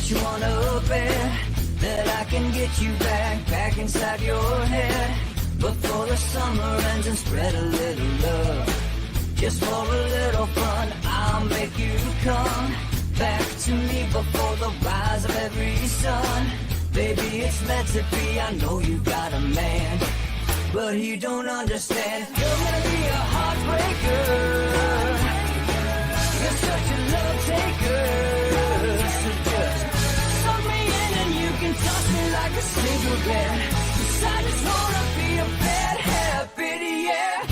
But you wanna bet that I can get you back inside your head before the summer ends and spread a little love. Just for a little fun, I'll make you come back to me before the rise of every sun. Baby, it's meant to be, I know you got a man, but he don't understand. You're gonna be a heartbreaker. You're such a love taker. So just suck me in and you can toss me like a cigarette. 'Cause I just wanna be a bad habit, yeah.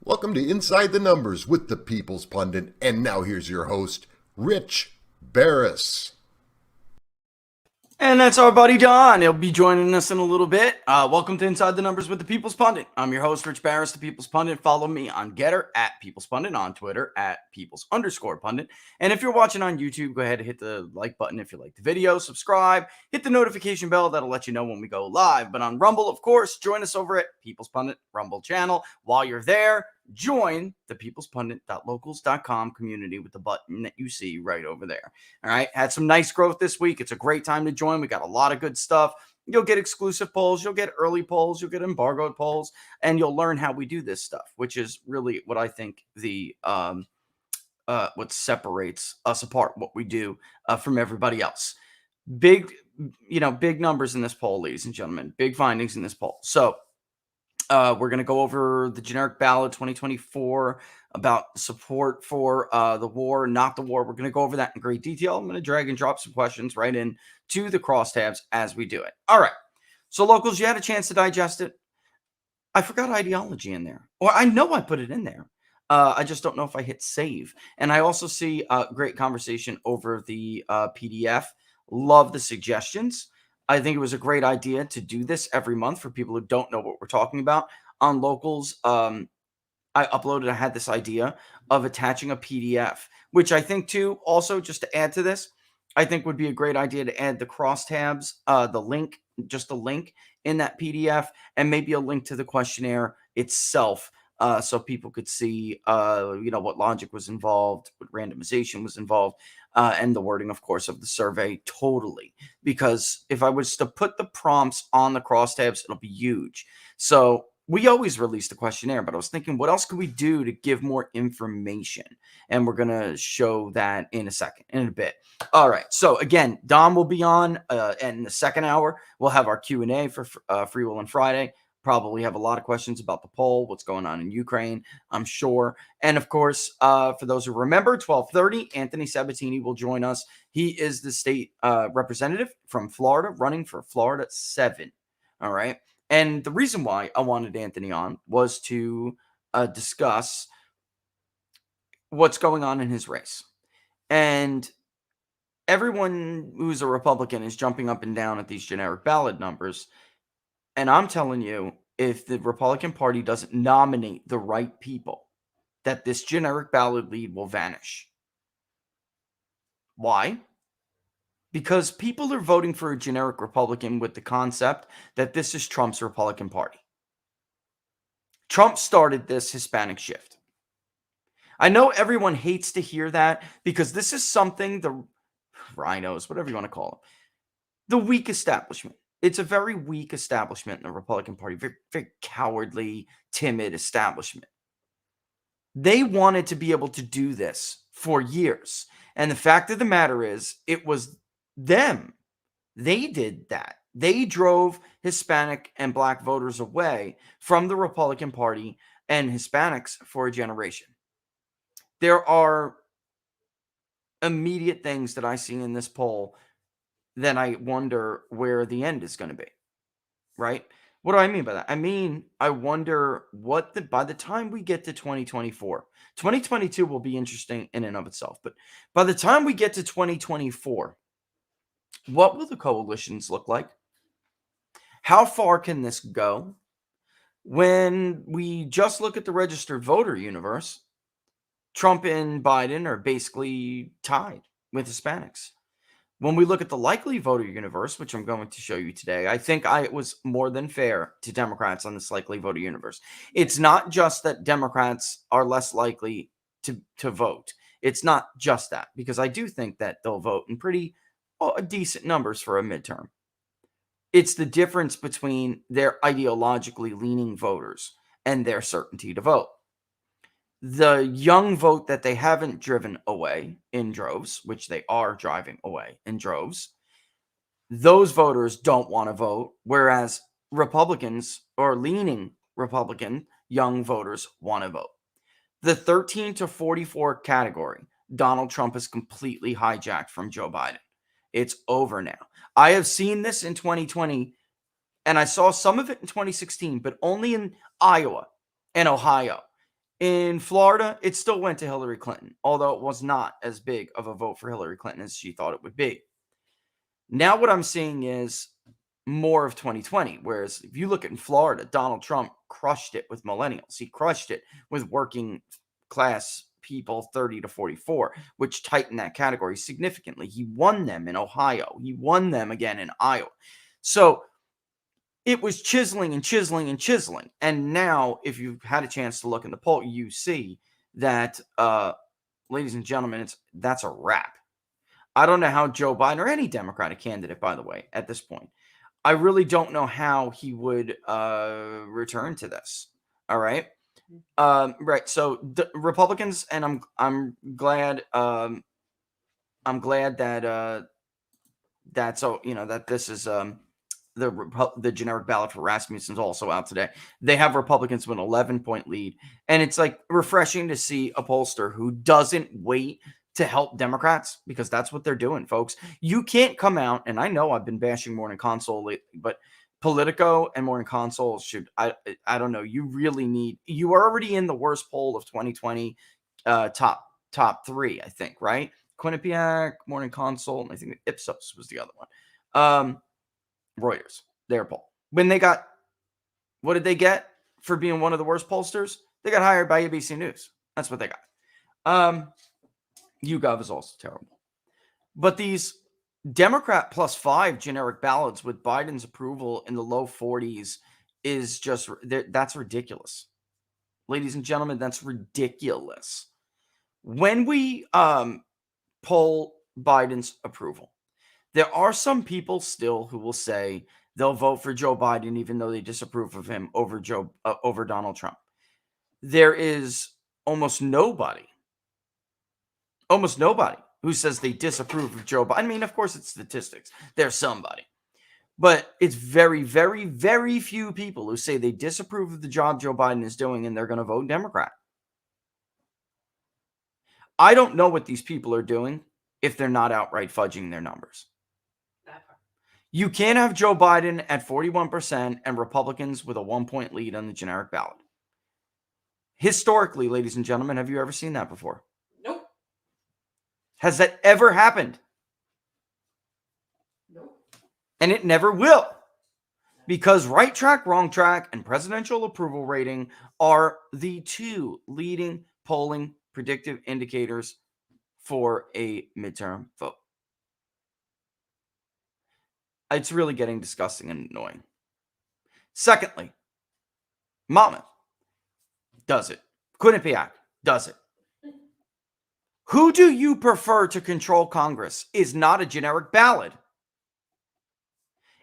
Welcome to Inside the Numbers with the People's Pundit. And now here's your host, Rich Barris. And that's our buddy Don. He'll be joining us in a little bit. Welcome to Inside the Numbers with the People's Pundit. I'm your host, Rich Barris, the People's Pundit. Follow me on Getter at People's Pundit, on Twitter at People's_Pundit. And if you're watching on YouTube, go ahead and hit the like button if you like the video, subscribe, hit the notification bell. That'll let you know when we go live. But on Rumble, of course, join us over at People's Pundit Rumble channel. While you're there, join the peoplespundit.locals.com community with the button that you see right over there. All right. Had some nice growth this week. It's a great time to join. We got a lot of good stuff. You'll get exclusive polls. You'll get early polls. You'll get embargoed polls. And you'll learn how we do this stuff, which is really what I think the what separates us apart, what we do from everybody else. Big numbers in this poll, ladies and gentlemen. Big findings in this poll. So we're going to go over the generic ballot 2024, about support for the war, not the war. We're going to go over that in great detail. I'm going to drag and drop some questions right in to the crosstabs as we do it. All right. So locals, you had a chance to digest it. I forgot ideology in there. Or I know I put it in there. I just don't know if I hit save. And I also see a great conversation over the PDF. Love the suggestions. I think it was a great idea to do this every month for people who don't know what we're talking about. On locals, I had this idea of attaching a PDF, which I think too, also just to add to this, I think would be a great idea to add the crosstabs, the link, just a link in that PDF, and maybe a link to the questionnaire itself, so people could see, what logic was involved, what randomization was involved, and the wording, of course, of the survey totally. Because if I was to put the prompts on the crosstabs, it'll be huge. So we always release the questionnaire, but I was thinking, what else could we do to give more information? And we're going to show that in a bit. All right. So again, Dom will be on, and in the second hour, we'll have our Q&A for Free Will on Friday. Probably have a lot of questions about the poll, what's going on in Ukraine, I'm sure. And of course, for those who remember, 12:30, Anthony Sabatini will join us. He is the state representative from Florida, running for Florida 7. All right. And the reason why I wanted Anthony on was to discuss what's going on in his race. And everyone who's a Republican is jumping up and down at these generic ballot numbers. And I'm telling you, if the Republican Party doesn't nominate the right people, that this generic ballot lead will vanish. Why? Because people are voting for a generic Republican with the concept that this is Trump's Republican Party. Trump started this Hispanic shift. I know everyone hates to hear that because this is something the rhinos, whatever you want to call them, the weak establishment. It's a very weak establishment in the Republican Party, very, very cowardly, timid establishment. They wanted to be able to do this for years. And the fact of the matter is, it was them. They did that. They drove Hispanic and Black voters away from the Republican Party and Hispanics for a generation. There are immediate things that I see in this poll then I wonder where the end is going to be, right? What do I mean by that? I mean, I wonder by the time we get to 2024, 2022 will be interesting in and of itself. But by the time we get to 2024, what will the coalitions look like? How far can this go? When we just look at the registered voter universe, Trump and Biden are basically tied with Hispanics. When we look at the likely voter universe, which I'm going to show you today, I think I was more than fair to Democrats on this likely voter universe. It's not just that Democrats are less likely to vote. It's not just that, because I do think that they'll vote in pretty decent numbers for a midterm. It's the difference between their ideologically leaning voters and their certainty to vote. The young vote that they haven't driven away in droves, which they are driving away in droves, those voters don't want to vote, whereas Republicans or leaning Republican young voters want to vote. The 13 to 44 category, Donald Trump is completely hijacked from Joe Biden. It's over now. I have seen this in 2020, and I saw some of it in 2016, but only in Iowa and Ohio. In Florida, it still went to Hillary Clinton, although it was not as big of a vote for Hillary Clinton as she thought it would be. Now what I'm seeing is more of 2020, whereas if you look at in Florida, Donald Trump crushed it with millennials. He crushed it with working class people 30 to 44, which tightened that category significantly. He won them in Ohio. He won them again in Iowa. So it was chiseling and chiseling and chiseling. And now, if you've had a chance to look in the poll, you see that, ladies and gentlemen, that's a wrap. I don't know how Joe Biden, or any Democratic candidate, by the way, at this point, I really don't know how he would return to this. All right. Right. So the Republicans, and I'm glad that that's that this is the generic ballot for Rasmussen's also out today. They have Republicans with an 11-point lead, and it's like refreshing to see a pollster who doesn't wait to help Democrats, because that's what they're doing, folks. You can't come out, and I know I've been bashing Morning Consult lately, but Politico and Morning Consult should, I don't know, you really need, you are already in the worst poll of 2020, top three, I think, right? Quinnipiac, Morning Consult, and I think Ipsos was the other one. Reuters, their poll. When they got, what did they get for being one of the worst pollsters? They got hired by ABC News. That's what they got. YouGov is also terrible. But these Democrat +5 generic ballots with Biden's approval in the low 40s is just, that's ridiculous. Ladies and gentlemen, that's ridiculous. When we poll Biden's approval, there are some people still who will say they'll vote for Joe Biden even though they disapprove of him over Donald Trump. There is almost nobody who says they disapprove of Joe Biden. I mean, of course, it's statistics. There's somebody. But it's very, very, very few people who say they disapprove of the job Joe Biden is doing and they're going to vote Democrat. I don't know what these people are doing if they're not outright fudging their numbers. You can't have Joe Biden at 41% and Republicans with a 1-point lead on the generic ballot. Historically, ladies and gentlemen, have you ever seen that before? Nope. Has that ever happened? Nope. And it never will. Because right track, wrong track, and presidential approval rating are the two leading polling predictive indicators for a midterm vote. It's really getting disgusting and annoying. Secondly, Monmouth does it. Quinnipiac does it. Who do you prefer to control Congress is not a generic ballot.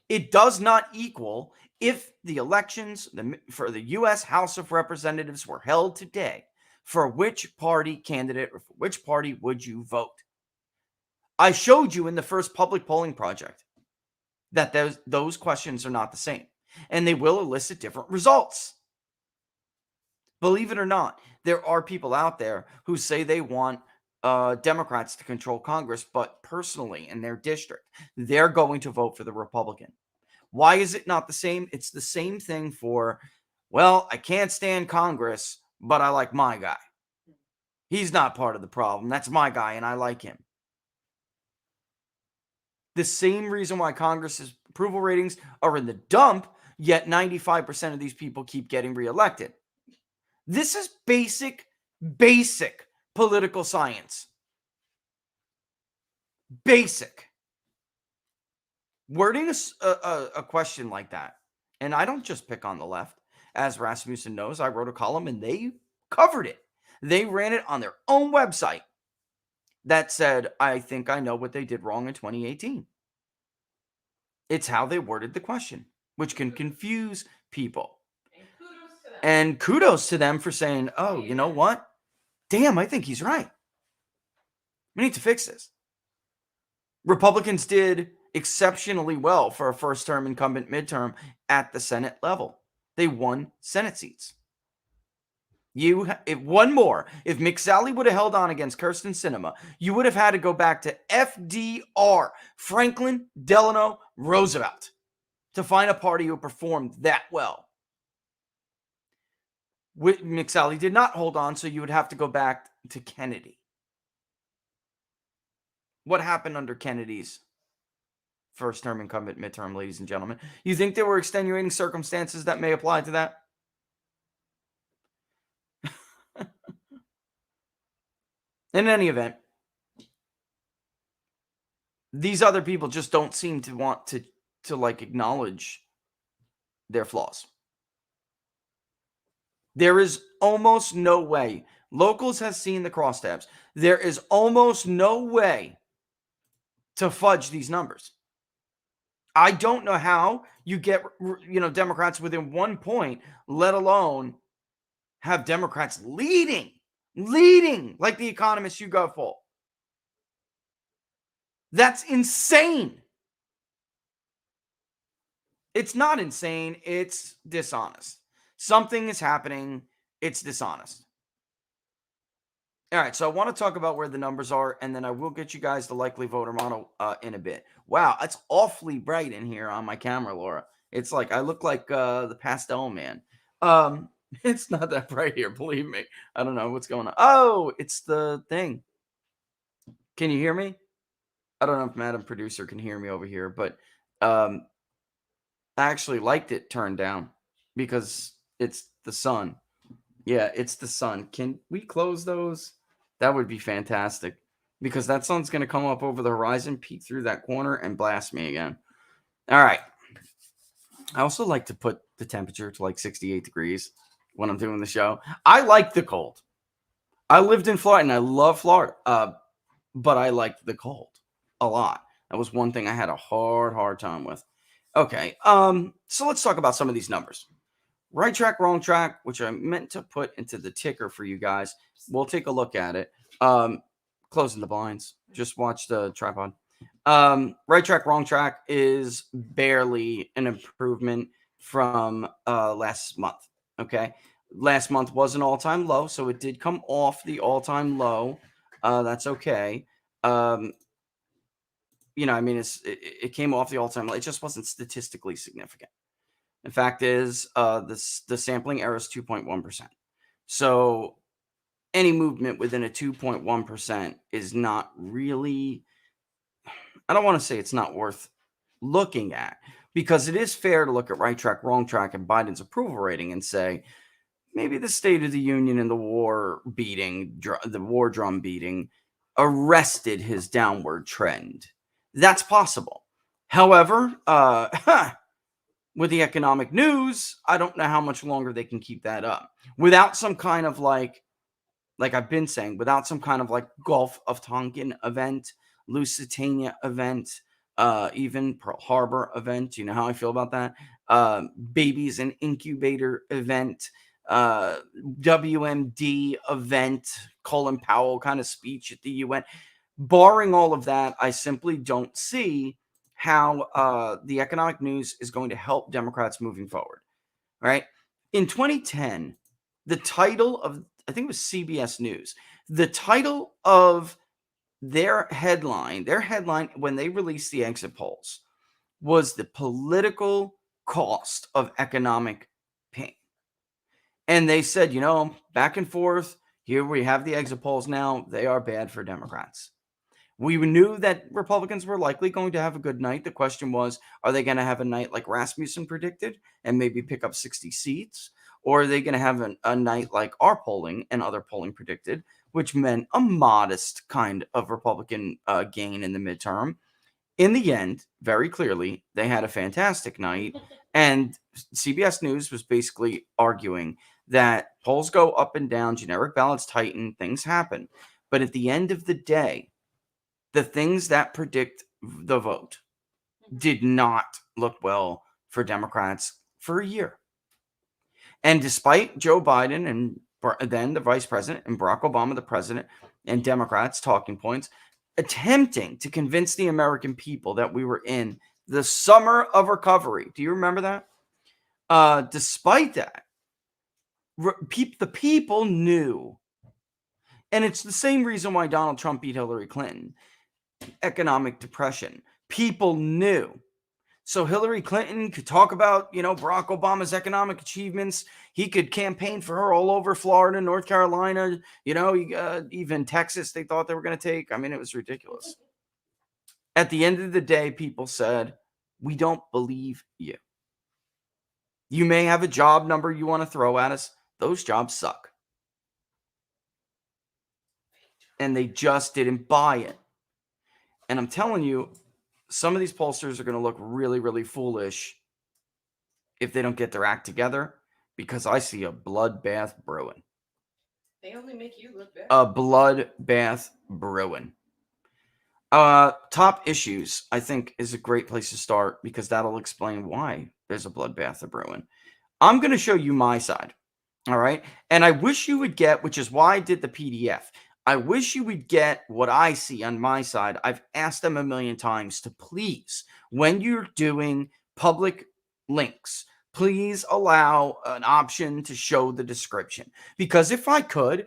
It does not equal if the elections for the U.S. House of Representatives were held today, for which party candidate or for which party would you vote? I showed you in the first public polling project that those questions are not the same, and they will elicit different results. Believe it or not, there are people out there who say they want Democrats to control Congress, but personally in their district, they're going to vote for the Republican. Why is it not the same? It's the same thing for, well, I can't stand Congress, but I like my guy. He's not part of the problem. That's my guy, and I like him. The same reason why Congress's approval ratings are in the dump, yet 95% of these people keep getting reelected. This is basic political science. Basic. Wording a question like that, and I don't just pick on the left. As Rasmussen knows, I wrote a column and they covered it. They ran it on their own website that said, I think I know what they did wrong in 2018. It's how they worded the question, which can confuse people. And kudos to them for saying, oh, you know what? Damn, I think he's right. We need to fix this. Republicans did exceptionally well for a first-term incumbent midterm at the Senate level. They won Senate seats. If one more, if McSally would have held on against Kirsten Sinema, you would have had to go back to FDR, Franklin Delano Roosevelt, to find a party who performed that well. McSally did not hold on, so you would have to go back to Kennedy. What happened under Kennedy's first-term incumbent midterm, ladies and gentlemen? You think there were extenuating circumstances that may apply to that? In any event, these other people just don't seem to want to like acknowledge their flaws. There is almost no way. Locals has seen the crosstabs. There is almost no way to fudge these numbers. I don't know how you get, Democrats within 1 point, let alone have Democrats leading like the economists you go for. That's insane. It's not insane. It's dishonest. Something is happening. It's dishonest. All right, so I want to talk about where the numbers are, and then I will get you guys the likely voter model in a bit. Wow, it's awfully bright in here on my camera, Laura. It's like I look like the pastel man. It's not that bright here, believe me. I don't know what's going on. Oh, it's the thing. Can you hear me? I don't know if Madam Producer can hear me over here, but I actually liked it turned down because it's the sun. Yeah, it's the sun. Can we close those? That would be fantastic because that sun's going to come up over the horizon, peek through that corner, and blast me again. All right. I also like to put the temperature to like 68 degrees when I'm doing the show. I like the cold. I lived in Florida and I love Florida, but I liked the cold a lot. That was one thing I had a hard time with. Okay, so let's talk about some of these numbers. Right track, wrong track, which I meant to put into the ticker for you guys. We'll take a look at it. Closing the blinds. Just watch the tripod. Right track, wrong track is barely an improvement from last month. Okay, last month was an all-time low, so it did come off the all-time low. That's okay. It came off the all-time low. It just wasn't statistically significant. The fact is, the sampling error is 2.1%. So any movement within a 2.1% is not really, I don't want to say it's not worth looking at, because it is fair to look at right track, wrong track, and Biden's approval rating and say, maybe the State of the Union and the war drum beating arrested his downward trend. That's possible. However, with the economic news, I don't know how much longer they can keep that up without some kind of like I've been saying, without some kind of like Gulf of Tonkin event, Lusitania event, even Pearl Harbor event. You know how I feel about that. Babies in incubator event, WMD event, Colin Powell kind of speech at the UN. Barring all of that, I simply don't see how the economic news is going to help Democrats moving forward. All right. In 2010, the title of, I think it was CBS News, the title of their headline when they released the exit polls was the political cost of economic pain. And they said, back and forth, here we have the exit polls now. They are bad for Democrats. We knew that Republicans were likely going to have a good night. The question was, are they going to have a night like Rasmussen predicted and maybe pick up 60 seats? Or are they going to have a night like our polling and other polling predicted, which meant a modest kind of Republican gain in the midterm? In the end, very clearly, they had a fantastic night. And CBS News was basically arguing that polls go up and down, generic ballots tighten, things happen. But at the end of the day, the things that predict the vote did not look well for Democrats for a year. And despite Joe Biden and then the vice president and Barack Obama, the president, and Democrats' talking points, attempting to convince the American people that we were in the summer of recovery. Do you remember that? Despite that, the people knew. And it's the same reason why Donald Trump beat Hillary Clinton. Economic depression. People knew. So Hillary Clinton could talk about, Barack Obama's economic achievements. He could campaign for her all over Florida, North Carolina, even Texas they thought they were going to take. I mean, it was ridiculous. At the end of the day, people said, we don't believe you. You may have a job number you want to throw at us. Those jobs suck. And they just didn't buy it. And I'm telling you, some of these pollsters are going to look really, really foolish if they don't get their act together, because I see a bloodbath brewing. They only make you look bad. A bloodbath brewing. Top issues, I think, is a great place to start, because that'll explain why there's a bloodbath brewing. I'm going to show you my side. All right. And I wish you would get, which is why I did the PDF. I wish you would get what I see on my side. I've asked them a million times to please, when you're doing public links, please allow an option to show the description. Because if I could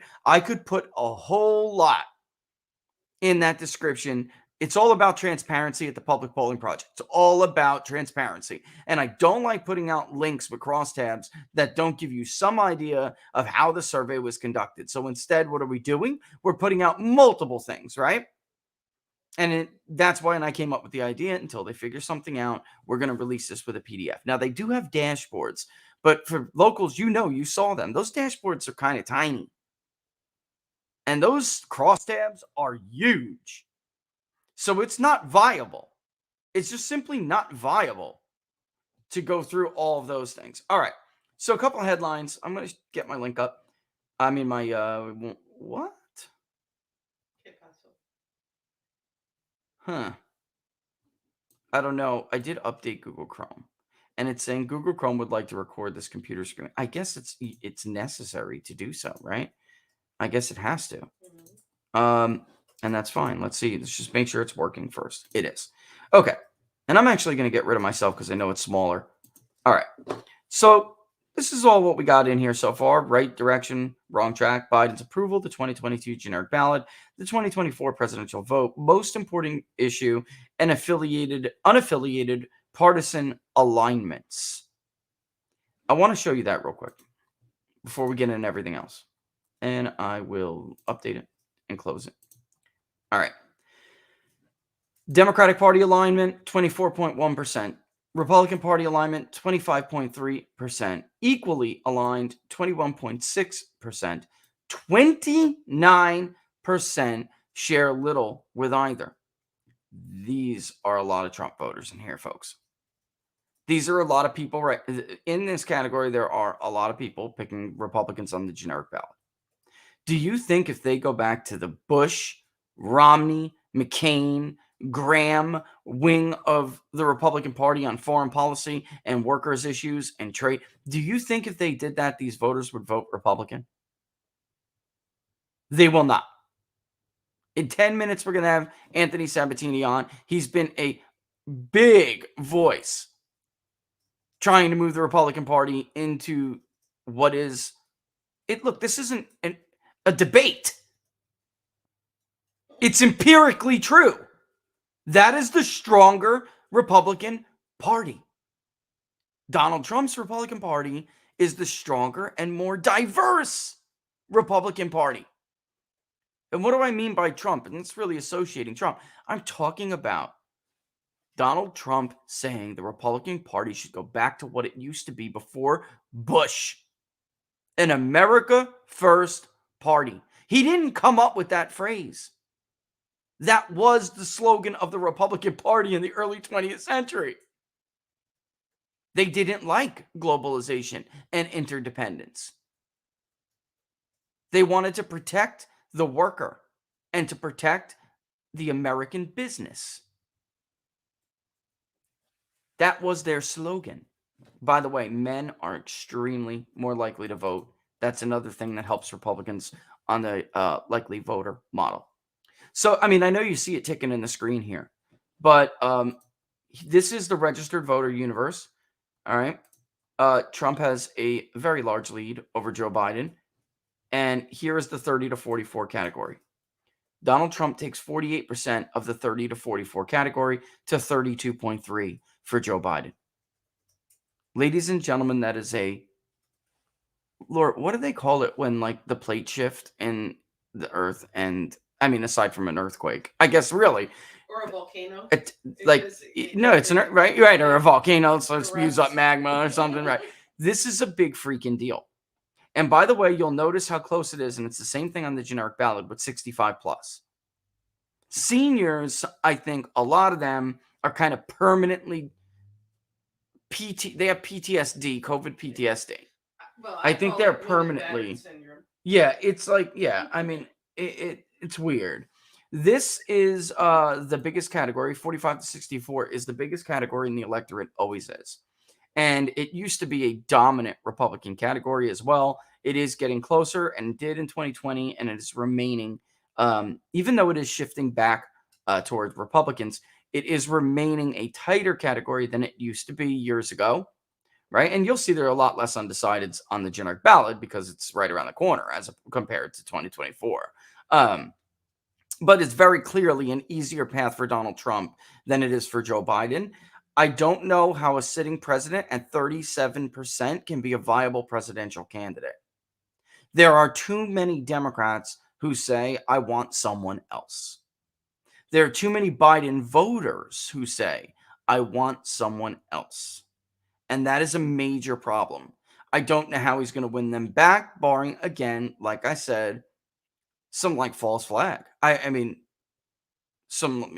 put a whole lot in that description. It's all about transparency at the Public Polling Project. It's all about transparency. And I don't like putting out links with crosstabs that don't give you some idea of how the survey was conducted. So instead, what are we doing? We're putting out multiple things, right? And that's why I came up with the idea. Until they figure something out, we're going to release this with a PDF. Now, they do have dashboards, but for locals, you saw them. Those dashboards are kind of tiny. And those crosstabs are huge. So it's not viable. It's just simply not viable to go through all of those things. All right. So a couple of headlines. I'm going to get my link up. I mean, my, what? Huh. I don't know. I did update Google Chrome. And it's saying Google Chrome would like to record this computer screen. I guess it's necessary to do so, right? I guess it has to. And that's fine. Let's see. Let's just make sure it's working first. It is. Okay. And I'm actually going to get rid of myself because I know it's smaller. All right. So this is all what we got in here so far. Right direction, wrong track. Biden's approval, the 2022 generic ballot, the 2024 presidential vote, most important issue, and unaffiliated partisan alignments. I want to show you that real quick before we get into everything else. And I will update it and close it. All right. Democratic Party alignment, 24.1%. Republican Party alignment, 25.3%. Equally aligned, 21.6%. 29% share little with either. These are a lot of Trump voters in here, folks. These are a lot of people, right? In this category, there are a lot of people picking Republicans on the generic ballot. Do you think if they go back to the Bush, Romney, McCain, Graham wing of the Republican Party on foreign policy and workers' issues and trade, do you think if they did that, these voters would vote Republican? They will not. In 10 minutes, we're going to have Anthony Sabatini on. He's been a big voice trying to move the Republican Party into what is it. Look, this isn't a debate. It's empirically true. That is the stronger Republican Party. Donald Trump's Republican Party is the stronger and more diverse Republican Party. And what do I mean by Trump? And it's really associating Trump. I'm talking about Donald Trump saying the Republican Party should go back to what it used to be before Bush. An America First Party. He didn't come up with that phrase. That was the slogan of the Republican Party in the early 20th century. They didn't like globalization and interdependence. They wanted to protect the worker and to protect the American business. That was their slogan. By the way, men are extremely more likely to vote. That's another thing that helps Republicans on the likely voter model. So, I mean, I know you see it ticking in the screen here, but this is the registered voter universe. All right. Trump has a very large lead over Joe Biden. And here is the 30 to 44 category. Donald Trump takes 48% of the 30 to 44 category to 32.3 for Joe Biden. Ladies and gentlemen, that is a, Lord, what do they call it when like the plate shift in the earth? And I mean, aside from an earthquake, I guess really. Or a volcano. No, it's right, or a volcano, so it spews up magma or something, right? This is a big freaking deal. And by the way, you'll notice how close it is, and it's the same thing on the generic ballot with 65 plus. Seniors, I think a lot of them are kind of permanently they have PTSD, COVID PTSD. Well, I think they're permanently. Yeah, it's like, yeah, I mean, it's weird. This is the biggest category. 45 to 64 is the biggest category in the electorate, always is. And it used to be a dominant Republican category as well. It is getting closer and did in 2020, and it is remaining, even though it is shifting back towards Republicans, it is remaining a tighter category than it used to be years ago, right? And you'll see there are a lot less undecideds on the generic ballot because it's right around the corner as compared to 2024. But it's very clearly an easier path for Donald Trump than it is for Joe Biden. I don't know how a sitting president at 37% can be a viable presidential candidate. There are too many Democrats who say, I want someone else. There are too many Biden voters who say, I want someone else. And that is a major problem. I don't know how he's going to win them back, barring, again, like I said, some like false flag. I mean, some,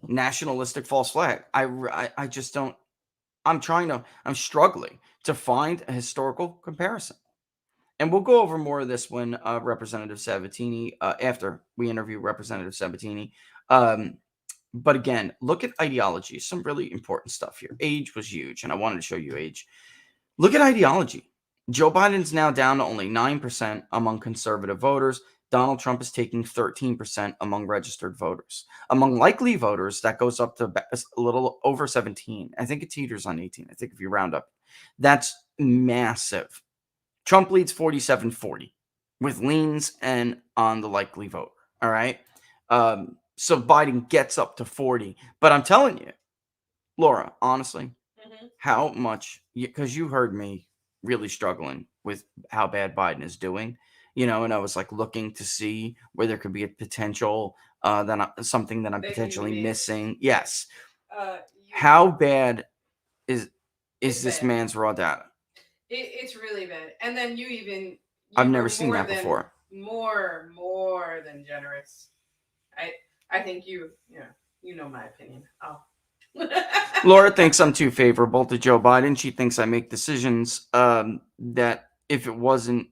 nationalistic false flag. I just don't, I'm struggling to find a historical comparison. And we'll go over more of this when Representative Sabatini, after we interview Representative Sabatini. But again, look at ideology. Some really important stuff here. Age was huge, and I wanted to show you age. Look at ideology. Joe Biden's now down to only 9% among conservative voters. Donald Trump is taking 13% among registered voters. Among likely voters, that goes up to a little over 17. I think it teeters on 18. I think if you round up, that's massive. Trump leads 47-40 with leans and on the likely vote. All right. So Biden gets up to 40. But I'm telling you, Laura, honestly, how much, because you heard me really struggling with how bad Biden is doing. And I was like looking to see where there could be a potential, something that I'm potentially missing. Yes. How bad is this man's raw data? It's really bad. And then I've never seen that before. More than generous. I think you know my opinion. Laura thinks I'm too favorable to Joe Biden. She thinks I make decisions that if it wasn't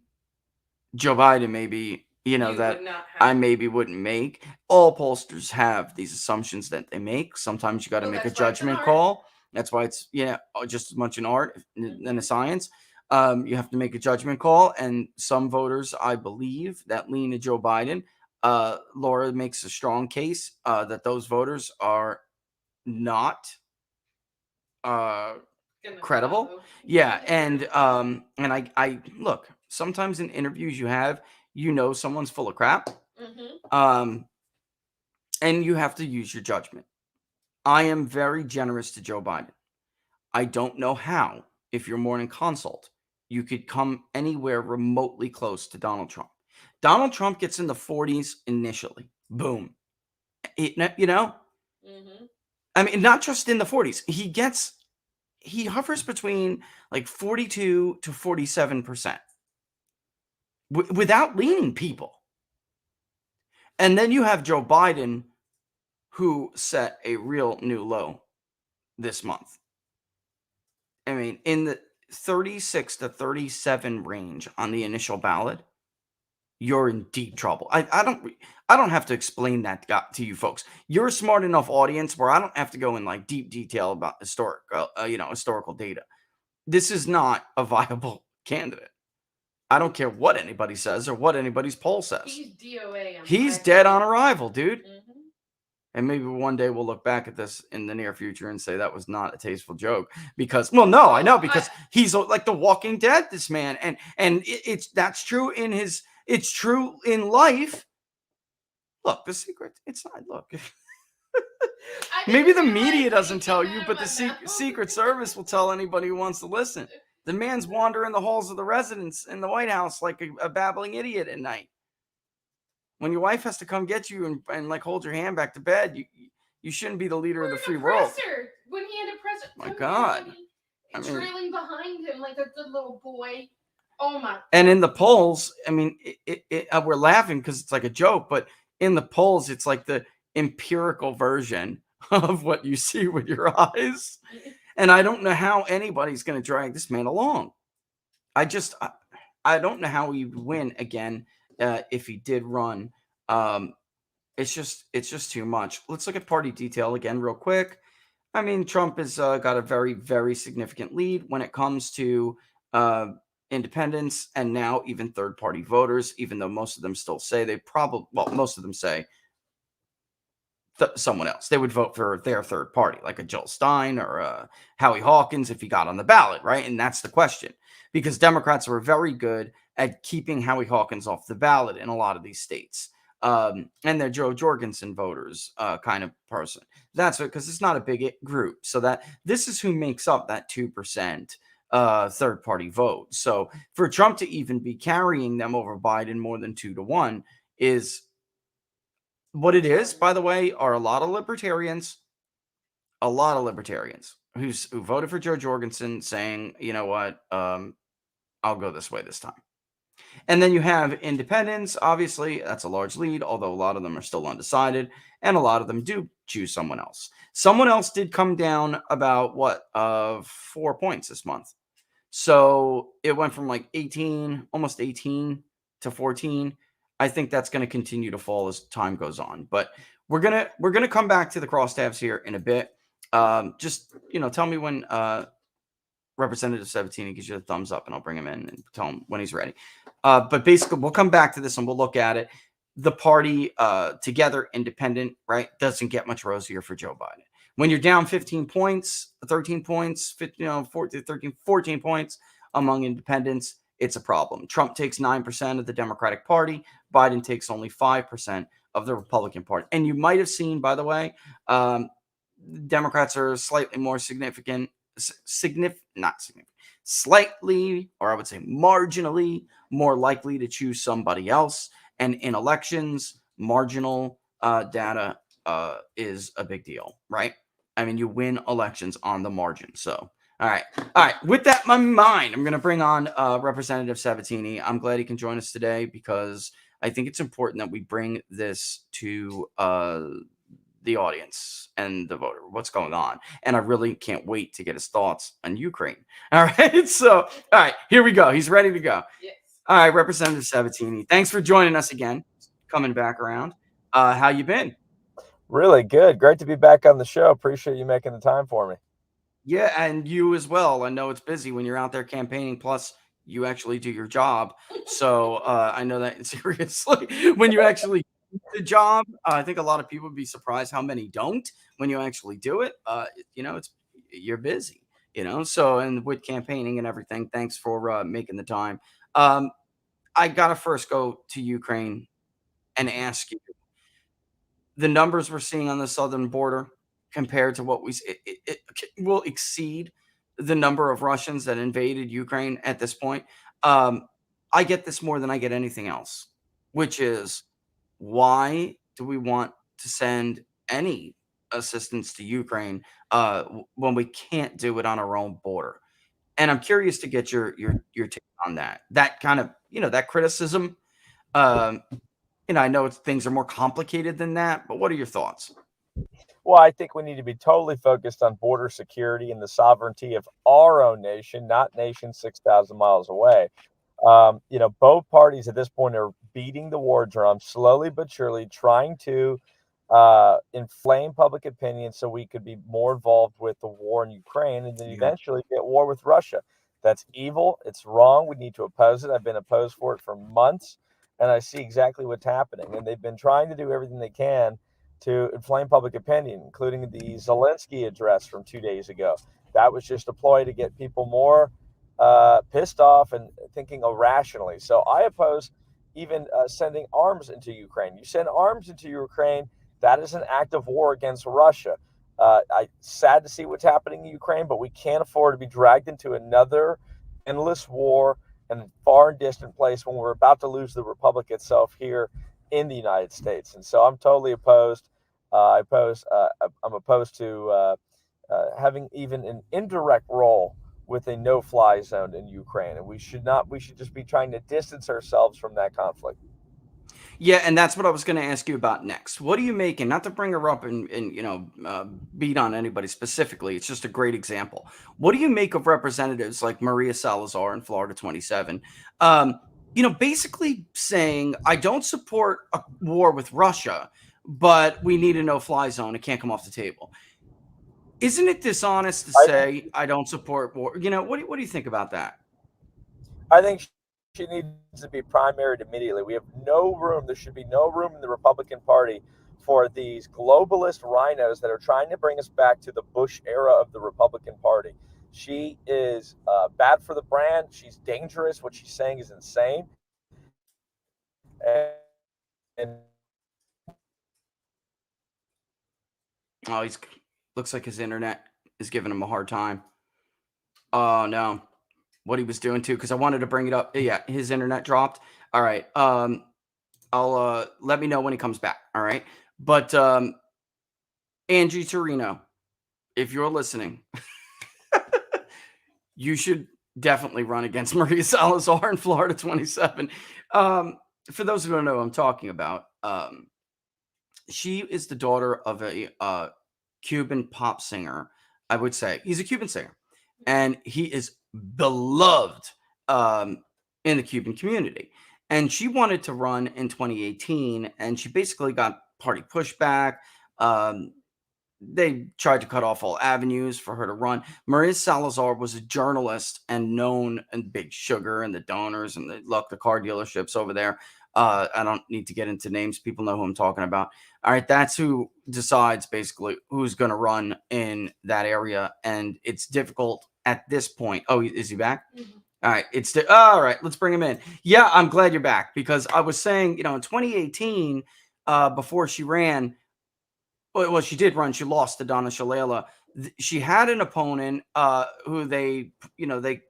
Joe Biden, maybe, that I maybe wouldn't make. All pollsters have these assumptions that they make. Sometimes you got to make a judgment call. That's why it's, just as much an art than a science. You have to make a judgment call. And some voters, I believe, that lean to Joe Biden. Laura makes a strong case that those voters are not credible. Yeah. And I look, sometimes in interviews you have, someone's full of crap. And you have to use your judgment. I am very generous to Joe Biden. I don't know how, if your morning consult, you could come anywhere remotely close to Donald Trump. Donald Trump gets in the 40s initially. Boom. I mean, not just in the 40s. He hovers between like 42 to 47% without leaning people. And then you have Joe Biden who set a real new low this month. I mean, in the 36 to 37 range on the initial ballot, you're in deep trouble. I don't have to explain that to you folks. You're a smart enough audience where I don't have to go in like deep detail about historical data. This is not a viable candidate. I don't care what anybody says or what anybody's poll says. He's DOA. He's dead on arrival, dude. Mm-hmm. And maybe one day we'll look back at this in the near future and say that was not a tasteful joke because, well, no, I know, because he's like the Walking Dead, this man. And that's true it's true in life. Look, the secret, it's not, look. Maybe the media doesn't tell you, but the Secret Service will tell anybody who wants to listen. The man's wandering the halls of the residence in the White House like a babbling idiot at night. When your wife has to come get you and like hold your hand back to bed, you shouldn't be the leader of the free world. When he had a presser, my God, trailing behind him like a good little boy. Oh my! And in the polls, I mean, we're laughing because it's like a joke, but in the polls, it's like the empirical version of what you see with your eyes. And I don't know how anybody's going to drag this man along. I don't know how he would win again. If he did run, it's just too much. Let's look at party detail again real quick. I mean, Trump has got a very, very significant lead when it comes to independents and now even third-party voters, even though most of them still say most of them say someone else. They would vote for their third party, like a Jill Stein or Howie Hawkins if he got on the ballot, right? And that's the question. Because Democrats were very good at keeping Howie Hawkins off the ballot in a lot of these states. And they're Joe Jorgensen voters kind of person. That's because it's not a big group. So that this is who makes up that 2% third-party vote. So for Trump to even be carrying them over Biden more than 2-1 is what it is, by the way, are a lot of libertarians who voted for Joe Jorgensen saying, you know what, I'll go this way this time. And then you have independents. Obviously, that's a large lead, although a lot of them are still undecided. And a lot of them do choose someone else. Someone else did come down about 4 points this month. So it went from like 18, almost 18 to 14. I think that's going to continue to fall as time goes on. But we're gonna come back to the crosstabs here in a bit. Just tell me when Representative Sabatini gives you a thumbs up, and I'll bring him in and tell him when he's ready. But basically, we'll come back to this and we'll look at it. The party together, independent, right, doesn't get much rosier for Joe Biden. When you're down 15 points, 13 points, 14 points among independents, it's a problem. Trump takes 9% of the Democratic Party. Biden takes only 5% of the Republican Party. And you might have seen, by the way, Democrats are slightly more slightly, or I would say marginally more likely to choose somebody else. And in elections, marginal data is a big deal, right? I mean, you win elections on the margin. So, all right. With that in mind, I'm going to bring on Representative Sabatini. I'm glad he can join us today because I think it's important that we bring this to the audience and the voter, what's going on. And I really can't wait to get his thoughts on Ukraine. All right. So, all right, here we go. He's ready to go. Yes. All right, Representative Sabatini, thanks for joining us again, coming back around. How you been? Really good. Great to be back on the show. Appreciate you making the time for me. Yeah, and you as well. I know it's busy when you're out there campaigning, plus you actually do your job. So I know that seriously, when you actually do the job, I think a lot of people would be surprised how many don't when you actually do it. You're busy, so, and with campaigning and everything, thanks for making the time. I got to first go to Ukraine and ask you, the numbers we're seeing on the southern border compared to what it will exceed the number of Russians that invaded Ukraine at this point. I get this more than I get anything else, which is, why do we want to send any assistance to Ukraine when we can't do it on our own border? And I'm curious to get your take on that. That kind of, that criticism. I know things are more complicated than that, but what are your thoughts? Well, I think we need to be totally focused on border security and the sovereignty of our own nation, not nations 6,000 miles away. Both parties at this point are beating the war drum slowly but surely, trying to inflame public opinion so we could be more involved with the war in Ukraine and then eventually get war with Russia. That's evil. It's wrong. We need to oppose it. I've been opposed for it for months, and I see exactly what's happening. And they've been trying to do everything they can to inflame public opinion, including the Zelensky address from 2 days ago. That was just a ploy to get people more pissed off and thinking irrationally. So I oppose even sending arms into Ukraine. You send arms into Ukraine, that is an act of war against Russia. Sad to see what's happening in Ukraine, but we can't afford to be dragged into another endless war in a far and distant place when we're about to lose the republic itself here in the United States. And so I'm totally opposed. I'm opposed to having even an indirect role with a no-fly zone in Ukraine, and we should just be trying to distance ourselves from that conflict. Yeah, and that's what I was going to ask you about next. What do you make, and not to bring her up and beat on anybody specifically, it's just a great example. What do you make of representatives like Maria Salazar in Florida 27? Basically saying, I don't support a war with Russia, but we need a no-fly zone. It can't come off the table. Isn't it dishonest to say I don't support war? What do you think about that? I think she needs to be primaried immediately. We have no room. There should be no room in the Republican Party for these globalist rhinos that are trying to bring us back to the Bush era of the Republican Party. She is bad for the brand. She's dangerous. What she's saying is insane. Oh, looks like his internet is giving him a hard time. Oh no, what he was doing too, because I wanted to bring it up. Yeah, his internet dropped. All right. I'll let me know when he comes back. All right. But Angie Torino, if you're listening, you should definitely run against Maria Salazar in Florida 27. For those who don't know what I'm talking about, she is the daughter of a Cuban pop singer. I would say he's a Cuban singer, and he is beloved in the Cuban community. And she wanted to run in 2018, and she basically got party pushback. They tried to cut off all avenues for her to run. Maria Salazar was a journalist and known in Big Sugar and the donors and the car dealerships over there. I don't need to get into names. People know who I'm talking about. All right. That's who decides basically who's going to run in that area. And it's difficult at this point. Oh, is he back? Mm-hmm. All right. All right. Let's bring him in. Yeah. I'm glad you're back, because I was saying, in 2018, before she ran, well, she did run. She lost to Donna Shalala. She had an opponent who they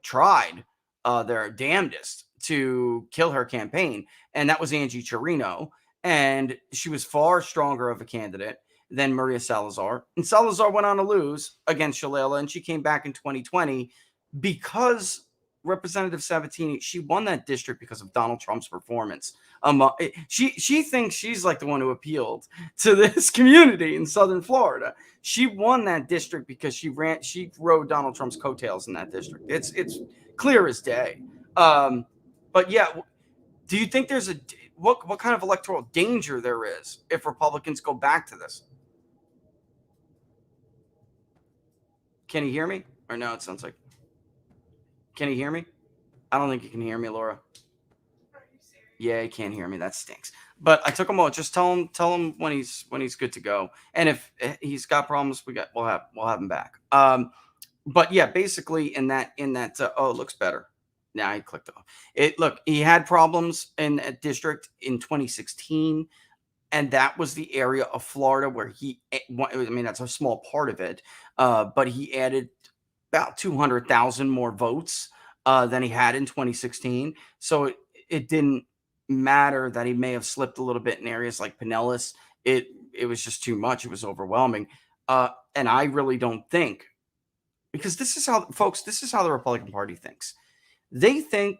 tried their damnedest to kill her campaign, and that was Angie Torino. And she was far stronger of a candidate than Maria Salazar. And Salazar went on to lose against Shalala, and she came back in 2020 because Representative Sabatini, she won that district because of Donald Trump's performance. She thinks she's like the one who appealed to this community in Southern Florida. She won that district because she rode Donald Trump's coattails in that district. It's clear as day. But yeah, do you think there's what kind of electoral danger there is if Republicans go back to this? Can you hear me? Or no, it sounds like. Can you hear me? I don't think you can hear me, Laura. Yeah, he can't hear me. That stinks. But I took him out. Just tell him when he's good to go. And if he's got problems, we'll have him back. But yeah, basically in that it looks better. Now he clicked off. He had problems in a district in 2016, and that was the area of Florida where that's a small part of it. But he added about 200,000 more votes than he had in 2016. So it didn't matter that he may have slipped a little bit in areas like Pinellas. It was just too much. It was overwhelming. And I really don't think, because this is how the Republican Party thinks. They think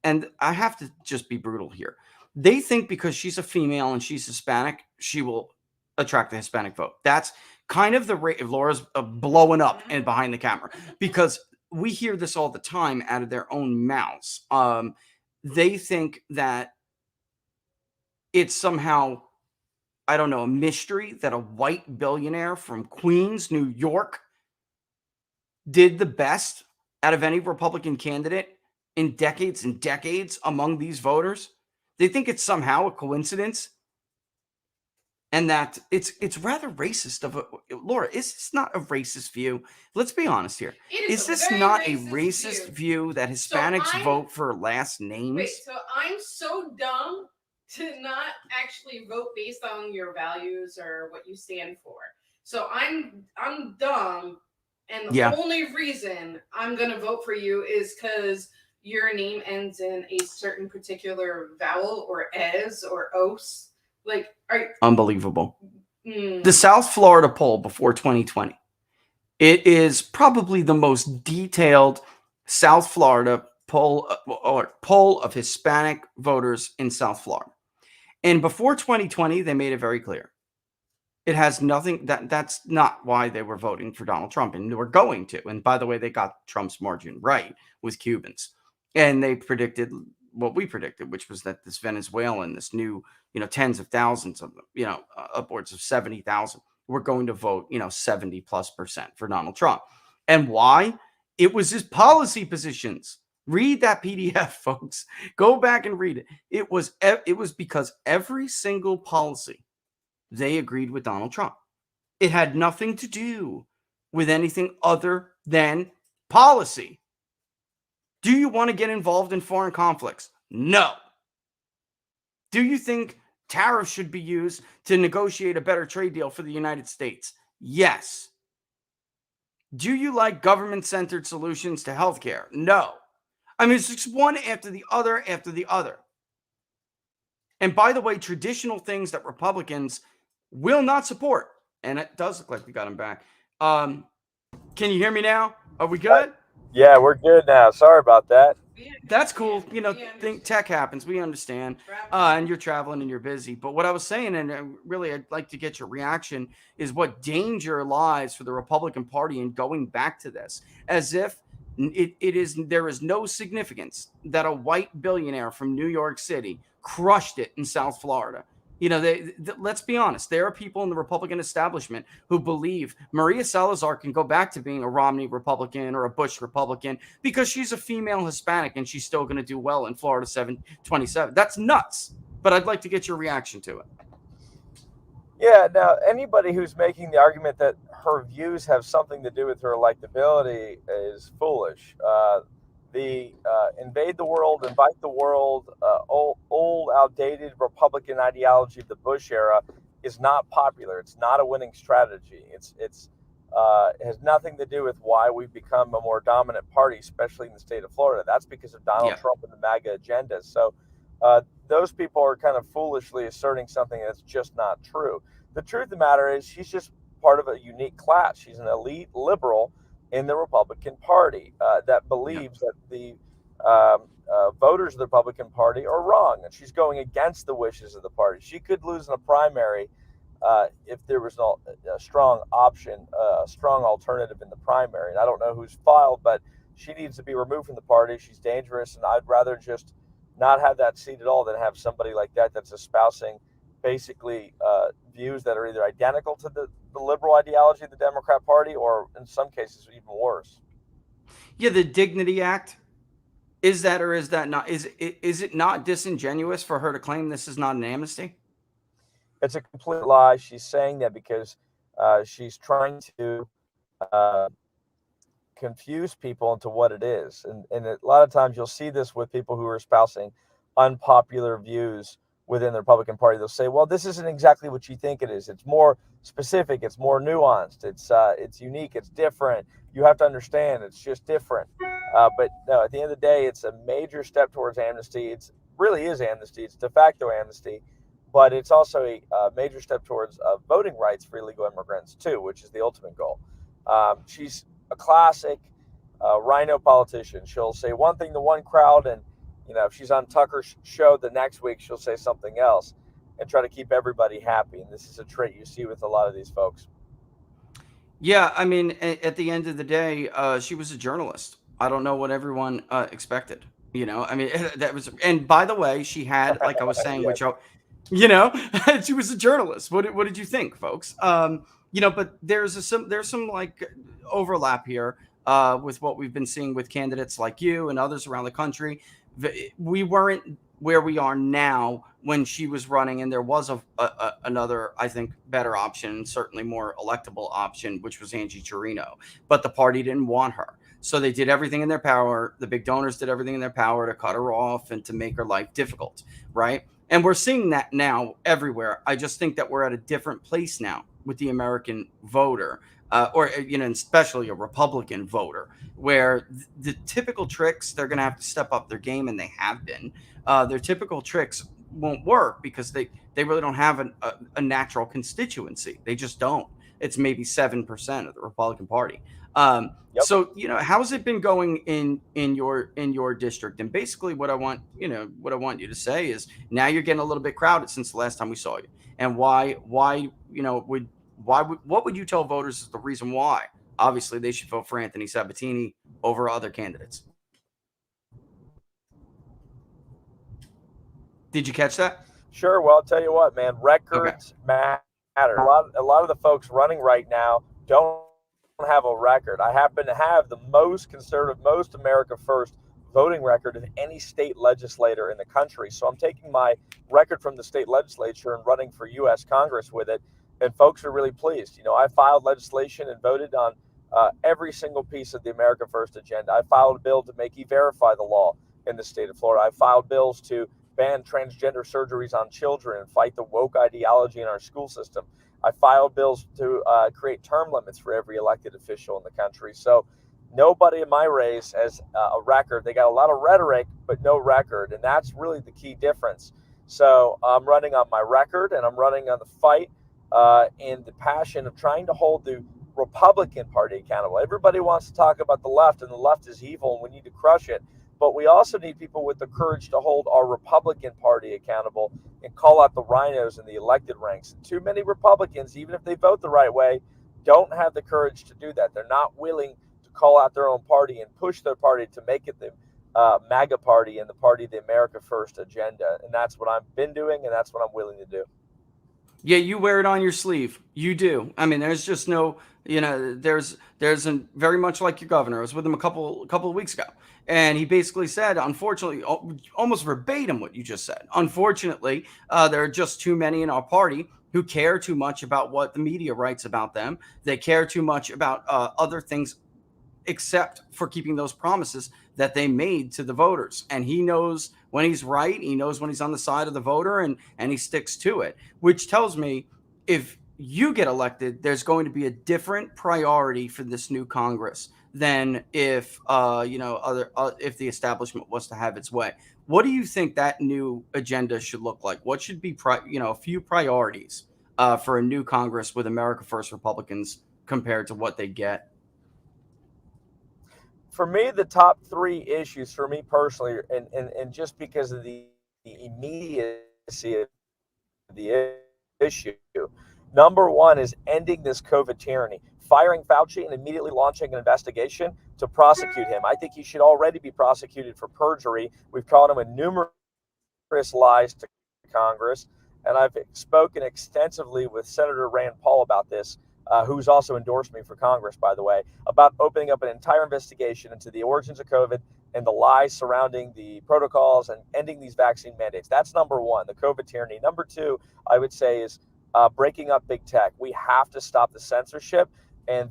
and I have to just be brutal here. They think because she's a female and she's Hispanic, she will attract the Hispanic vote. That's kind of the rate. Laura's blowing up and behind the camera, because we hear this all the time out of their own mouths. They think that it's somehow, I don't know, a mystery that a white billionaire from Queens, New York, did the best out of any Republican candidate in decades and decades among these voters. They think it's somehow a coincidence, and that it's rather racist of Laura. Is this not a racist view? Let's be honest here. Is this not a racist view that Hispanics vote for last names? Wait, so I'm so dumb to not actually vote based on your values or what you stand for. So I'm dumb, and the only reason I'm gonna vote for you is because your name ends in a certain particular vowel or es or os. Like, unbelievable. The South Florida poll before 2020. It is probably the most detailed South Florida poll of Hispanic voters in South Florida. And before 2020, they made it very clear. It has nothing, that's not why they were voting for Donald Trump, and they were going to. And by the way, they got Trump's margin right with Cubans. And they predicted what we predicted, which was that this Venezuelan, this new, tens of thousands of them, upwards of 70,000, were going to vote, 70+% for Donald Trump. And why? It was his policy positions. Read that PDF, folks. Go back and read it. It was because every single policy, they agreed with Donald Trump. It had nothing to do with anything other than policy. Do you want to get involved in foreign conflicts? No. Do you think tariffs should be used to negotiate a better trade deal for the United States? Yes. Do you like government-centered solutions to healthcare? No. I mean, it's just one after the other after the other. And by the way, traditional things that Republicans will not support, and it does look like we got him back. Can you hear me now? Are we good? Yeah, we're good now. Sorry about that. That's cool. Think tech happens. We understand. And you're traveling and you're busy. But what I was saying, and really I'd like to get your reaction, is what danger lies for the Republican Party in going back to this, as if there is no significance that a white billionaire from New York City crushed it in South Florida. Let's be honest. There are people in the Republican establishment who believe Maria Salazar can go back to being a Romney Republican or a Bush Republican because she's a female Hispanic and she's still going to do well in Florida 727. That's nuts. But I'd like to get your reaction to it. Yeah. Now, anybody who's making the argument that her views have something to do with her electability is foolish. The invade the world, invite the world, old, outdated Republican ideology of the Bush era is not popular. It's not a winning strategy. It has nothing to do with why we've become a more dominant party, especially in the state of Florida. That's because of Donald Trump and the MAGA agenda. So those people are kind of foolishly asserting something that's just not true. The truth of the matter is she's just part of a unique class. She's an elite liberal in the Republican Party that believes that the voters of the Republican Party are wrong, and she's going against the wishes of the party. She could lose in a primary if there was a strong option, a strong alternative in the primary. And I don't know who's filed, but she needs to be removed from the party. She's dangerous, and I'd rather just not have that seat at all than have somebody like that that's espousing basically views that are either identical to the liberal ideology of the Democrat Party or in some cases even worse. Yeah, the Dignity Act, is that or is that not? Is it not disingenuous for her to claim this is not an amnesty? It's a complete lie. She's saying that because she's trying to confuse people into what it is. And a lot of times you'll see this with people who are espousing unpopular views within the Republican Party. They'll say, well, this isn't exactly what you think it is. It's more specific. It's more nuanced. It's unique. It's different. You have to understand it's just different. But no, at the end of the day, it's a major step towards amnesty. It really is amnesty. It's de facto amnesty. But it's also a major step towards voting rights for illegal immigrants, too, which is the ultimate goal. She's a classic rhino politician. She'll say one thing to one crowd, and if she's on Tucker's show the next week, she'll say something else. and try to keep everybody happy. And this is a trait you see with a lot of these folks. Yeah, I mean, at the end of the day, she was a journalist. I don't know what everyone expected. I mean, that was. And by the way, she had, like I was saying, Yes. she was a journalist. What did you think, folks? But there's some like overlap here with what we've been seeing with candidates like you and others around the country. We weren't where we are now when she was running, and there was another, I think, better option, certainly more electable option, which was Angie Chirino. But the party didn't want her. So they did everything in their power. The big donors did everything in their power to cut her off and to make her life difficult, right? And we're seeing that now everywhere. I just think that we're at a different place now with the American voter, or especially a Republican voter, where the typical tricks, they're going to have to step up their game, and they have been. Their typical tricks won't work because they really don't have a natural constituency. They just don't. It's maybe 7% of the Republican Party. Yep. So how has it been going in your district? And basically, what I want you to say is, now you're getting a little bit crowded since the last time we saw you, and what would you tell voters is the reason why? Obviously, they should vote for Anthony Sabatini over other candidates. Did you catch that? Sure. Well, I'll tell you what, man, records matter. A lot of the folks running right now don't have a record. I happen to have the most conservative, most America First voting record of any state legislator in the country. So I'm taking my record from the state legislature and running for U.S. Congress with it. And folks are really pleased. I filed legislation and voted on every single piece of the America First agenda. I filed a bill to make E-Verify the law in the state of Florida. I filed bills to ban transgender surgeries on children and fight the woke ideology in our school system. I filed bills to create term limits for every elected official in the country. So nobody in my race has a record. They got a lot of rhetoric, but no record. And that's really the key difference. So I'm running on my record, and I'm running on the fight and the passion of trying to hold the Republican Party accountable. Everybody wants to talk about the left, and the left is evil, and we need to crush it. But we also need people with the courage to hold our Republican Party accountable and call out the rhinos in the elected ranks. Too many Republicans, even if they vote the right way, don't have the courage to do that. They're not willing to call out their own party and push their party to make it the MAGA party and the party, the America First agenda. And that's what I've been doing, and that's what I'm willing to do. Yeah, you wear it on your sleeve. You do. I mean, there's just no, there's a very much like your governor. I was with him a couple of weeks ago, and he basically said, unfortunately, almost verbatim what you just said. Unfortunately, there are just too many in our party who care too much about what the media writes about them. They care too much about other things except for keeping those promises that they made to the voters. And he knows when he's right. He knows when he's on the side of the voter, and he sticks to it, which tells me if you get elected, there's going to be a different priority for this new Congress than if, if the establishment was to have its way. What do you think that new agenda should look like? What should be, a few priorities for a new Congress with America First Republicans compared to what they get? For me, the top three issues for me personally, and just because of the immediacy of the issue, number one is ending this COVID tyranny, firing Fauci and immediately launching an investigation to prosecute him. I think he should already be prosecuted for perjury. We've caught him with numerous lies to Congress, and I've spoken extensively with Senator Rand Paul about this, who's also endorsed me for Congress, by the way, about opening up an entire investigation into the origins of COVID and the lies surrounding the protocols and ending these vaccine mandates. That's number one, the COVID tyranny. Number two, I would say, is breaking up big tech. We have to stop the censorship and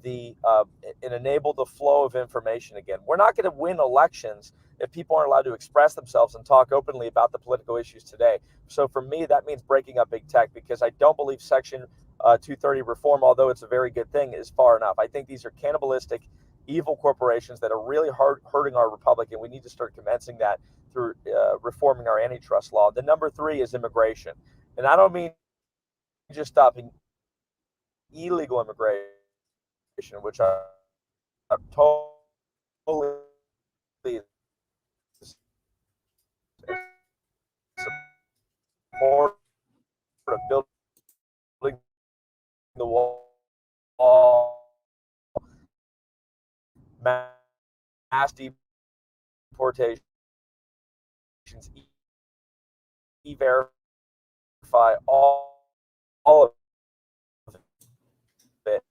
enable the flow of information again. We're not going to win elections if people aren't allowed to express themselves and talk openly about the political issues today. So for me, that means breaking up big tech, because I don't believe Section 230 reform, although it's a very good thing, is far enough. I think these are cannibalistic, evil corporations that are really hurting our republic, and we need to start commencing that through reforming our antitrust law. The number three is immigration. And I don't mean just stopping illegal immigration, which I'm totally supportive mass deportations, verify all of it.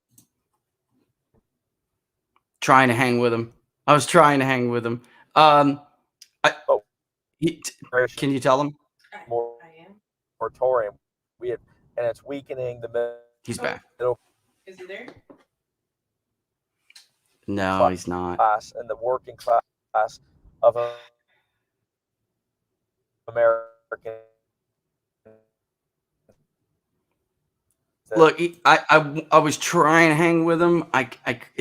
Trying to hang with him. I was trying to hang with him. Can you tell him? I am. Moratorium. And it's weakening the He's back. Is he there? No, he's not. Class and the working class of American. Look, I was trying to hang with him. I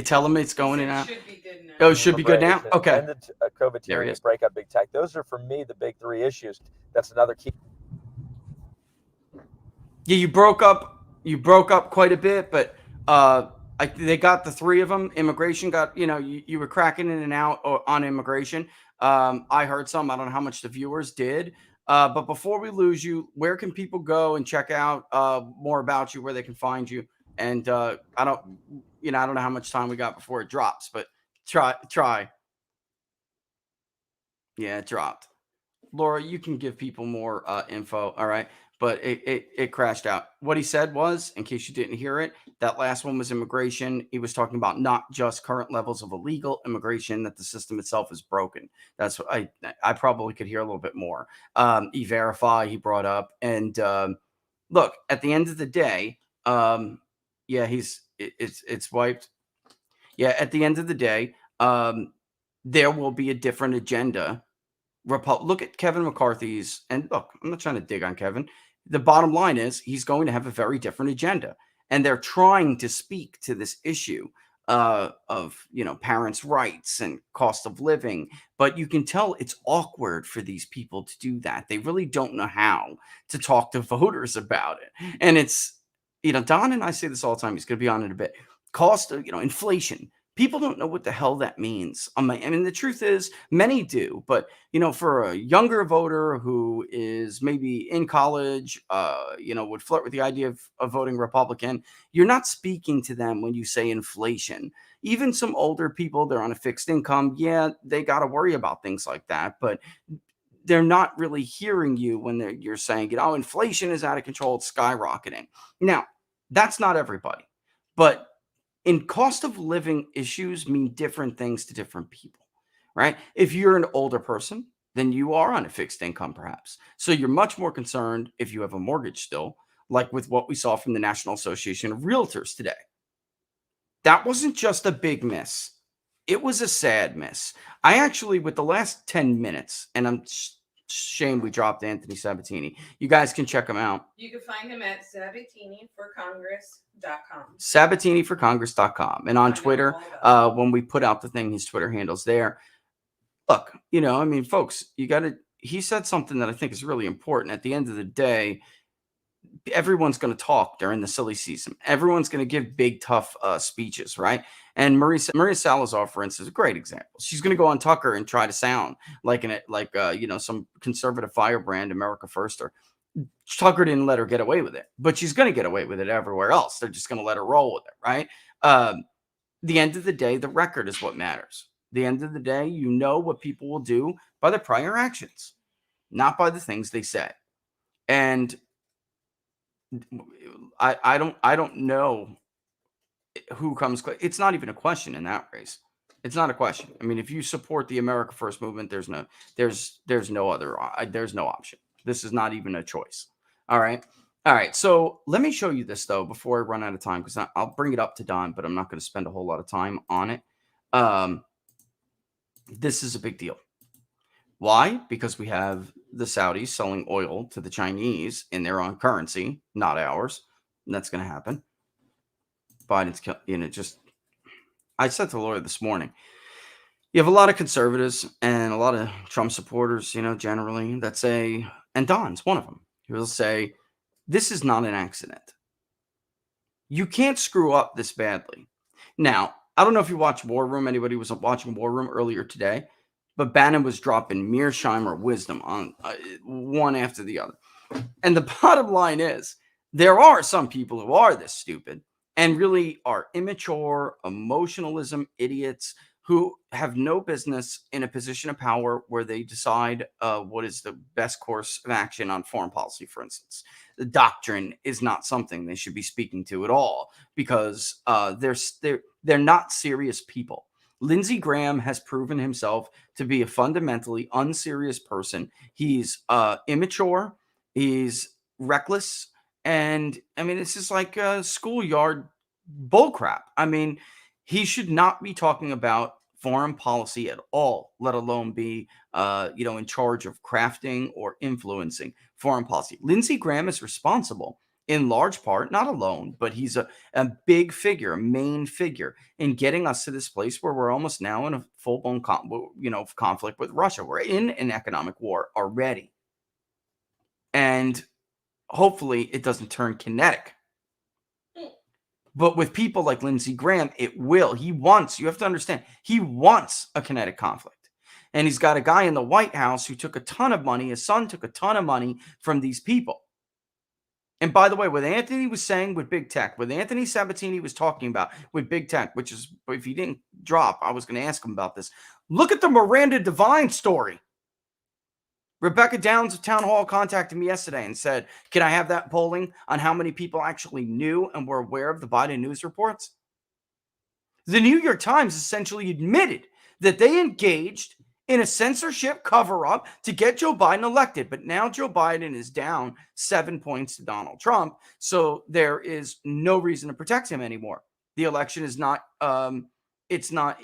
tell him it's going in out. Should be good now. Oh, it should be good now? Okay. And the COVID tyranny, break up big tech. Those are, for me, the big three issues. That's another key. Yeah, you broke up quite a bit, but they got the three of them. Immigration got, you were cracking in and out on immigration. I heard some. I don't know how much the viewers did. But before we lose you, where can people go and check out more about you, where they can find you? And I don't know how much time we got before it drops, but try. Yeah, it dropped. Laura, you can give people more info. All right. But it crashed out. What he said was, in case you didn't hear it, that last one was immigration. He was talking about not just current levels of illegal immigration, that the system itself is broken. That's what I probably could hear a little bit more. E-Verify he brought up. And look, at the end of the day, it's wiped. Yeah, at the end of the day, there will be a different agenda. Look at Kevin McCarthy's, and look, I'm not trying to dig on Kevin. The bottom line is he's going to have a very different agenda, and they're trying to speak to this issue of parents' rights and cost of living. But you can tell it's awkward for these people to do that. They really don't know how to talk to voters about it. And it's, Don and I say this all the time. He's going to be on in a bit. Cost of, inflation. People don't know what the hell that means. I mean, the truth is, many do. But, for a younger voter who is maybe in college, would flirt with the idea of voting Republican, you're not speaking to them when you say inflation. Even some older people, they're on a fixed income. Yeah, they got to worry about things like that. But they're not really hearing you when you're saying, inflation is out of control. It's skyrocketing. Now, that's not everybody. But in cost of living issues mean different things to different people, right? If you're an older person, then you are on a fixed income, perhaps. So you're much more concerned if you have a mortgage still, like with what we saw from the National Association of Realtors today. That wasn't just a big miss. It was a sad miss. I actually, with the last 10 minutes, and I'm shame we dropped Anthony Sabatini. You guys can check him out. You can find him at SabatiniForCongress.com. SabatiniForCongress.com. And on Twitter, when we put out the thing, his Twitter handle's there. Look, folks, he said something that I think is really important. At the end of the day, everyone's going to talk during the silly season. Everyone's going to give big, tough speeches, right? And Maria Salazar, for instance, is a great example. She's going to go on Tucker and try to sound like some conservative firebrand, America Firster. Tucker didn't let her get away with it, but she's going to get away with it everywhere else. They're just going to let her roll with it, right? The end of the day, the record is what matters. The end of the day, you know what people will do by their prior actions, not by the things they say. And I don't know who comes. It's not even a question in that race. It's not a question. I mean, if you support the America First movement, there's no option. This is not even a choice. All right. So let me show you this though before I run out of time, because I'll bring it up to Don, but I'm not going to spend a whole lot of time on it. This is a big deal. Why? Because we have the Saudis selling oil to the Chinese in their own currency, not ours. And that's going to happen. Biden's, I said to the lawyer this morning, you have a lot of conservatives and a lot of Trump supporters, generally that say, and Don's one of them, he will say, this is not an accident. You can't screw up this badly. Now, I don't know if you watched War Room. Anybody was watching War Room earlier today, but Bannon was dropping mearsheimer wisdom on one after the other. And the bottom line is, there are some people who are this stupid and really are immature, emotionalism idiots who have no business in a position of power where they decide what is the best course of action on foreign policy, for instance. The doctrine is not something they should be speaking to at all, because they're not serious people. Lindsey Graham has proven himself to be a fundamentally unserious person. He's immature, he's reckless, and I mean, it's just like schoolyard bullcrap. I mean, he should not be talking about foreign policy at all, let alone be, in charge of crafting or influencing foreign policy. Lindsey Graham is responsible in large part, not alone, but he's a big figure, a main figure in getting us to this place where we're almost now in a full-blown conflict with Russia. We're in an economic war already. And hopefully it doesn't turn kinetic. But with people like Lindsey Graham, it will. You have to understand, he wants a kinetic conflict. And he's got a guy in the White House who took a ton of money. His son took a ton of money from these people. And by the way, what Anthony was saying with big tech, what Anthony Sabatini was talking about with big tech, which is, if he didn't drop, I was going to ask him about this. Look at the Miranda Devine story. Rebecca Downs of Town Hall contacted me yesterday and said, can I have that polling on how many people actually knew and were aware of the Biden news reports? The New York Times essentially admitted that they engaged in a censorship cover-up to get Joe Biden elected. But now Joe Biden is down 7 points to Donald Trump. So there is no reason to protect him anymore. The election is not, it's not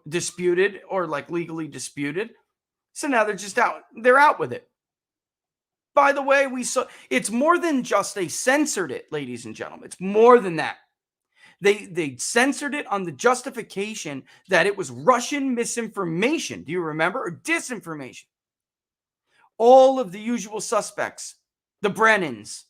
disputed or like legally disputed. So now they're just out. They're out with it. By the way, we saw it's more than just they censored it, ladies and gentlemen. It's more than that. They censored it on the justification that it was Russian misinformation. Do you remember? Or disinformation. All of the usual suspects, the Brennans,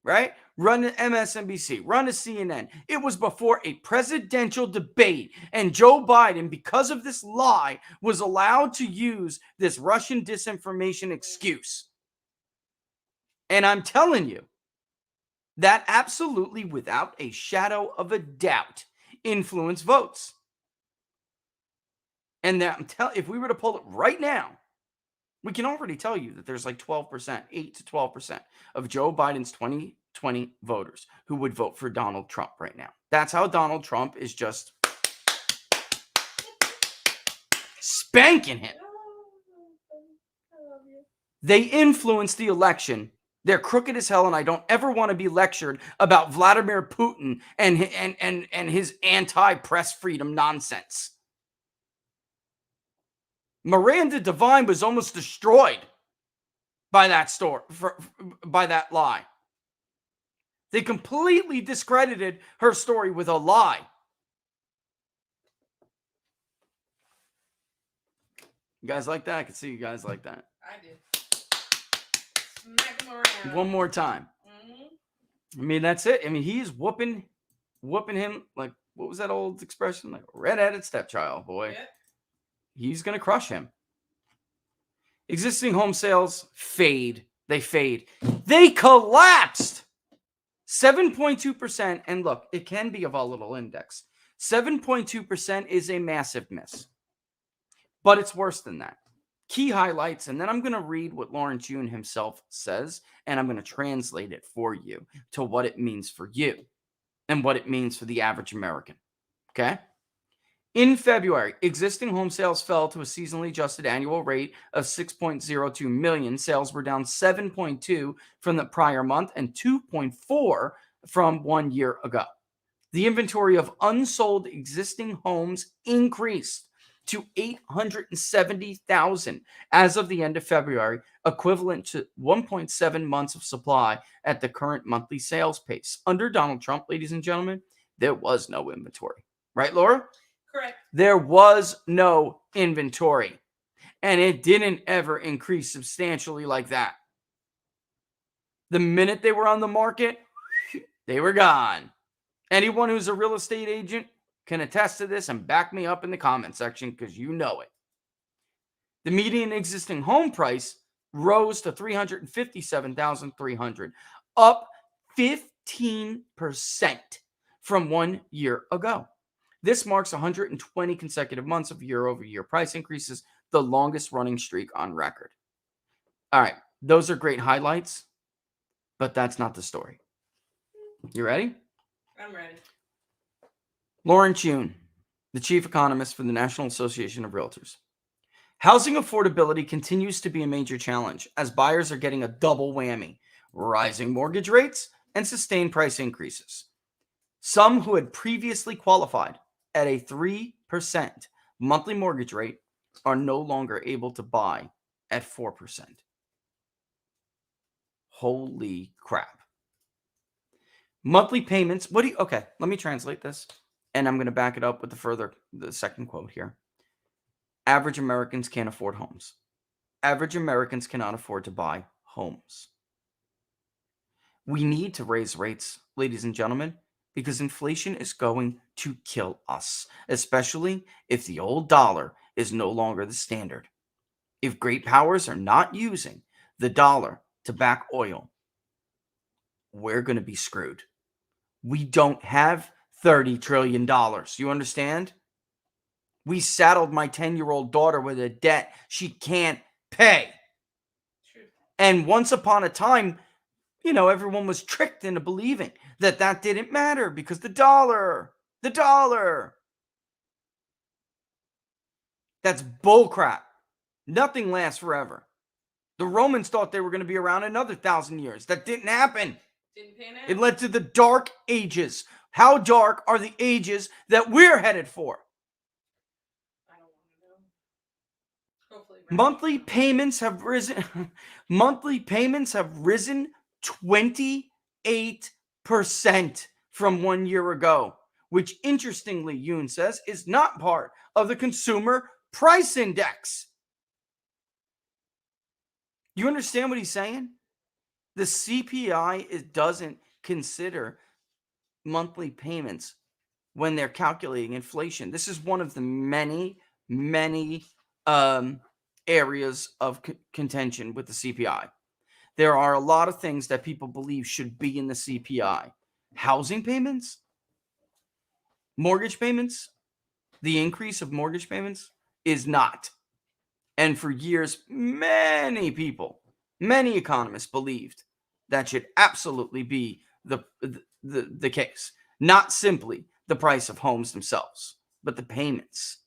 right? Run to MSNBC, run to CNN. It was before a presidential debate. And Joe Biden, because of this lie, was allowed to use this Russian disinformation excuse. And I'm telling you, that absolutely, without a shadow of a doubt, influenced votes. And that, if we were to pull it right now, we can already tell you that there's like 12%, 8 to 12% of Joe Biden's 2020 voters who would vote for Donald Trump right now. That's how Donald Trump is just spanking him. They influenced the election. They're crooked as hell, and I don't ever want to be lectured about Vladimir Putin and his anti-press freedom nonsense. Miranda Devine was almost destroyed by that by that lie. They completely discredited her story with a lie. You guys like that? I can see you guys like that. I did. Smack him around. One more time. I mean, that's it. I mean, he's whooping him like, what was that old expression? Like a red-headed stepchild, boy. Yeah. He's going to crush him. Existing home sales fade. They fade. They collapsed. 7.2%. And look, it can be a volatile index. 7.2% is a massive miss. But it's worse than that. Key highlights, and then I'm going to read what Lawrence June himself says, and I'm going to translate it for you to what it means for you and what it means for the average American. Okay? In February, existing home sales fell to a seasonally adjusted annual rate of 6.02 million. Sales were down 7.2 from the prior month and 2.4 from 1 year ago. The inventory of unsold existing homes increased to 870,000 as of the end of February, equivalent to 1.7 months of supply at the current monthly sales pace. Under Donald Trump, ladies and gentlemen, there was no inventory. Right, Laura? Correct. There was no inventory. And it didn't ever increase substantially like that. The minute they were on the market, they were gone. Anyone who's a real estate agent can attest to this and back me up in the comment section because you know it. The median existing home price rose to $357,300, up 15% from 1 year ago. This marks 120 consecutive months of year-over-year price increases, the longest running streak on record. All right, those are great highlights, but that's not the story. You ready? I'm ready. Lawrence Yun, the chief economist for the National Association of Realtors. Housing affordability continues to be a major challenge as buyers are getting a double whammy: rising mortgage rates and sustained price increases. Some who had previously qualified at a 3% monthly mortgage rate are no longer able to buy at 4%. Holy crap. Monthly payments. Okay, let me translate this, and I'm going to back it up with the second quote here. Average Americans can't afford homes. Average Americans cannot afford to buy homes. We need to raise rates, ladies and gentlemen, because inflation is going to kill us, especially if the old dollar is no longer the standard. If great powers are not using the dollar to back oil, we're going to be screwed. We don't have $30 trillion. You understand? We saddled my 10-year-old daughter with a debt she can't pay. And once upon a time, everyone was tricked into believing that didn't matter because the dollar. That's bullcrap. Nothing lasts forever. The Romans thought they were going to be around another 1,000 years. That didn't happen. Didn't pan out. It led to the dark ages. How dark are the ages that we're headed for? I don't want to know. Hopefully. Monthly payments have risen. Monthly payments have risen 28% from 1 year ago, which interestingly, Yoon says, is not part of the consumer price index. You understand what he's saying? The CPI doesn't consider monthly payments when they're calculating inflation. This is one of the many areas of contention with the CPI. There are a lot of things that people believe should be in the CPI. Housing payments, mortgage payments, the increase of mortgage payments is not. And for years, many people, many economists believed that should absolutely be the case. Not simply the price of homes themselves, but the payments.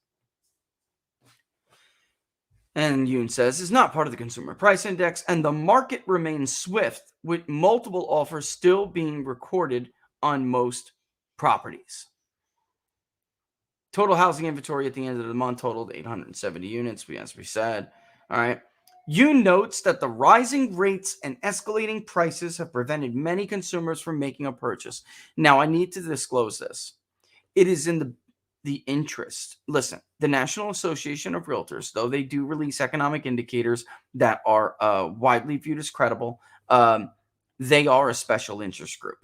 And Yoon says is not part of the consumer price index, and the market remains swift with multiple offers still being recorded on most properties. Total housing inventory at the end of the month totaled 870 units, as we said. All right. Yoon notes that the rising rates and escalating prices have prevented many consumers from making a purchase. Now, I need to disclose this. It is in the interest. Listen, the National Association of Realtors, though they do release economic indicators that are widely viewed as credible, they are a special interest group.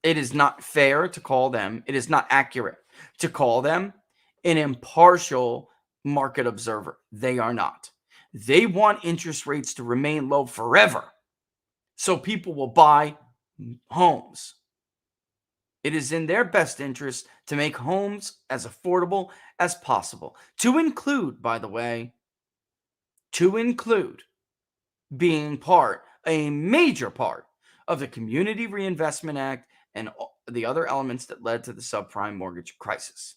It is not fair to call them, it is not accurate to call them an impartial market observer. They are not. They want interest rates to remain low forever so people will buy homes. It is in their best interest to make homes as affordable as possible. To include, by the way, being a major part of the Community Reinvestment Act and the other elements that led to the subprime mortgage crisis.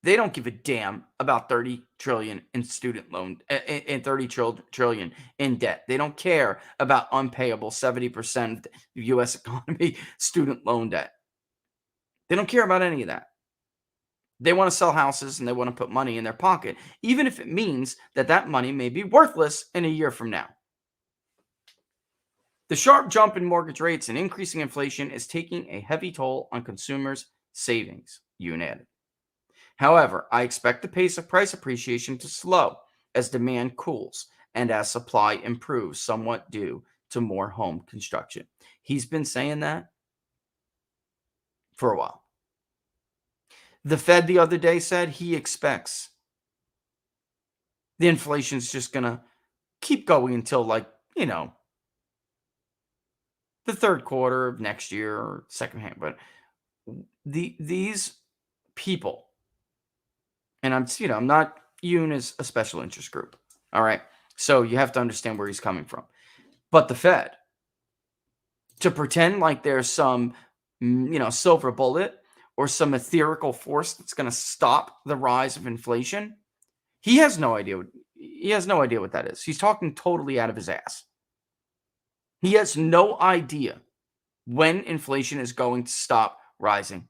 They don't give a damn about 30 trillion in student loan and 30 trillion in debt. They don't care about unpayable 70% of the U.S. economy student loan debt. They don't care about any of that. They want to sell houses and they want to put money in their pocket, even if it means that money may be worthless in a year from now. The sharp jump in mortgage rates and increasing inflation is taking a heavy toll on consumers' savings, Yoon added. However, I expect the pace of price appreciation to slow as demand cools and as supply improves somewhat due to more home construction. He's been saying that for a while. The Fed the other day said he expects the inflation's just going to keep going until the third quarter of next year or second half. But these people, and I'm not viewing as a special interest group. All right. So you have to understand where he's coming from. But the Fed, to pretend like there's some, silver bullet or some etherical force that's going to stop the rise of inflation, he has no idea. He has no idea what that is. He's talking totally out of his ass. He has no idea when inflation is going to stop rising.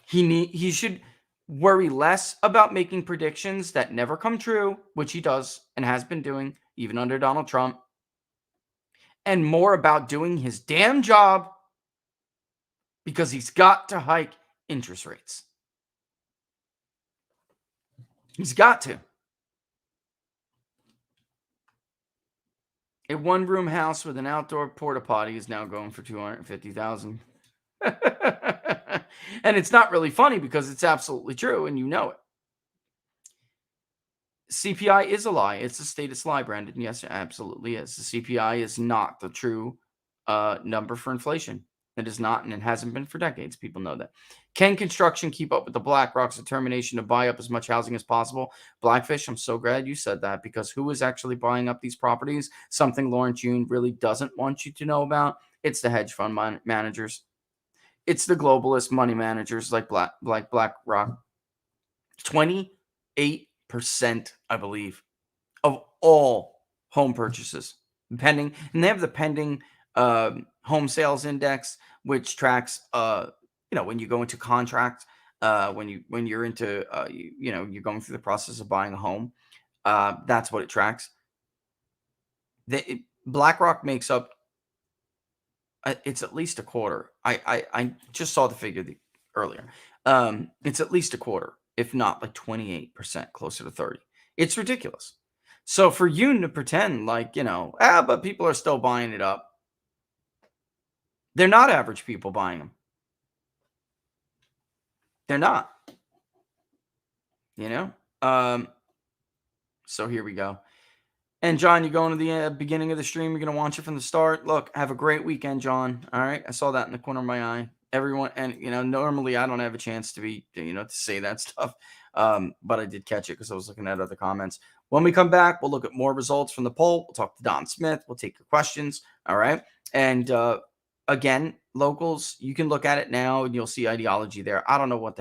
He should worry less about making predictions that never come true, which he does and has been doing even under Donald Trump, and more about doing his damn job, because he's got to hike interest rates. He's got to. A one-room house with an outdoor porta potty is now going for $250,000. And it's not really funny because it's absolutely true, and you know it. CPI is a lie. It's a status lie, Brandon. Yes, it absolutely is. The CPI is not the true number for inflation. It is not, and it hasn't been for decades. People know that. Can construction keep up with the BlackRock's determination to buy up as much housing as possible? Blackfish, I'm so glad you said that, because who is actually buying up these properties? Something Lawrence Yun really doesn't want you to know about. It's the hedge fund managers. It's the globalist money managers like BlackRock. 28%, I believe, of all home purchases pending, and they have the pending home sales index, which tracks when you go into contract, when you're into you're going through the process of buying a home. That's what it tracks. BlackRock makes up it's at least a quarter. I just saw the figure earlier. It's at least a quarter, if not like 28%, closer to 30. It's ridiculous. So for you to pretend like, but people are still buying it up. They're not average people buying them. They're not. So here we go. And John, you're going to the beginning of the stream. You're going to watch it from the start. Look, have a great weekend, John. All right. I saw that in the corner of my eye. Everyone, and normally I don't have a chance to be, to say that stuff. But I did catch it because I was looking at other comments. When we come back, we'll look at more results from the poll. We'll talk to Don Smith. We'll take your questions. All right. And again, locals, you can look at it now and you'll see ideology there. I don't know where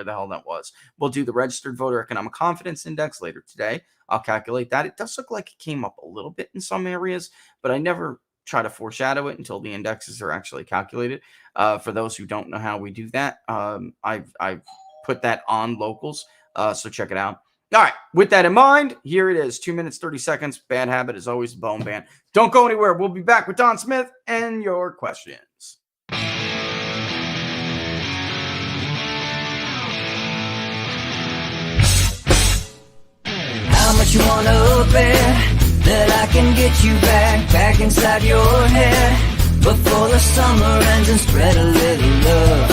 the hell that was. We'll do the registered voter economic confidence index later today. I'll calculate that. It does look like it came up a little bit in some areas, but I never try to foreshadow it until the indexes are actually calculated. For those who don't know how we do that, I've put that on locals. So check it out. All right. With that in mind, here it is. 2 minutes, 30 seconds. Bad habit is always the bone band. Don't go anywhere. We'll be back with Don Smith and your questions. How much you wanna bet that I can get you back inside your head before the summer ends, and spread a little love.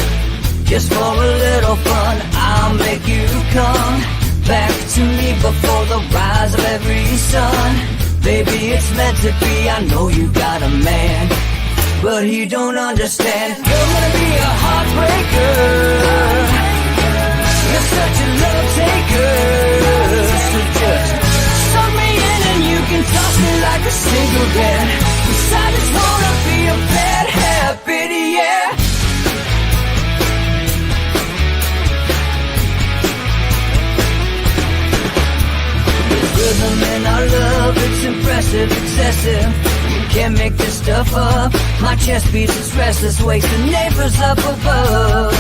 Just for a little fun, I'll make you come back to me before the rise of every sun. Baby, it's meant to be. I know you got a man, but he don't understand. You're gonna be a heartbreaker. You're such a love taker. So just suck me in and you can toss me like a cigarette. 'Cause I just wanna be a bad habit, yeah. There's rhythm in our love, it's impressive, excessive. You can't make this stuff up. My chest beats, it's restless, wakes the neighbors up above.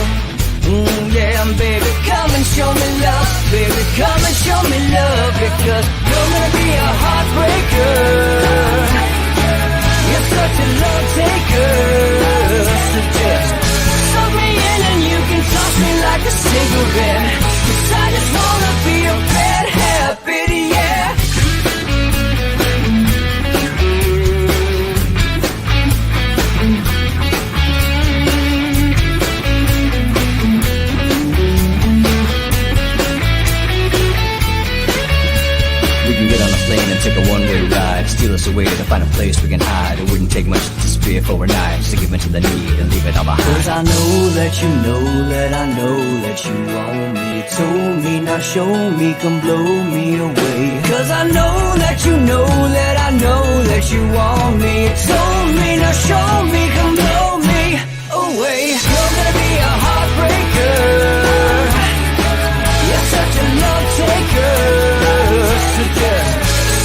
Yeah, baby, come and show me love. Baby, come and show me love. Because you're gonna be a heartbreaker. You're such a love taker. So just suck me in and you can toss me like a cigarette. 'Cause I just wanna be a bad habit, yeah. Get on the steal us away to find a place we can hide. It wouldn't take much to disappear for a night, just to give in to the need and leave it all behind. Cause I know that you know that I know that you want me. You told me, now show me, come blow me away. Cause I know that you know that I know that you want me. You told me, now show me, come blow me away. You're gonna be a heartbreaker. You're such a love taker. So just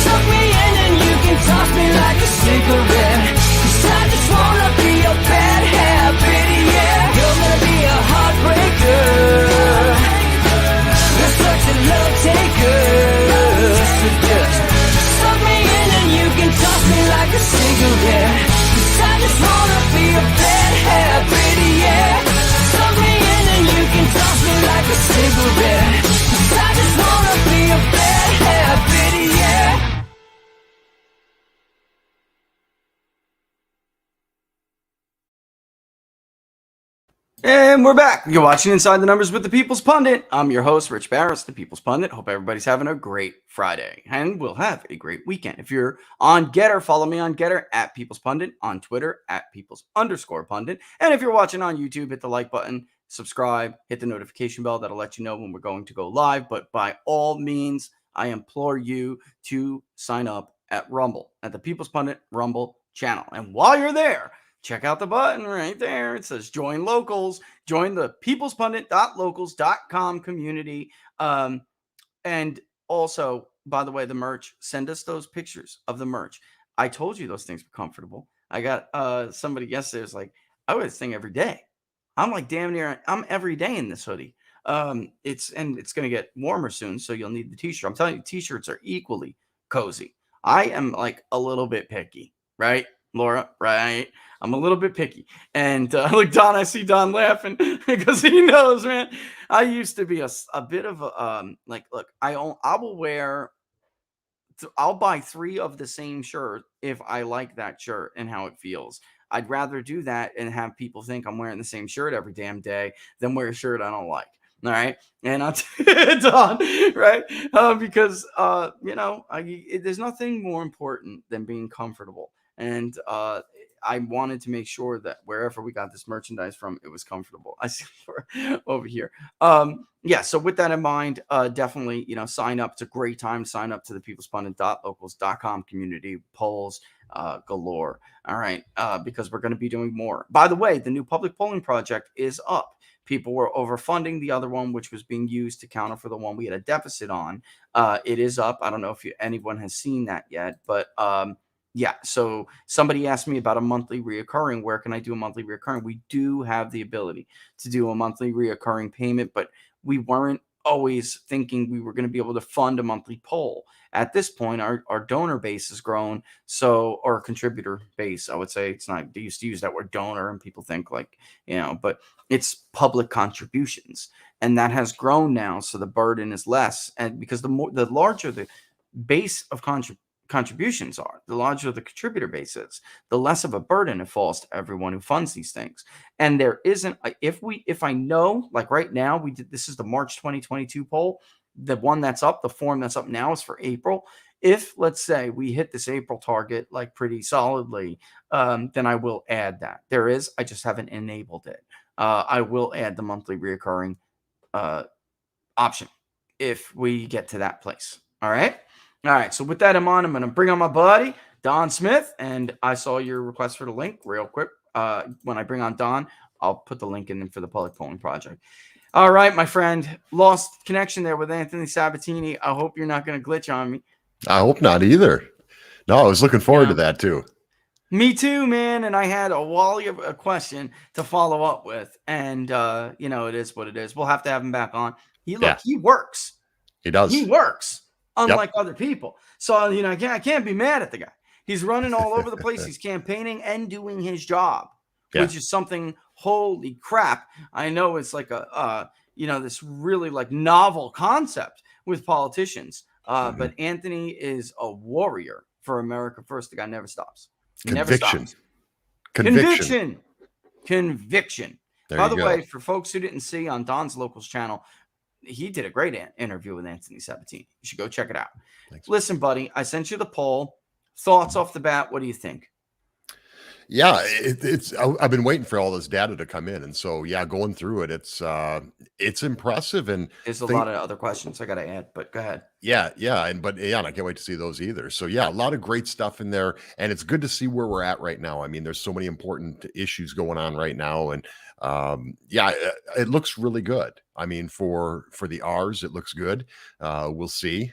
suck me in and you can toss me like a cigarette. Cause I just wanna be your bad habit, yeah. You're gonna be a heartbreaker. You're such a love taker. So just suck me in and you can toss me like a cigarette. Cause I just wanna be a bad habit, yeah. Suck me in and you can toss me like a cigarette. Cause I just wanna be a bad habit, yeah. And we're back. You're watching Inside the Numbers with the People's Pundit. I'm your host, Rich Barris, the People's Pundit. Hope everybody's having a great Friday, and we'll have a great weekend. If you're on Getter, follow me on Getter at People's Pundit, on Twitter at People's_Pundit. And if you're watching on YouTube, hit the like button, subscribe, hit the notification bell. That'll let you know when we're going to go live. But by all means, I implore you to sign up at Rumble, at the People's Pundit Rumble channel. And while you're there, check out the button right there. It says join locals. Join the peoplespundit.locals.com community. And also, by the way, the merch, send us those pictures of the merch. I told you those things were comfortable. I got somebody yesterday was like, I wear this thing every day. I'm like damn near, I'm every day in this hoodie. It's going to get warmer soon, so you'll need the t-shirt. I'm telling you, t-shirts are equally cozy. I am like a little bit picky, right, Laura? Right? I'm a little bit picky. And look, Don, I see Don laughing because he knows, man. I used to be a bit of a, like, look, I will wear, I'll buy 3 of the same shirt if I like that shirt and how it feels. I'd rather do that and have people think I'm wearing the same shirt every damn day than wear a shirt I don't like. All right. And I'll Don, right? Because, you know, there's nothing more important than being comfortable. And I wanted to make sure that wherever we got this merchandise from, it was comfortable. I see over here. Yeah. So with that in mind, definitely, you know, sign up. It's a great time to sign up to the peoplespundit.locals.com community. Polls galore. All right. Because we're going to be doing more. By the way, the new public polling project is up. People were overfunding the other one, which was being used to counter for the one we had a deficit on. It is up. I don't know if anyone has seen that yet, but yeah, so somebody asked me about a monthly reoccurring. Where can I do a monthly reoccurring? We do have the ability to do a monthly reoccurring payment, but we weren't always thinking we were going to be able to fund a monthly poll. At this point, our donor base has grown, so, or contributor base, I would say. It's not, they used to use that word donor, and people think like, you know, but it's public contributions, and that has grown now, so the burden is less. And because the larger the base of contributions are, the larger the contributor base is, the less of a burden it falls to everyone who funds these things. And there isn't, if I know, like right now, this is the March 2022 poll. The one that's up, the form that's up now is for April. If, let's say, we hit this April target like pretty solidly, then I will add that. I just haven't enabled it. I will add the monthly reoccurring option if we get to that place. All right. All right. So with that in mind, I'm going to bring on my buddy, Don Smith. And I saw your request for the link real quick. When I bring on Don, I'll put the link in for the public polling project. All right, my friend. Lost connection there with Anthony Sabatini. I hope you're not going to glitch on me. I hope not either. No, I was looking forward to that too. Me too, man. And I had a question to follow up with. And, you know, it is what it is. We'll have to have him back on. He works. He does. He works, unlike other people. So, you know, I can't be mad at the guy. He's running all over the place. He's campaigning and doing his job, which is something, holy crap. I know it's like you know, this really like novel concept with politicians. But Anthony is a warrior for America First. The guy never stops. Conviction. Conviction. By the way, for folks who didn't see on Don's Locals channel, he did a great interview with Anthony Sabatini. You should go check it out. Thanks. Listen, buddy, I sent you the poll. Thoughts off the bat? What do you think? Yeah, I've been waiting for all this data to come in, and so yeah, going through it, it's impressive. And There's a lot of other questions I got to add, but go ahead. yeah, and I can't wait to see those either. So yeah, a lot of great stuff in there, and it's good to see where we're at right now. I mean, there's so many important issues going on right now, and it looks really good. I mean, for the R's, it looks good. We'll see.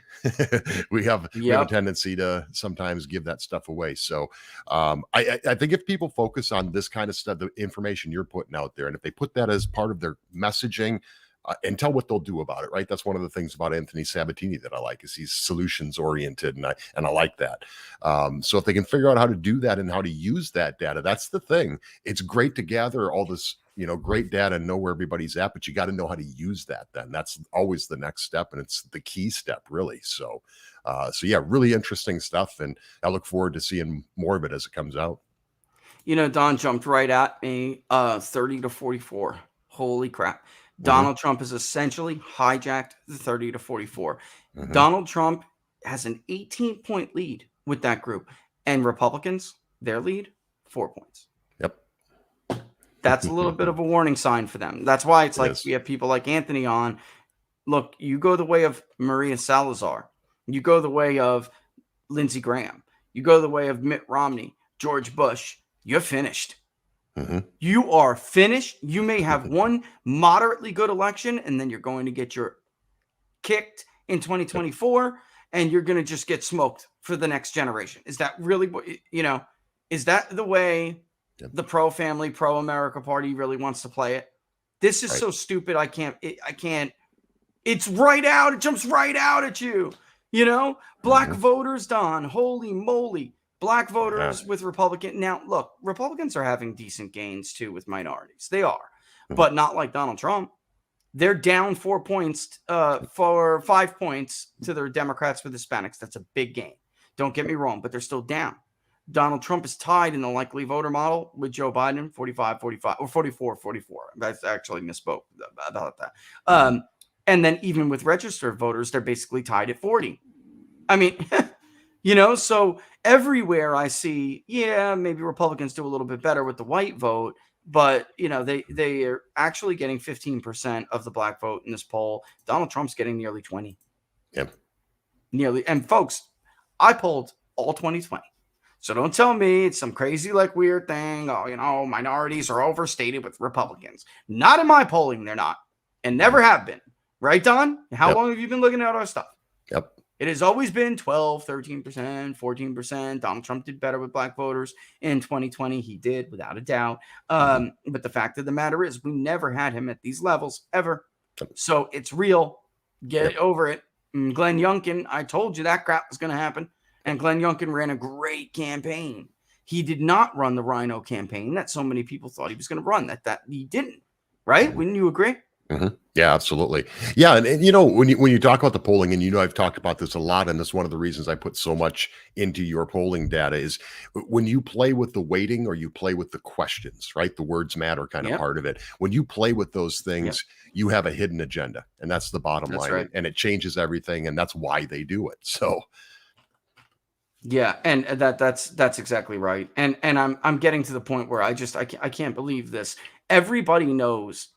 we have a tendency to sometimes give that stuff away. So I think if people focus on this kind of stuff, the information you're putting out there, and if they put that as part of their messaging, and tell what they'll do about it, right? That's one of the things about Anthony Sabatini that I like, is he's solutions oriented, and I like that. So if they can figure out how to do that and how to use that data, that's the thing. It's great to gather all this, great data and know where everybody's at, but you got to know how to use that. Then that's always the next step, and it's the key step, really. So yeah, really interesting stuff, and I look forward to seeing more of it as it comes out. Don jumped right at me, 30 to 44. Holy crap. Donald Trump has essentially hijacked the 30 to 44. Donald Trump has an 18-point lead with that group, and Republicans, their lead, 4 points. Yep. That's a little bit of a warning sign for them. That's why it's like we have people like Anthony on. Look, you go the way of Maria Salazar. You go the way of Lindsey Graham. You go the way of Mitt Romney, George Bush. You're finished. You are finished. You may have one moderately good election, and then you're going to get your kicked in 2024, and you're going to just get smoked for the next generation. Is that really what, is that the way the pro-family, pro-America party really wants to play it? This is so stupid. I can't, it's right out. It jumps right out at you. Black voters, Don, holy moly. Black voters with Republican. Now, look, Republicans are having decent gains, too, with minorities. They are, but not like Donald Trump. They're down 4 points for 5 points to their Democrats with Hispanics. That's a big gain. Don't get me wrong, but they're still down. Donald Trump is tied in the likely voter model with Joe Biden, 45-45, or 44-44. That's actually misspoke about that. And then even with registered voters, they're basically tied at 40. I mean... so everywhere I see, maybe Republicans do a little bit better with the white vote, but, they are actually getting 15% of the black vote in this poll. Donald Trump's getting nearly 20. Yep. Nearly. And folks, I polled all 2020. So don't tell me it's some crazy, weird thing. Oh, minorities are overstated with Republicans. Not in my polling, they're not. And never have been. Right, Don? How long have you been looking at our stuff? Yep. It has always been 12, 13%, 14%. Donald Trump did better with black voters in 2020. He did, without a doubt. But the fact of the matter is we never had him at these levels ever. So it's real. Get over it. And Glenn Youngkin, I told you that crap was going to happen. And Glenn Youngkin ran a great campaign. He did not run the Rhino campaign that so many people thought he was going to run. That he didn't. Right? Wouldn't you agree? Yeah, absolutely. Yeah. And when you talk about the polling, and I've talked about this a lot, and that's one of the reasons I put so much into your polling data, is when you play with the weighting or you play with the questions, right? The words matter kind of part of it. When you play with those things, you have a hidden agenda, and that's the bottom line. Right. And it changes everything. And that's why they do it. So. Yeah. And that's exactly right. And I'm getting to the point where I can't believe this. Everybody knows.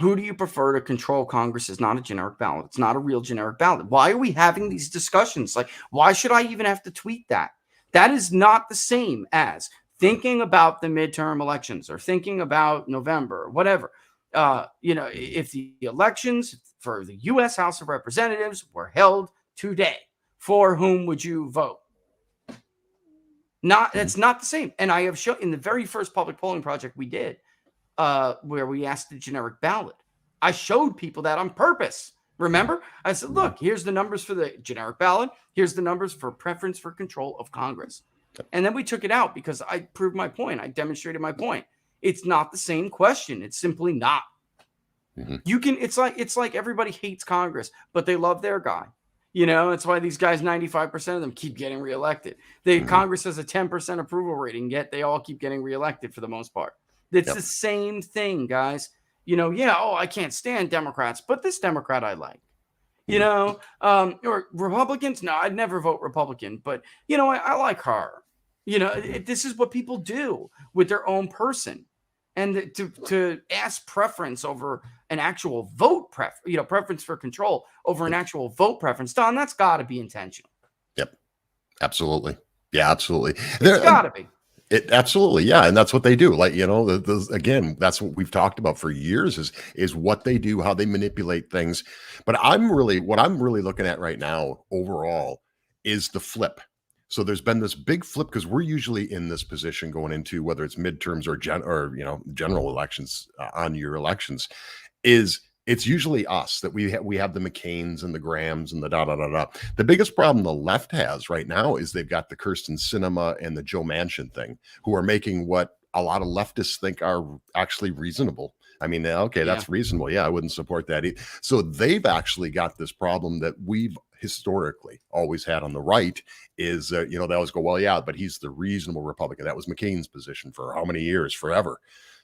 Who do you prefer to control Congress is not a generic ballot. It's not a real generic ballot. Why are we having these discussions? Why should I even have to tweet that? That is not the same as thinking about the midterm elections or thinking about November or whatever. If the elections for the U.S. House of Representatives were held today, for whom would you vote? That's not the same. And I have shown in the very first public polling project we did, where we asked the generic ballot. I showed people that on purpose. Remember? I said, look, here's the numbers for the generic ballot. Here's the numbers for preference for control of Congress. And then we took it out because I proved my point. I demonstrated my point. It's not the same question. It's simply not. It's like everybody hates Congress, but they love their guy. It's why these guys, 95% of them keep getting reelected. Congress has a 10% approval rating, yet they all keep getting reelected for the most part. It's the same thing, guys. I can't stand Democrats, but this Democrat I like. you know, or Republicans. No, I'd never vote Republican, but you know, I like her. You know, this is what people do with their own person. And to ask preference over an actual vote preference for control over an actual vote preference, Don, that's got to be intentional. Yep, absolutely. Yeah, absolutely. It's got to be. It absolutely, yeah, and that's what they do. Like, you know, again, that's what we've talked about for years is what they do, how they manipulate things. But what I'm really looking at right now overall is the flip. So there's been this big flip because we're usually in this position going into whether it's midterms or general elections on your elections. It's usually us that we have the McCains and the Grahams and the da da da da. The biggest problem the left has right now is they've got the Kirsten Sinema and the Joe Manchin thing, who are making what a lot of leftists think are actually reasonable. I mean, okay, that's reasonable. Yeah, I wouldn't support that either. So they've actually got this problem that we've historically always had on the right is, they always go, well, yeah, but he's the reasonable Republican. That was McCain's position for how many years? Forever.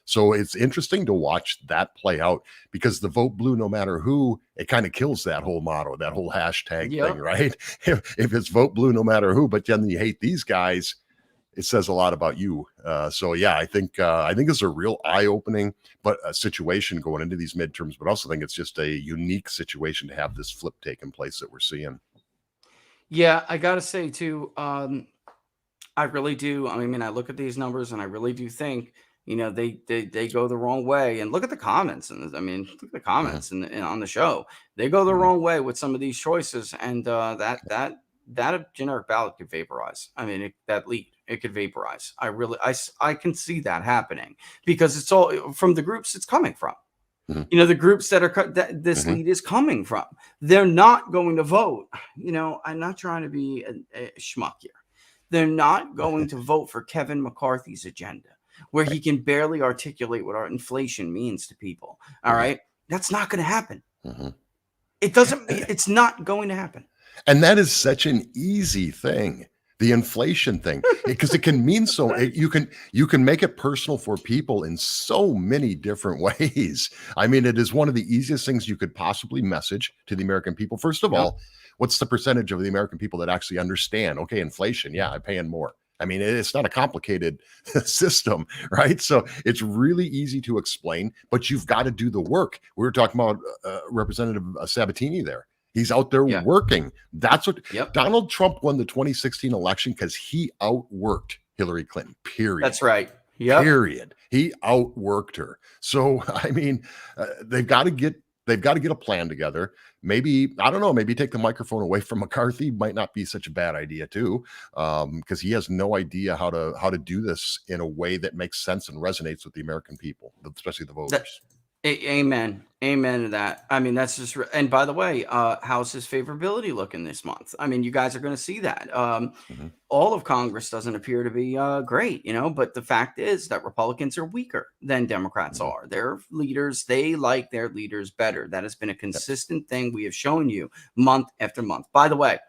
So it's interesting to watch that play out because the vote blue, no matter who, it kind of kills that whole motto, that whole hashtag thing, right? If it's vote blue, no matter who, but then you hate these guys, it says a lot about you. So yeah, I think it's a real eye-opening, but a situation going into these midterms, but also think it's just a unique situation to have this flip taking place that we're seeing. Yeah, I gotta say too, I really do. I mean, I look at these numbers and I really do think, they go the wrong way. And look at the comments. And look at the comments and on the show. They go the wrong way with some of these choices. And that generic ballot could vaporize. I mean, it could vaporize. I can see that happening because it's all from the groups it's coming from. The groups that this lead is coming from. They're not going to vote. I'm not trying to be a schmuck here. They're not going to vote for Kevin McCarthy's agenda, where he can barely articulate what our inflation means to people. All right. That's not going to happen. It's not going to happen. And that is such an easy thing. The inflation thing, because it can mean you can make it personal for people in so many different ways. I mean, it is one of the easiest things you could possibly message to the American people. First of all, what's the percentage of the American people that actually understand, okay, inflation, yeah, I'm paying more. I mean, it's not a complicated system, right? So it's really easy to explain, but you've got to do the work. We were talking about Representative Sabatini there. He's out there working. That's what Donald Trump won the 2016 election because he outworked Hillary Clinton, period. That's right. Yeah. Period. He outworked her. So, I mean, they've got to get a plan together. Maybe, I don't know, maybe take the microphone away from McCarthy might not be such a bad idea too, because he has no idea how to do this in a way that makes sense and resonates with the American people, especially the voters. Amen to that. I mean, that's just, and by the way, how's his favorability looking this month? I mean, you guys are going to see that. All of Congress doesn't appear to be great, but the fact is that Republicans are weaker than Democrats are. Their leaders, they like their leaders better. That has been a consistent thing we have shown you month after month. By the way,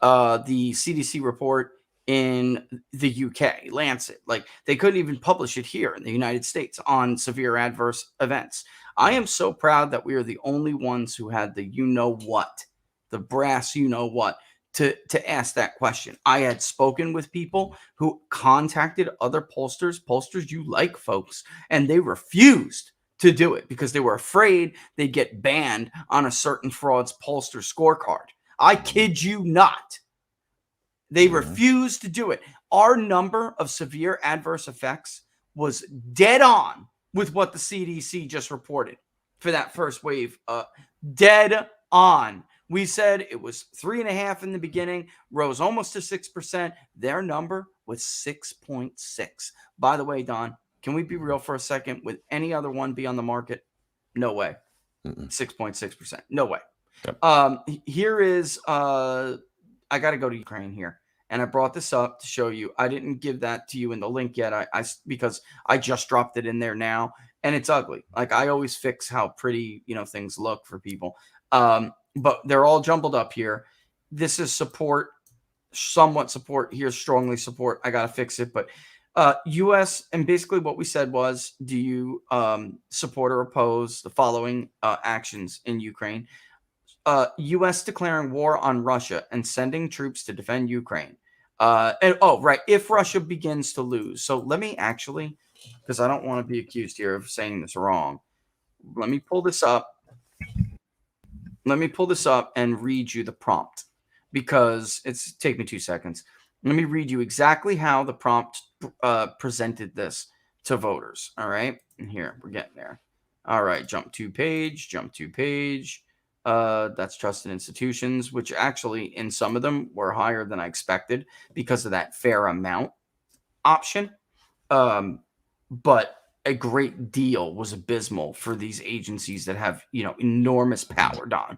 the CDC report in the UK, Lancet, like they couldn't even publish it here in the United States on severe adverse events. I am so proud that we are the only ones who had the the brass to ask that question. I had spoken with people who contacted other pollsters you like, folks, and they refused to do it because they were afraid they'd get banned on a certain fraud's pollster scorecard. I kid you not. They refused to do it. Our number of severe adverse effects was dead on with what the CDC just reported for that first wave. Dead on. We said it was 3.5 in the beginning, rose almost to 6%. Their number was 6.6. By the way, Don, can we be real for a second? Would any other one be on the market? No way. 6.6%. No way. Yep. Here is, I got to go to Ukraine here. And I brought this up to show you. I didn't give that to you in the link yet. Because I just dropped it in there now, and it's ugly. Like I always fix how pretty things look for people. But they're all jumbled up here. This is support, somewhat support. Here's strongly support. I gotta fix it. But U.S. and basically what we said was, do you support or oppose the following actions in Ukraine? U.S. declaring war on Russia and sending troops to defend Ukraine. If Russia begins to lose. So let me actually, because I don't want to be accused here of saying this wrong. Let me pull this up. And read you the prompt, because it's take me 2 seconds. Let me read you exactly how the prompt presented this to voters. All right. And here, we're getting there. All right. Jump to page. That's trusted institutions, which actually in some of them were higher than I expected because of that fair amount option. But a great deal was abysmal for these agencies that have, enormous power, Don.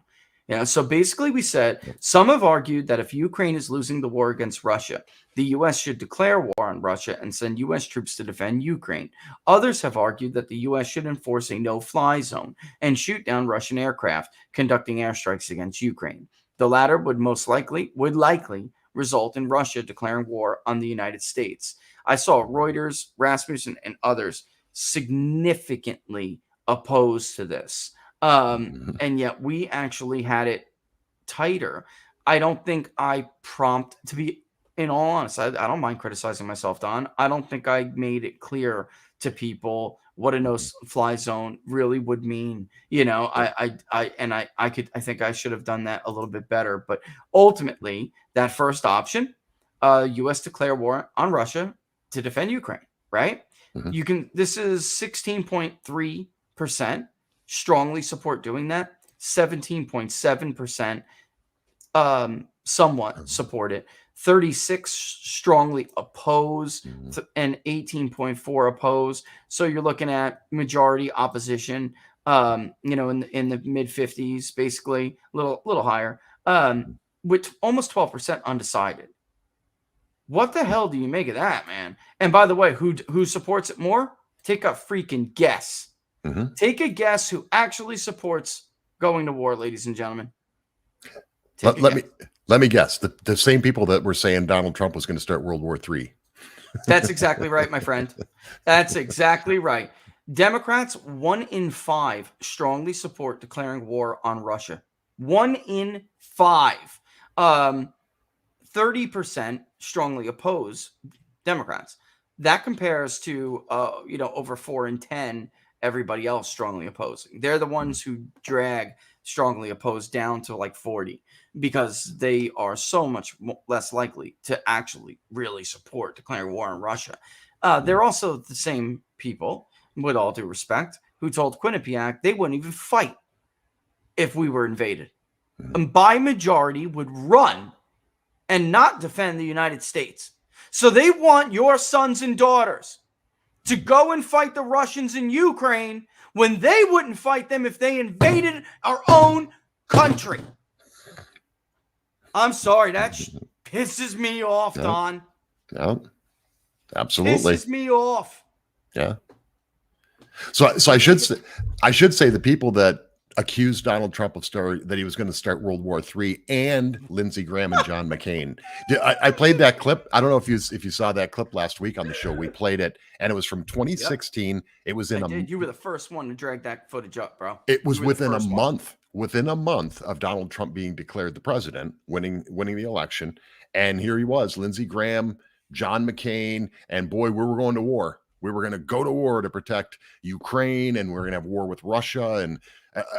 So basically we said some have argued that if Ukraine is losing the war against Russia, the U.S. should declare war on Russia and send U.S. troops to defend Ukraine. Others have argued that the U.S. should enforce a no-fly zone and shoot down Russian aircraft conducting airstrikes against Ukraine. The latter would likely result in Russia declaring war on the United States. I saw Reuters, Rasmussen, and others significantly opposed to this. And yet we actually had it tighter. I don't think I to be in all honesty, I don't mind criticizing myself, Don. I don't think I made it clear to people what a no-fly zone really would mean. I think I should have done that a little bit better. But ultimately, that first option, U.S. declare war on Russia to defend Ukraine, right? Mm-hmm. This is 16.3% strongly support doing that. 17.7% somewhat support it. 36 strongly oppose, and 18.4 oppose. So you're looking at majority opposition, in the mid 50s, basically a little higher, with almost 12% undecided. What the hell do you make of that, man? And by the way, who supports it more? Take a freaking guess. Mm-hmm. Take a guess who actually supports going to war, ladies and gentlemen. Let me guess. The same people that were saying Donald Trump was going to start World War III. That's exactly right, my friend. That's exactly right. Democrats, 1 in 5 strongly support declaring war on Russia. 1 in 5. 30% strongly oppose Democrats. That compares to, over 4 in 10, everybody else strongly opposing. They're the ones who drag strongly opposed down to like 40 because they are so much less likely to actually really support declaring war on Russia. They're also the same people, with all due respect, who told Quinnipiac they wouldn't even fight if we were invaded. And by majority would run and not defend the United States. So they want your sons and daughters to go and fight the Russians in Ukraine when they wouldn't fight them if they invaded our own country. I'm sorry, that pisses me off, Don. Yeah, absolutely. Pisses me off. Yeah. So I should say the people that accused Donald Trump of that he was going to start World War III, and Lindsey Graham and John McCain. I played that clip. I don't know if you saw that clip last week on the show. We played it, and it was from 2016. Yep. It was You were the first one to drag that footage up, bro. It was within a month. Within a month of Donald Trump being declared the president, winning the election, and here he was, Lindsey Graham, John McCain, and boy, we were going to war. We were going to go to war to protect Ukraine, and we're going to have war with Russia. And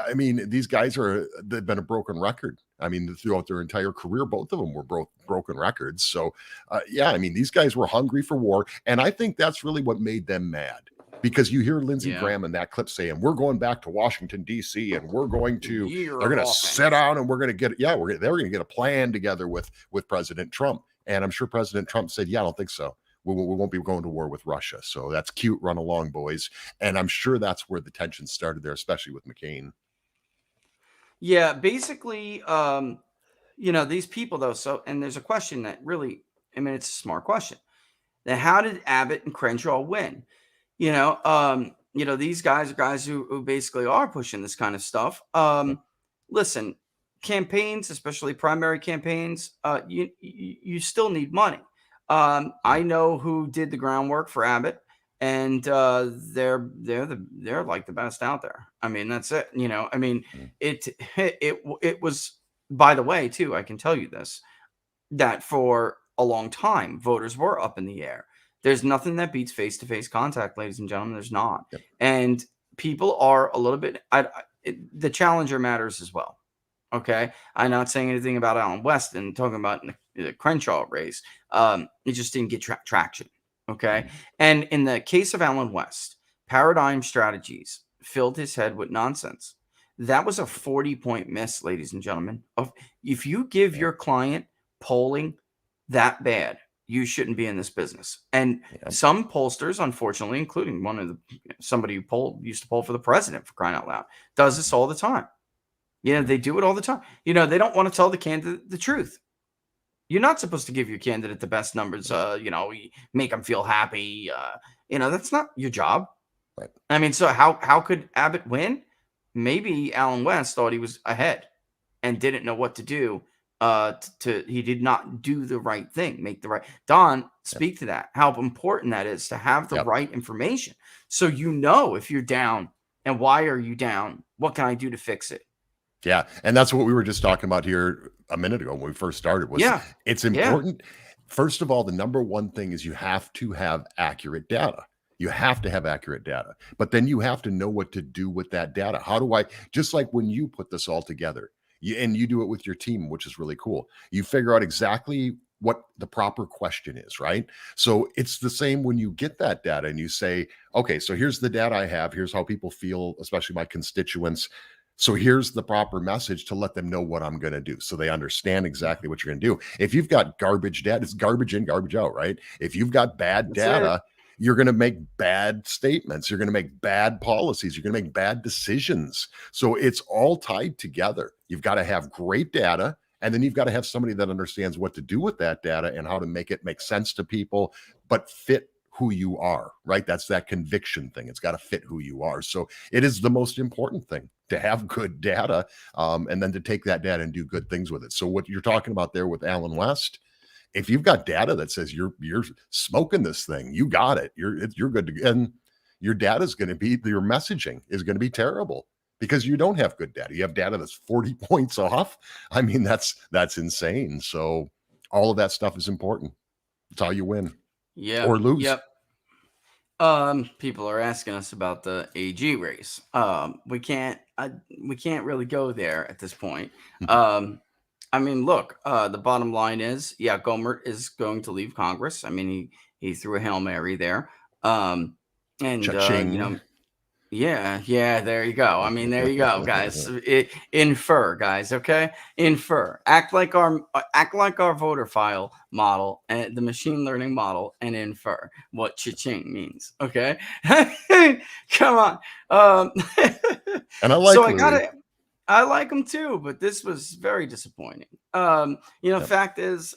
I mean, these guys they've been a broken record. I mean, throughout their entire career, both of them were broken records. So, I mean, these guys were hungry for war. And I think that's really what made them mad, because you hear Lindsey Graham in that clip saying, we're going back to Washington, D.C., and they're going to sit down and we're going to get, they're going to get a plan together with President Trump. And I'm sure President Trump said, I don't think so. We won't be going to war with Russia. So that's cute. Run along, boys. And I'm sure that's where the tension started there, especially with McCain. Yeah, basically, these people, though. So, and there's a question that really, it's a smart question. Then how did Abbott and Crenshaw win? These guys are guys who basically are pushing this kind of stuff. Listen, campaigns, especially primary campaigns, you still need money. I know who did the groundwork for Abbott. and they're like the best out there. I mean, that's it. I mean, it was, by the way, too, I can tell you this, that for a long time, voters were up in the air. There's nothing that beats face-to-face contact, ladies and gentlemen. There's not. Yep. And people are a little bit, the challenger matters as well. Okay. I'm not saying anything about Alan West and talking about the Crenshaw race. It just didn't get traction. Okay. And in the case of Alan West, Paradigm Strategies filled his head with nonsense. That was a 40-point miss, ladies and gentlemen. If you give your client polling that bad, you shouldn't be in this business. And some pollsters, unfortunately, including somebody who used to poll for the president, for crying out loud, does this all the time. They do it all the time. They don't want to tell the candidate the truth. You're not supposed to give your candidate the best numbers. Make them feel happy. That's not your job. Right. I mean, so how could Abbott win? Maybe Alan West thought he was ahead and didn't know what to do. He did not do the right thing, make the right. Don, speak to that. How important that is to have the right information, so if you're down and why are you down. What can I do to fix it? Yeah, and that's what we were just talking about here a minute ago when we first started. It's important. First of all, the number one thing is you have to have accurate data. You have to have accurate data, but then you have to know what to do with that data. How do I, just like when you put this all together, and you do it with your team, which is really cool. You figure out exactly what the proper question is, right? So it's the same when you get that data and you say, okay, so here's the data I have. Here's how people feel, especially my constituents. So here's the proper message to let them know what I'm going to do, so they understand exactly what you're going to do. If you've got garbage data, it's garbage in, garbage out, right? If you've got bad data, you're going to make bad statements. You're going to make bad policies. You're going to make bad decisions. So it's all tied together. You've got to have great data, and then you've got to have somebody that understands what to do with that data and how to make it make sense to people, but fit who you are, right? That's that conviction thing. It's got to fit who you are. So it is the most important thing to have good data, and then to take that data and do good things with it. So what you're talking about there with Alan West, if you've got data that says you're smoking this thing, you got it. You're good to go. And your data is going to be, your messaging is going to be terrible because you don't have good data. You have data that's 40 points off. I mean, that's insane. So all of that stuff is important. It's how you win. Yeah. Or lose. Yep. People are asking us about the AG race. We can't really go there at this point. I mean, look, the bottom line is, Gohmert is going to leave Congress. I mean, he threw a Hail Mary there. There you go. I mean, there you go, guys. Infer, guys. Okay, infer. Act like our voter file model and the machine learning model, and infer what cha-ching means. Okay, come on. And I like. So I like him too, but this was very disappointing. Fact is,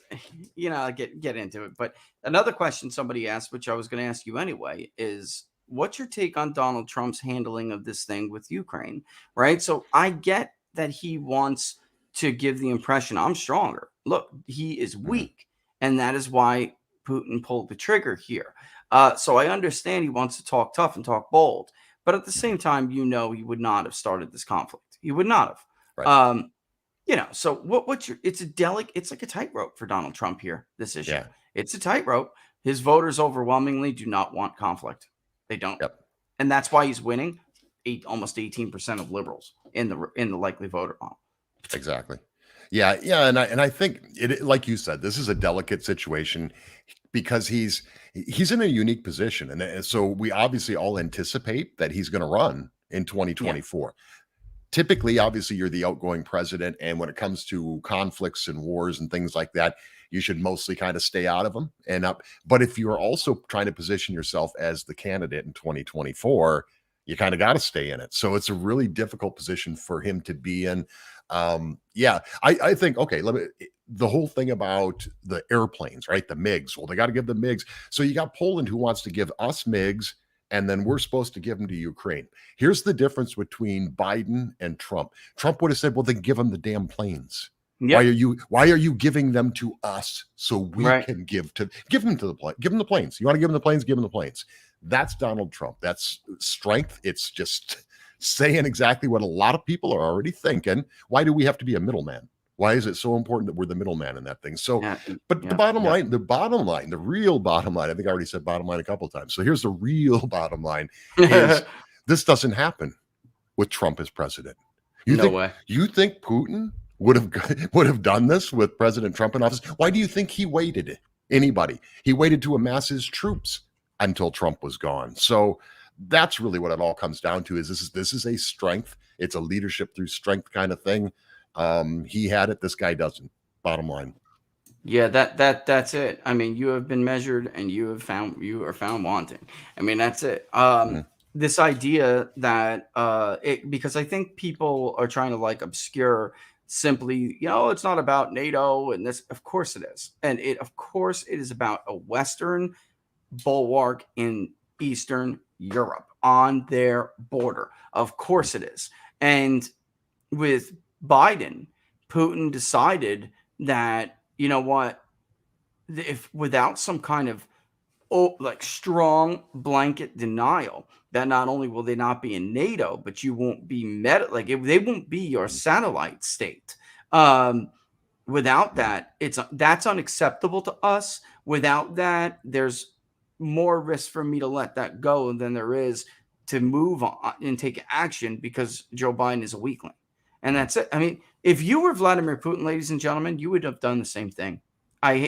get into it. But another question somebody asked, which I was going to ask you anyway, is what's your take on Donald Trump's handling of this thing with Ukraine? Right. So I get that he wants to give the impression I'm stronger. Look, he is weak. And that is why Putin pulled the trigger here. So I understand he wants to talk tough and talk bold. But at the same time, he would not have started this conflict. He would not have. Right. So what's it's like a tightrope for Donald Trump here, this issue. Yeah. It's a tightrope. His voters overwhelmingly do not want conflict. They don't. Yep. And that's why he's winning almost 18% of liberals in the likely voter model. Exactly. Yeah. And I think it, like you said, this is a delicate situation because he's in a unique position. And so we obviously all anticipate that he's going to run in 2024. Yeah. Typically, obviously, you're the outgoing president. And when it comes to conflicts and wars and things like that, you should mostly kind of stay out of them and up. But if you're also trying to position yourself as the candidate in 2024, you kind of got to stay in it. So it's a really difficult position for him to be in. I think, okay, the whole thing about the airplanes, right? The MiGs. Well, they got to give the MiGs. So you got Poland who wants to give us MiGs, and then we're supposed to give them to Ukraine. Here's the difference between Biden and Trump. Trump would have said, well, then give them the damn planes. Yep. Why are you giving them to us so we can give them the planes? You want to give them the planes? Give them the planes. That's Donald Trump. That's strength. It's just saying exactly what a lot of people are already thinking. Why do we have to be a middleman? Why is it so important that we're the middleman in that thing? So, but the bottom line, the real bottom line, I think I already said bottom line a couple of times. So here's the real bottom line is this doesn't happen with Trump as president. No way. You think Putin would have done this with President Trump in office? Why do you think he waited? Anybody? He waited to amass his troops until Trump was gone. So that's really what it all comes down to. Is this is a strength. It's a leadership through strength kind of thing. He had it. This guy doesn't. Bottom line. Yeah, that's it. I mean, you have been measured and you are found wanting. I mean, that's it. This idea that because I think people are trying to like obscure simply, it's not about NATO and this. Of course it is. And of course it is about a Western bulwark in Eastern Europe on their border. Of course it is. And with Biden, Putin decided that, you know what, if without some kind of strong blanket denial that not only will they not be in NATO, but you won't be they won't be your satellite state. Without that, that's unacceptable to us. Without that, there's more risk for me to let that go than there is to move on and take action because Joe Biden is a weakling. And that's it. I mean, if you were Vladimir Putin, ladies and gentlemen, you would have done the same thing.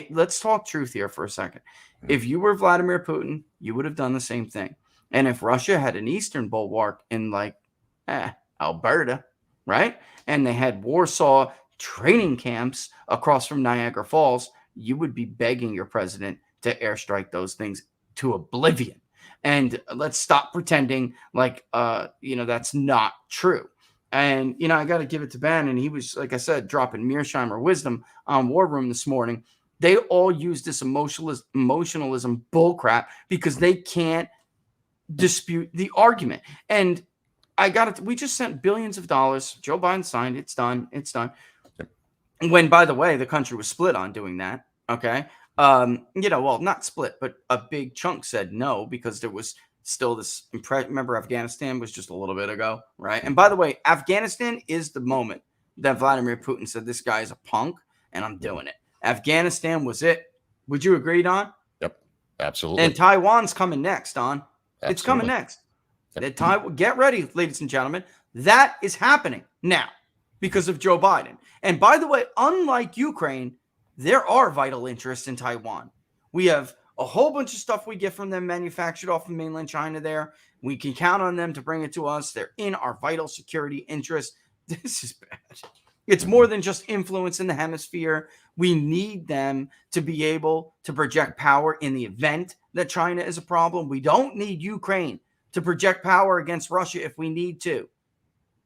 Let's talk truth here for a second. If you were Vladimir Putin, you would have done the same thing. And if Russia had an Eastern bulwark in Alberta, right? And they had Warsaw training camps across from Niagara Falls, you would be begging your president to airstrike those things to oblivion. And let's stop pretending like, that's not true. And, I got to give it to Ben. And he was, like I said, dropping Mearsheimer wisdom on War Room this morning. They all use this emotionalism bullcrap because they can't dispute the argument. And we just sent billions of dollars. Joe Biden signed. It's done. It's done. When, by the way, the country was split on doing that. Okay. Not split, but a big chunk said no because there was still this remember Afghanistan was just a little bit ago, right? And by the way, Afghanistan is the moment that Vladimir Putin said this guy is a punk and I'm doing it. Afghanistan was it. Would you agree, Don? Yep, absolutely. And Taiwan's coming next, Don. Absolutely. It's coming next. Yep. Get ready, ladies and gentlemen. That is happening now because of Joe Biden. And by the way, unlike Ukraine, there are vital interests in Taiwan. We have a whole bunch of stuff we get from them manufactured off of mainland China there. We can count on them to bring it to us. They're in our vital security interests. This is bad. It's more than just influence in the hemisphere. We need them to be able to project power in the event that China is a problem. We don't need Ukraine to project power against Russia if we need to.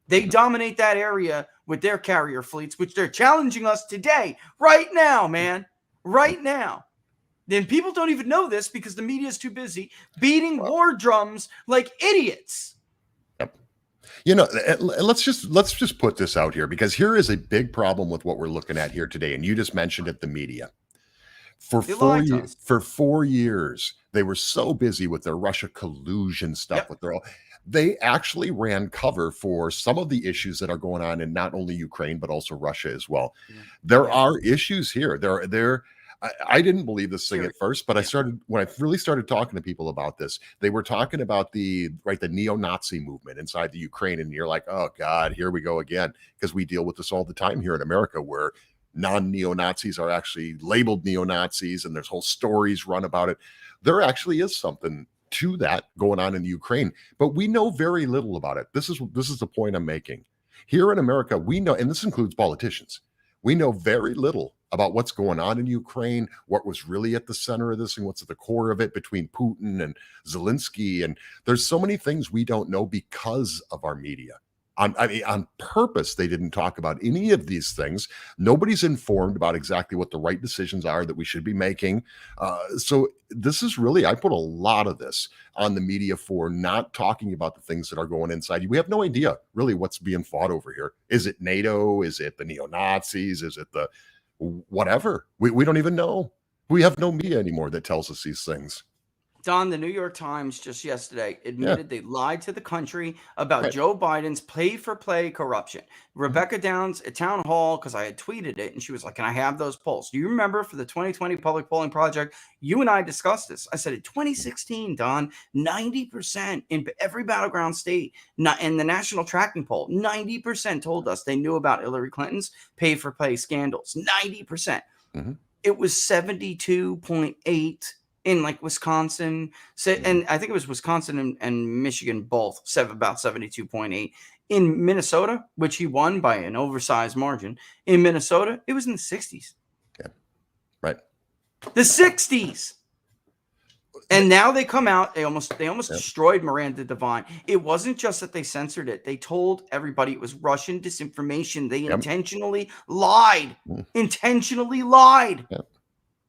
They dominate that area with their carrier fleets, which they're challenging us today, right now, man, right now. Then people don't even know this because the media is too busy beating war drums like idiots. Yep. Let's just put this out here because here is a big problem with what we're looking at here today. And you just mentioned it, the media. For 4 years, they were so busy with their Russia collusion stuff. Yep. They actually ran cover for some of the issues that are going on in not only Ukraine, but also Russia as well. Yeah. There are issues here. I didn't believe this thing at first, but when I really started talking to people about this, they were talking about the neo-Nazi movement inside the Ukraine. And you're like, oh God, here we go again. Because we deal with this all the time here in America where non-neo-Nazis are actually labeled neo-Nazis and there's whole stories run about it. There actually is something to that going on in the Ukraine, but we know very little about it. This is the point I'm making. Here in America, we know, and this includes politicians, we know very little about what's going on in Ukraine, what was really at the center of this and what's at the core of it between Putin and Zelensky. And there's so many things we don't know because of our media. On purpose, they didn't talk about any of these things. Nobody's informed about exactly what the right decisions are that we should be making. So this is really, I put a lot of this on the media for not talking about the things that are going inside. We have no idea really what's being fought over here. Is it NATO? Is it the neo-Nazis? Is it the whatever? We don't even know. We have no media anymore that tells us these things. Don, the New York Times just yesterday admitted they lied to the country about Joe Biden's play-for-play corruption. Rebecca Downs at Town Hall, because I had tweeted it, and she was like, can I have those polls? Do you remember for the 2020 Public Polling Project, you and I discussed this. I said in 2016, Don, 90% in every battleground state, not in the national tracking poll, 90% told us they knew about Hillary Clinton's pay-for-play scandals. 90%. It was 72.8 in like Wisconsin, and I think it was Wisconsin and Michigan both, about 72.8. In Minnesota, which he won by an oversized margin, in Minnesota, it was in the 60s. Yeah, right. The 60s. And now they come out, they almost destroyed Miranda Devine. It wasn't just that they censored it. They told everybody it was Russian disinformation. They intentionally lied. Intentionally lied.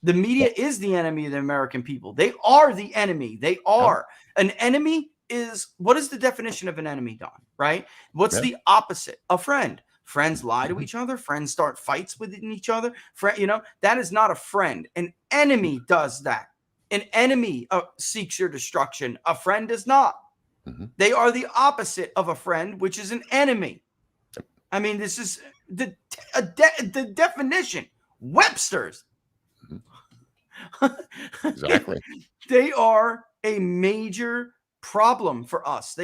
The media is the enemy of the American people. They are the enemy. They are. An enemy is, what is the definition of an enemy, Don? Right? What's the opposite? A friend. Friends lie to each other. Friends start fights within each other. That is not a friend. An enemy does that. An enemy seeks your destruction. A friend does not. They are the opposite of a friend, which is an enemy. I mean, this is the definition. Webster's. Exactly. They are a major problem for us.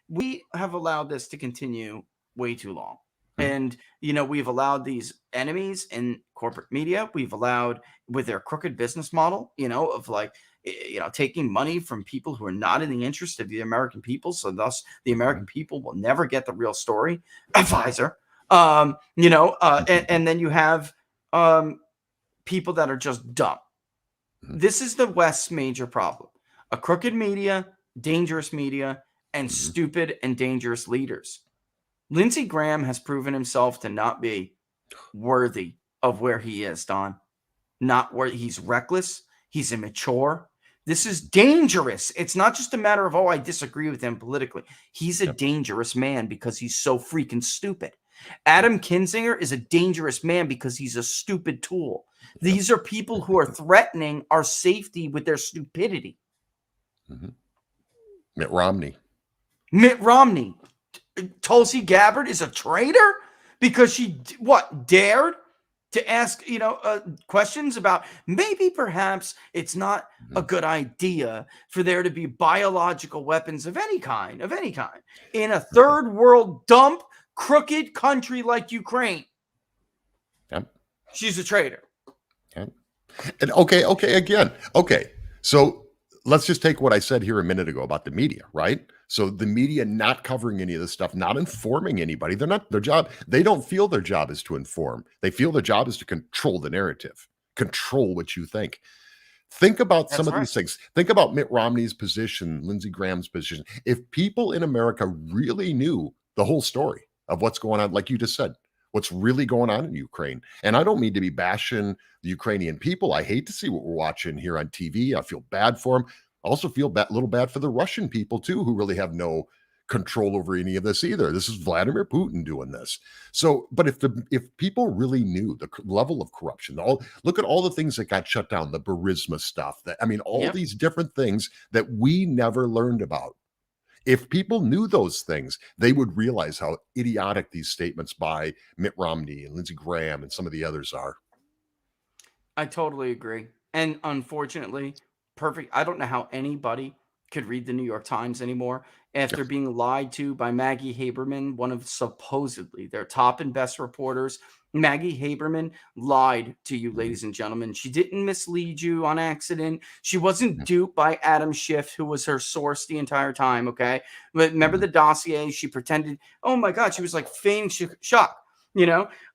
We have allowed this to continue way too long. And, we've allowed these enemies in corporate media. We've allowed with their crooked business model, of like, taking money from people who are not in the interest of the American people. So thus the American people will never get the real story. Pfizer, and then you have people that are just dumb. This is the West's major problem. A crooked media, dangerous media, and stupid and dangerous leaders. Lindsey Graham has proven himself to not be worthy of where he is, Don. Not where he's reckless. He's immature. This is dangerous. It's not just a matter of, I disagree with him politically. He's a dangerous man because he's so freaking stupid. Adam Kinzinger is a dangerous man because he's a stupid tool. These are people who are threatening our safety with their stupidity. Mitt Romney. Tulsi Gabbard is a traitor because she dared to ask questions about maybe perhaps it's not a good idea for there to be biological weapons of any kind in a third world dump crooked country like Ukraine. She's a traitor. And okay. So let's just take what I said here a minute ago about the media, right? So the media not covering any of this stuff, not informing anybody. They're not their job. They don't feel their job is to inform. They feel their job is to control the narrative, control what you think. Think about some of these things. Think about Mitt Romney's position, Lindsey Graham's position. If people in America really knew the whole story of what's going on, like you just said, what's really going on in Ukraine. And I don't mean to be bashing the Ukrainian people. I hate to see what we're watching here on TV. I feel bad for them. I also feel a little bad for the Russian people too, who really have no control over any of this either. This is Vladimir Putin doing this. So, but if people really knew the level of corruption, look at all the things that got shut down, the Burisma stuff, all these different things that we never learned about. If people knew those things, they would realize how idiotic these statements by Mitt Romney and Lindsey Graham and some of the others are. I totally agree. And unfortunately, I don't know how anybody could read the New York Times anymore after being lied to by Maggie Haberman, one of supposedly their top and best reporters. Maggie Haberman lied to you, ladies and gentlemen. She didn't mislead you on accident. She wasn't duped by Adam Schiff, who was her source the entire time, okay? But remember the dossier? She pretended, oh my God, she was like feigning shock.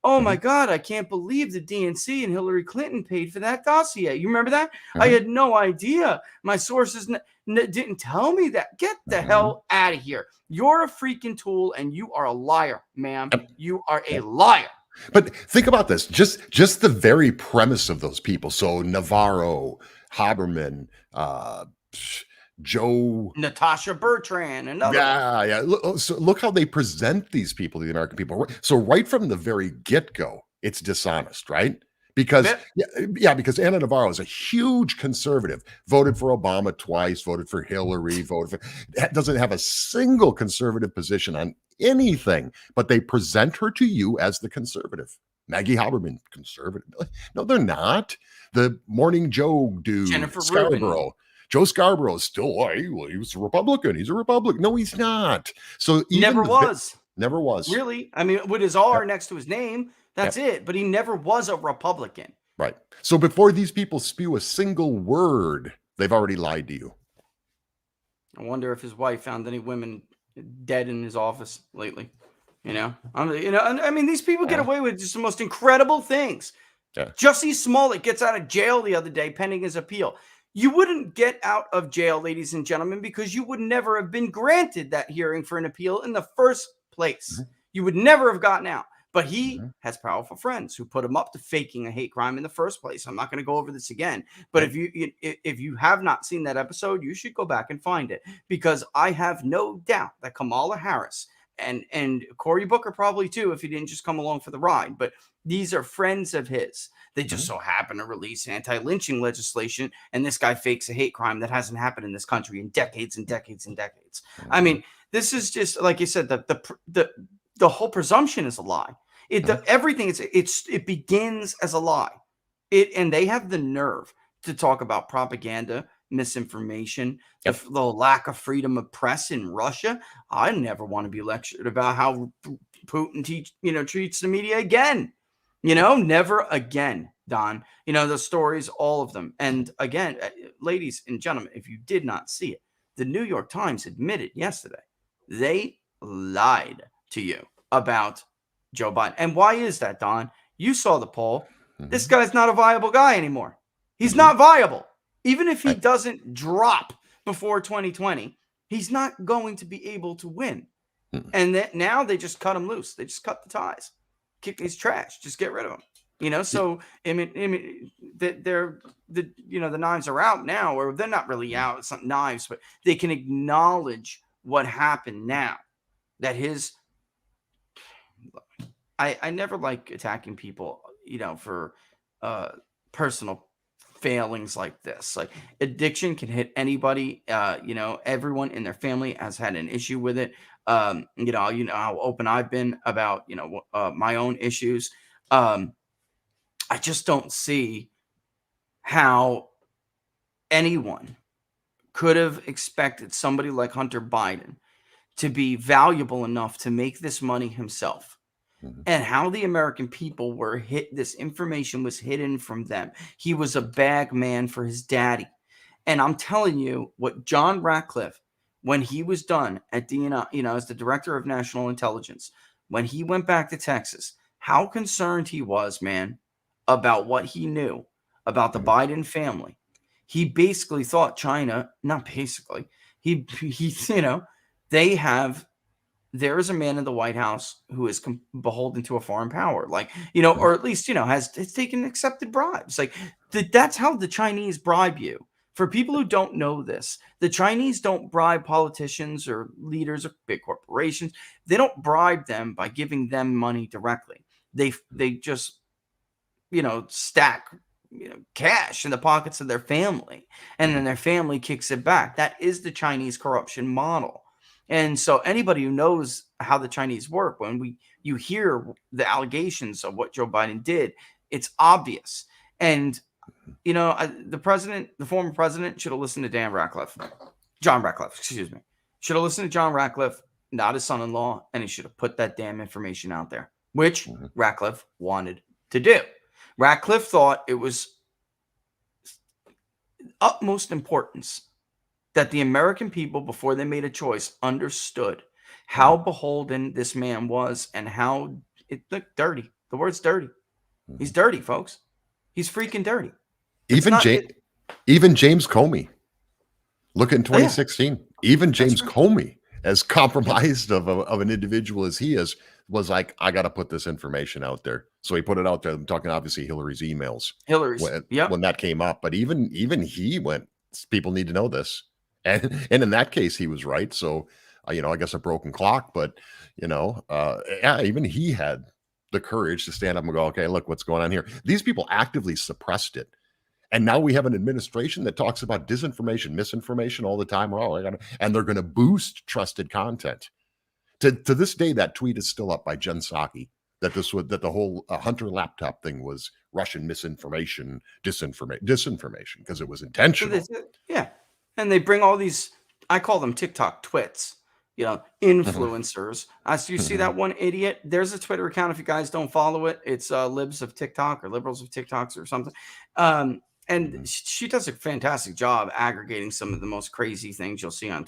Oh my God, I can't believe the DNC and Hillary Clinton paid for that dossier. You remember that? I had no idea. My sources didn't tell me that. Get the hell out of here. You're a freaking tool and you are a liar, ma'am. You are a liar. But think about this, just the very premise of those people. So Navarro, Haberman, Natasha Bertrand, another. Yeah. Look how they present these people to the American people. So right from the very get-go, it's dishonest, right? Because because Anna Navarro is a huge conservative, voted for Obama twice, voted for Hillary, doesn't have a single conservative position on anything, but they present her to you as the conservative. Maggie Haberman, conservative. No, they're not. The Morning Joe dude, Jennifer Scarborough. Rubin. Joe Scarborough is still, he was a Republican. He's a Republican. No, he's not. So Never was. Never was. Really? I mean, with his R next to his name, that's it. But he never was a Republican. Right. So before these people spew a single word, they've already lied to you. I wonder if his wife found any women dead in his office lately. I mean, these people get away with just the most incredible things. Yeah. Jussie Smollett gets out of jail the other day pending his appeal. You wouldn't get out of jail, ladies and gentlemen, because you would never have been granted that hearing for an appeal in the first place. You would never have gotten out. But he has powerful friends who put him up to faking a hate crime in the first place. I'm not going to go over this again. But if you have not seen that episode, you should go back and find it, because I have no doubt that Kamala Harris and Cory Booker probably too, if he didn't just come along for the ride. But these are friends of his. They just so happen to release anti-lynching legislation, and this guy fakes a hate crime that hasn't happened in this country in decades and decades and decades. I mean, this is just, like you said, the whole presumption is a lie. Everything it begins as a lie. And they have the nerve to talk about propaganda, misinformation, the lack of freedom of press in Russia. I never want to be lectured about how Putin treats the media again. Never again, Don. The stories, all of them. And again, ladies and gentlemen, if you did not see it, the New York Times admitted yesterday they lied to you about Joe Biden. And why is that, Don? You saw the poll. This guy's not a viable guy anymore. He's not viable. Even if he doesn't drop before 2020, he's not going to be able to win. And now they just cut him loose. They just cut the ties. Kick his trash. Just get rid of him. So I mean, the knives are out now, or they're not really out. It's not knives, but they can acknowledge what happened now. That I never like attacking people, for personal failings like this. Like, addiction can hit anybody. Everyone in their family has had an issue with it. You know how open I've been about my own issues. I just don't see how anyone could have expected somebody like Hunter Biden to be valuable enough to make this money himself. And how the American people were hit. This information was hidden from them. He was a bag man for his daddy. And I'm telling you what John Ratcliffe, when he was done at DNI, as the director of national intelligence, when he went back to Texas, how concerned he was, man, about what he knew about the Biden family. He basically thought China, not basically, there is a man in the White House who is beholden to a foreign power, or at least, has taken accepted bribes. That's how the Chinese bribe you. For people who don't know this, the Chinese don't bribe politicians or leaders of big corporations. They don't bribe them by giving them money directly. They just, stack, cash in the pockets of their family, and then their family kicks it back. That is the Chinese corruption model. And so anybody who knows how the Chinese work, when you hear the allegations of what Joe Biden did, it's obvious. And, the former president should have listened to John Ratcliffe, should have listened to John Ratcliffe, not his son-in-law, and he should have put that damn information out there, which Ratcliffe wanted to do. Ratcliffe thought it was utmost importance that the American people, before they made a choice, understood how beholden this man was and how it looked dirty. The word's dirty. He's dirty, folks. He's freaking dirty. Even James Comey. Look at in 2016. Even James Comey, as compromised of an individual as he is, was like, I got to put this information out there. So he put it out there. I'm talking obviously Hillary's emails. When that came up. But even he went, people need to know this. And in that case, he was right. So, I guess a broken clock, but, even he had the courage to stand up and go, okay, look what's going on here. These people actively suppressed it. And now we have an administration that talks about disinformation, misinformation all the time. And they're going to boost trusted content. To this day, that tweet is still up by Jen Psaki that the whole Hunter laptop thing was Russian misinformation, disinformation, because it was intentional. Yeah. And they bring all these, I call them TikTok twits, influencers. So you see that one idiot? There's a Twitter account. If you guys don't follow it, it's Libs of TikTok or Liberals of TikToks or something. And she does a fantastic job aggregating some of the most crazy things you'll see on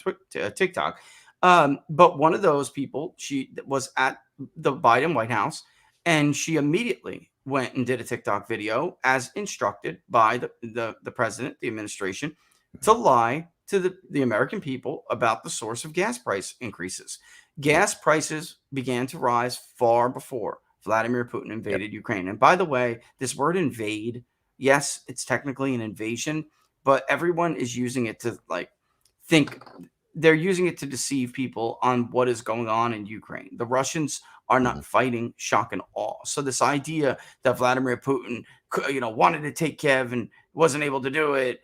TikTok. But one of those people, she was at the Biden White House, and she immediately went and did a TikTok video as instructed by the president, the administration, to lie to the American people about the source of gas price increases. Gas prices began to rise far before Vladimir Putin invaded Ukraine. And by the way, this word invade, yes, it's technically an invasion, but everyone is using it to think they're using it to deceive people on what is going on in Ukraine. The Russians are not fighting, shock and awe. So this idea that Vladimir Putin, wanted to take Kiev and wasn't able to do it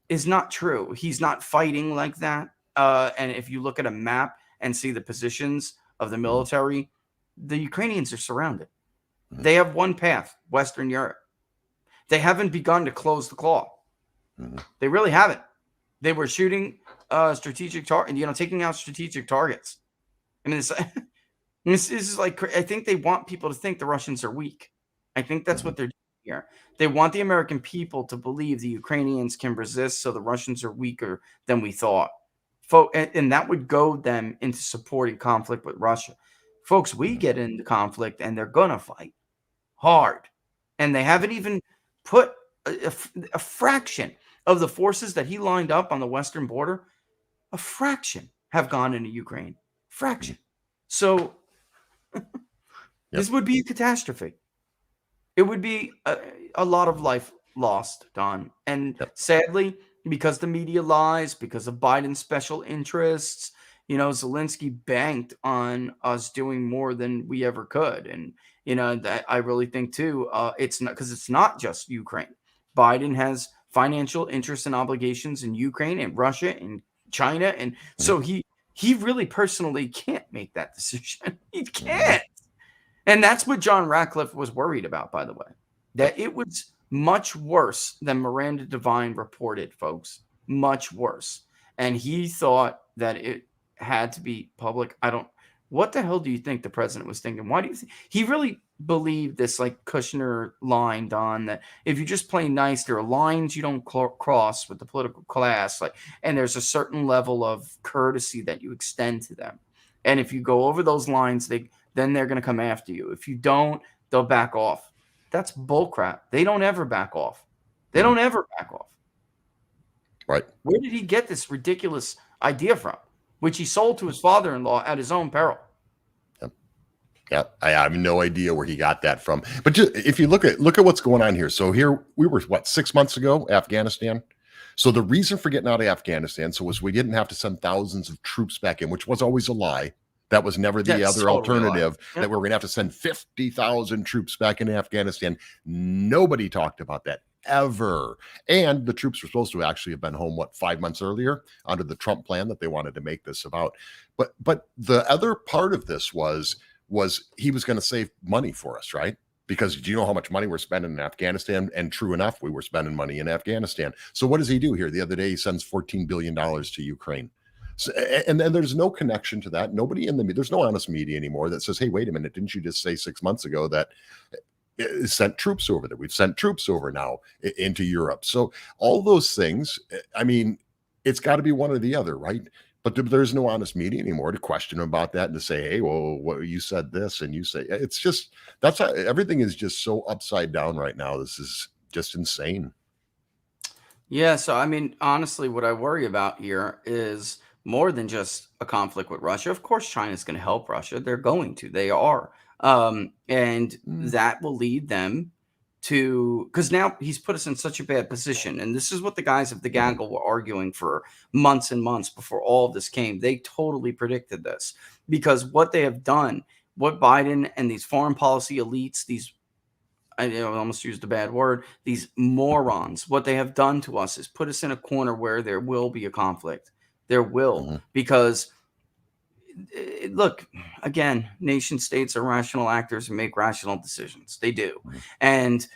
is not true. He's not fighting like that. And if you look at a map and see the positions of the military, the Ukrainians are surrounded. They have one path, Western Europe. They haven't begun to close the claw. They really haven't. They were shooting strategic target, taking out strategic targets. I mean, this is like, I think they want people to think the Russians are weak. I think that's what they're doing here. They want the American people to believe the Ukrainians can resist, so the Russians are weaker than we thought. And that would goad them into supporting conflict with Russia. Folks, we get into conflict and they're going to fight hard. And they haven't even put a fraction of the forces that he lined up on the western border, a fraction have gone into Ukraine. Fraction. So this would be a catastrophe. It would be a lot of life lost, Don. And sadly, because the media lies, because of Biden's special interests, Zelensky banked on us doing more than we ever could. And, that I really think too, it's not just Ukraine. Biden has financial interests and obligations in Ukraine and Russia and China. And so he really personally can't make that decision. He can't. And that's what John Ratcliffe was worried about, by the way, that it was much worse than Miranda Devine reported, folks, much worse. And he thought that it had to be public. What the hell do you think the president was thinking? Why do you think he really believed this Kushner line, Don, that if you just play nice, there are lines you don't cross with the political class, and there's a certain level of courtesy that you extend to them. And if you go over those lines, then they're going to come after you. If you don't, they'll back off. That's bullcrap. They don't ever back off. They don't ever back off. Right. Where did he get this ridiculous idea from, which he sold to his father-in-law at his own peril? Yeah, I have no idea where he got that from. But just, if you look at what's going on here. So here we were, 6 months ago, Afghanistan. So the reason for getting out of Afghanistan was we didn't have to send thousands of troops back in, which was always a lie. That was never the other alternative, that we were going to have to send 50,000 troops back into Afghanistan. Nobody talked about that ever. And the troops were supposed to actually have been home, 5 months earlier under the Trump plan that they wanted to make this about. But the other part of this was he was going to save money for us, right? Because do you know how much money we're spending in Afghanistan? And true enough, we were spending money in Afghanistan. So what does he do here? The other day, he sends $14 billion to Ukraine. So, and there's no connection to that. Nobody there's no honest media anymore that says, hey, wait a minute, didn't you just say 6 months ago that it sent troops over there? We've sent troops over now into Europe. So all those things, I mean, it's got to be one or the other, right? But there's no honest media anymore to question him about that and to say, hey, well, what you said this and you say, it's just, that's how everything is just so upside down right now. This is just insane. Yeah. So, I mean, honestly, what I worry about here is more than just a conflict with Russia. Of course, China's going to help Russia. They're going to, they are. And that will lead them to, because now he's put us in such a bad position. And this is what the guys of the gaggle were arguing for months and months before all of this came. They totally predicted this, because what they have done what Biden and these foreign policy elites, these, I almost used a bad word, these morons, what they have done to us is put us in a corner where there will be a conflict. There will, because look, again, nation states are rational actors and make rational decisions. They do. And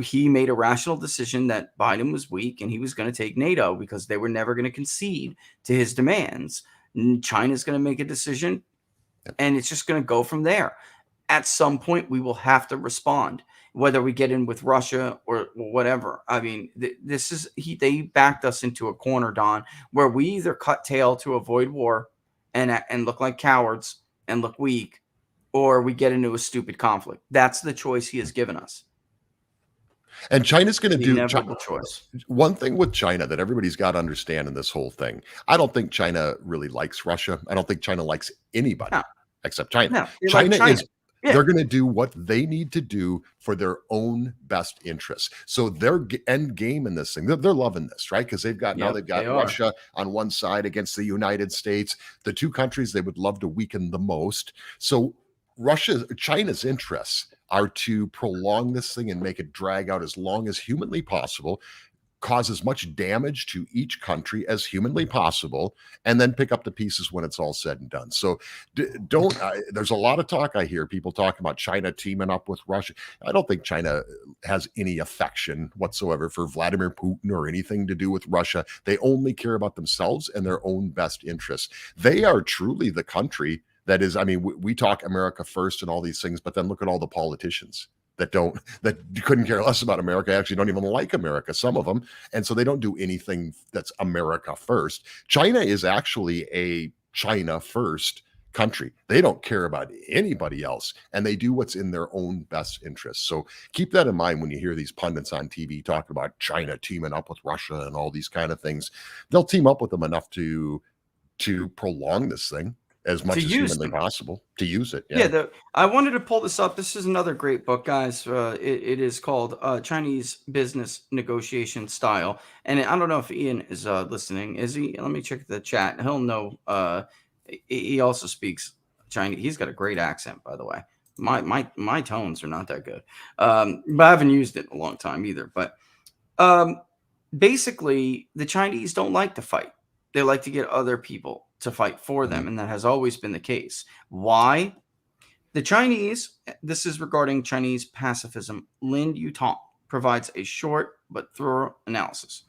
he made a rational decision that Biden was weak and he was going to take NATO because they were never going to concede to his demands. China's going to make a decision and it's just going to go from there. At some point, we will have to respond, whether we get in with Russia or whatever. I mean, they backed us into a corner, Don, where we either cut tail to avoid war and look like cowards and look weak, or we get into a stupid conflict. That's the choice he has given us. And China's going to do inevitable choice. One thing with China that everybody's got to understand in this whole thing. I don't think China really likes Russia. I don't think China likes anybody except China. No, China is. Yeah. They're going to do what they need to do for their own best interests. So their end game in this thing, they're loving this, right? Because they've got Russia on one side against the United States, the two countries they would love to weaken the most. So China's interests are to prolong this thing and make it drag out as long as humanly possible, cause as much damage to each country as humanly possible, and then pick up the pieces when it's all said and done. So there's a lot of talk I hear people talking about China teaming up with Russia. I don't think China has any affection whatsoever for Vladimir Putin or anything to do with Russia. They only care about themselves and their own best interests. They are truly the country that is, I mean, we talk America first and all these things, but then look at all the politicians that couldn't care less about America, actually don't even like America, some of them. And so they don't do anything that's America first. China is actually a China first country. They don't care about anybody else, and they do what's in their own best interest. So keep that in mind when you hear these pundits on TV talking about China teaming up with Russia and all these kind of things. They'll team up with them enough to prolong this thing as much as humanly possible, to use it. I wanted to pull this up. This is another great book, guys. It is called Chinese Business Negotiation Style. And I don't know if Ian is listening. Is he? Let me check the chat. He'll know. He also speaks Chinese. He's got a great accent, by the way. My tones are not that good. But I haven't used it in a long time either. But basically, the Chinese don't like to fight. They like to get other people to fight for them, and that has always been the case. Why? The Chinese, this is regarding Chinese pacifism. Lin Yutong provides a short but thorough analysis.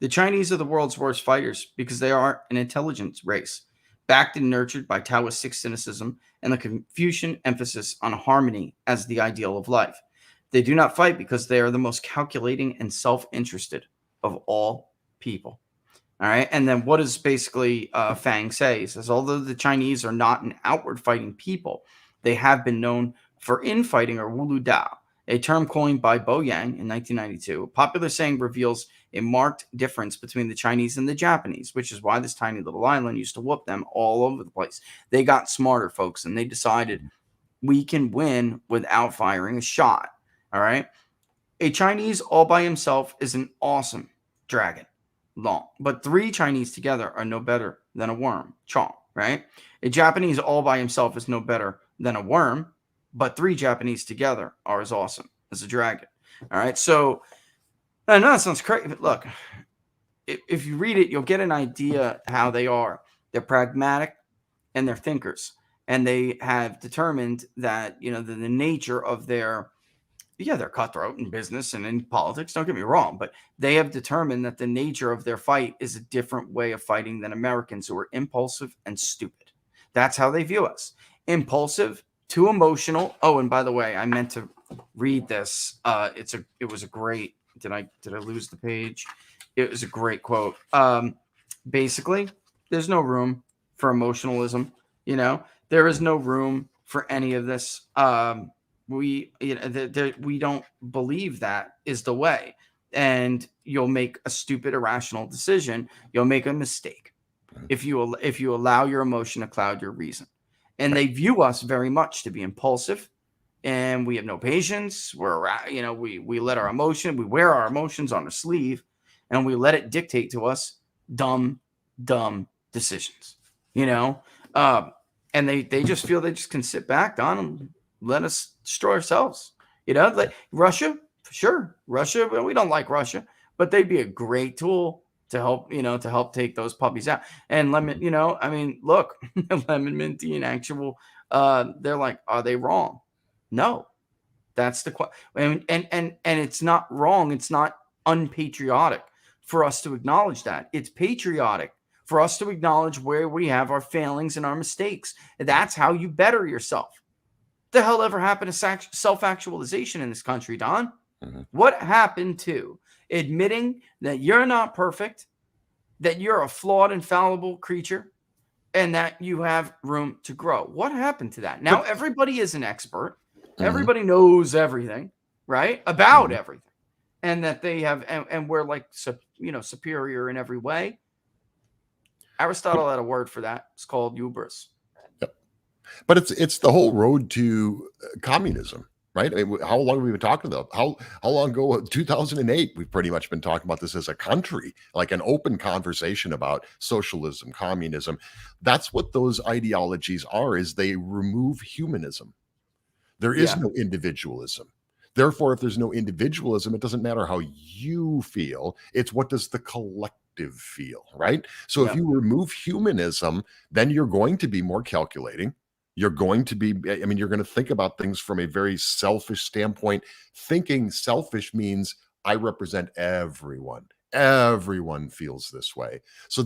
The Chinese are the world's worst fighters because they are an intelligence race, backed and nurtured by Taoistic cynicism and the Confucian emphasis on harmony as the ideal of life. They do not fight because they are the most calculating and self-interested of all people. All right. And then what does basically Fang say? He says, although the Chinese are not an outward fighting people, they have been known for infighting, or Wulu Dao, a term coined by Bo Yang in 1992. A popular saying reveals a marked difference between the Chinese and the Japanese, which is why this tiny little island used to whoop them all over the place. They got smarter, folks, and they decided we can win without firing a shot. All right. A Chinese all by himself is an awesome dragon. Long, but three Chinese together are no better than a worm. Chong, right? A Japanese all by himself is no better than a worm, but three Japanese together are as awesome as a dragon. All right. So I know that sounds crazy, but look, if you read it, you'll get an idea how they are. They're pragmatic and they're thinkers, and they have determined that, the nature of they're cutthroat in business and in politics. Don't get me wrong, but they have determined that the nature of their fight is a different way of fighting than Americans, who are impulsive and stupid. That's how they view us. Impulsive, too emotional. Oh, and by the way, I meant to read this. It was a great. Did I lose the page? It was a great quote. Basically, there's no room for emotionalism. There is no room for any of this. We don't believe that is the way, and you'll make a stupid, irrational decision. You'll make a mistake if you allow your emotion to cloud your reason. And they view us very much to be impulsive, and we have no patience. We let our emotion, we wear our emotions on our sleeve, and we let it dictate to us dumb decisions. and they just feel they just can sit back, Don, and let us destroy ourselves. Like Russia, sure, Russia. We don't like Russia, but they'd be a great tool to help, to help take those puppies out. And look, Lemon Minty and actual, they're like, are they wrong? No, that's the question. And it's not wrong. It's not unpatriotic for us to acknowledge that. It's patriotic for us to acknowledge where we have our failings and our mistakes. That's how you better yourself. The hell ever happened to self-actualization in this country, Don? Mm-hmm. What happened to admitting that you're not perfect, that you're a flawed and fallible creature, and that you have room to grow? What happened to that? Now everybody is an expert. Mm-hmm. Everybody knows everything, right? About everything. And that they have, and we're like, superior in every way. Aristotle had a word for that. It's called hubris. Yep. But it's the whole road to communism, right? I mean, how long have we been talking about? How long ago? 2008. We've pretty much been talking about this as a country, like an open conversation about socialism, communism. That's what those ideologies are. Is they remove humanism. There is no individualism. Therefore, if there's no individualism, it doesn't matter how you feel. It's what does the collective feel, right? So if you remove humanism, then you're going to be more calculating. You're going to be, you're going to think about things from a very selfish standpoint. Thinking selfish means I represent everyone. Everyone feels this way. So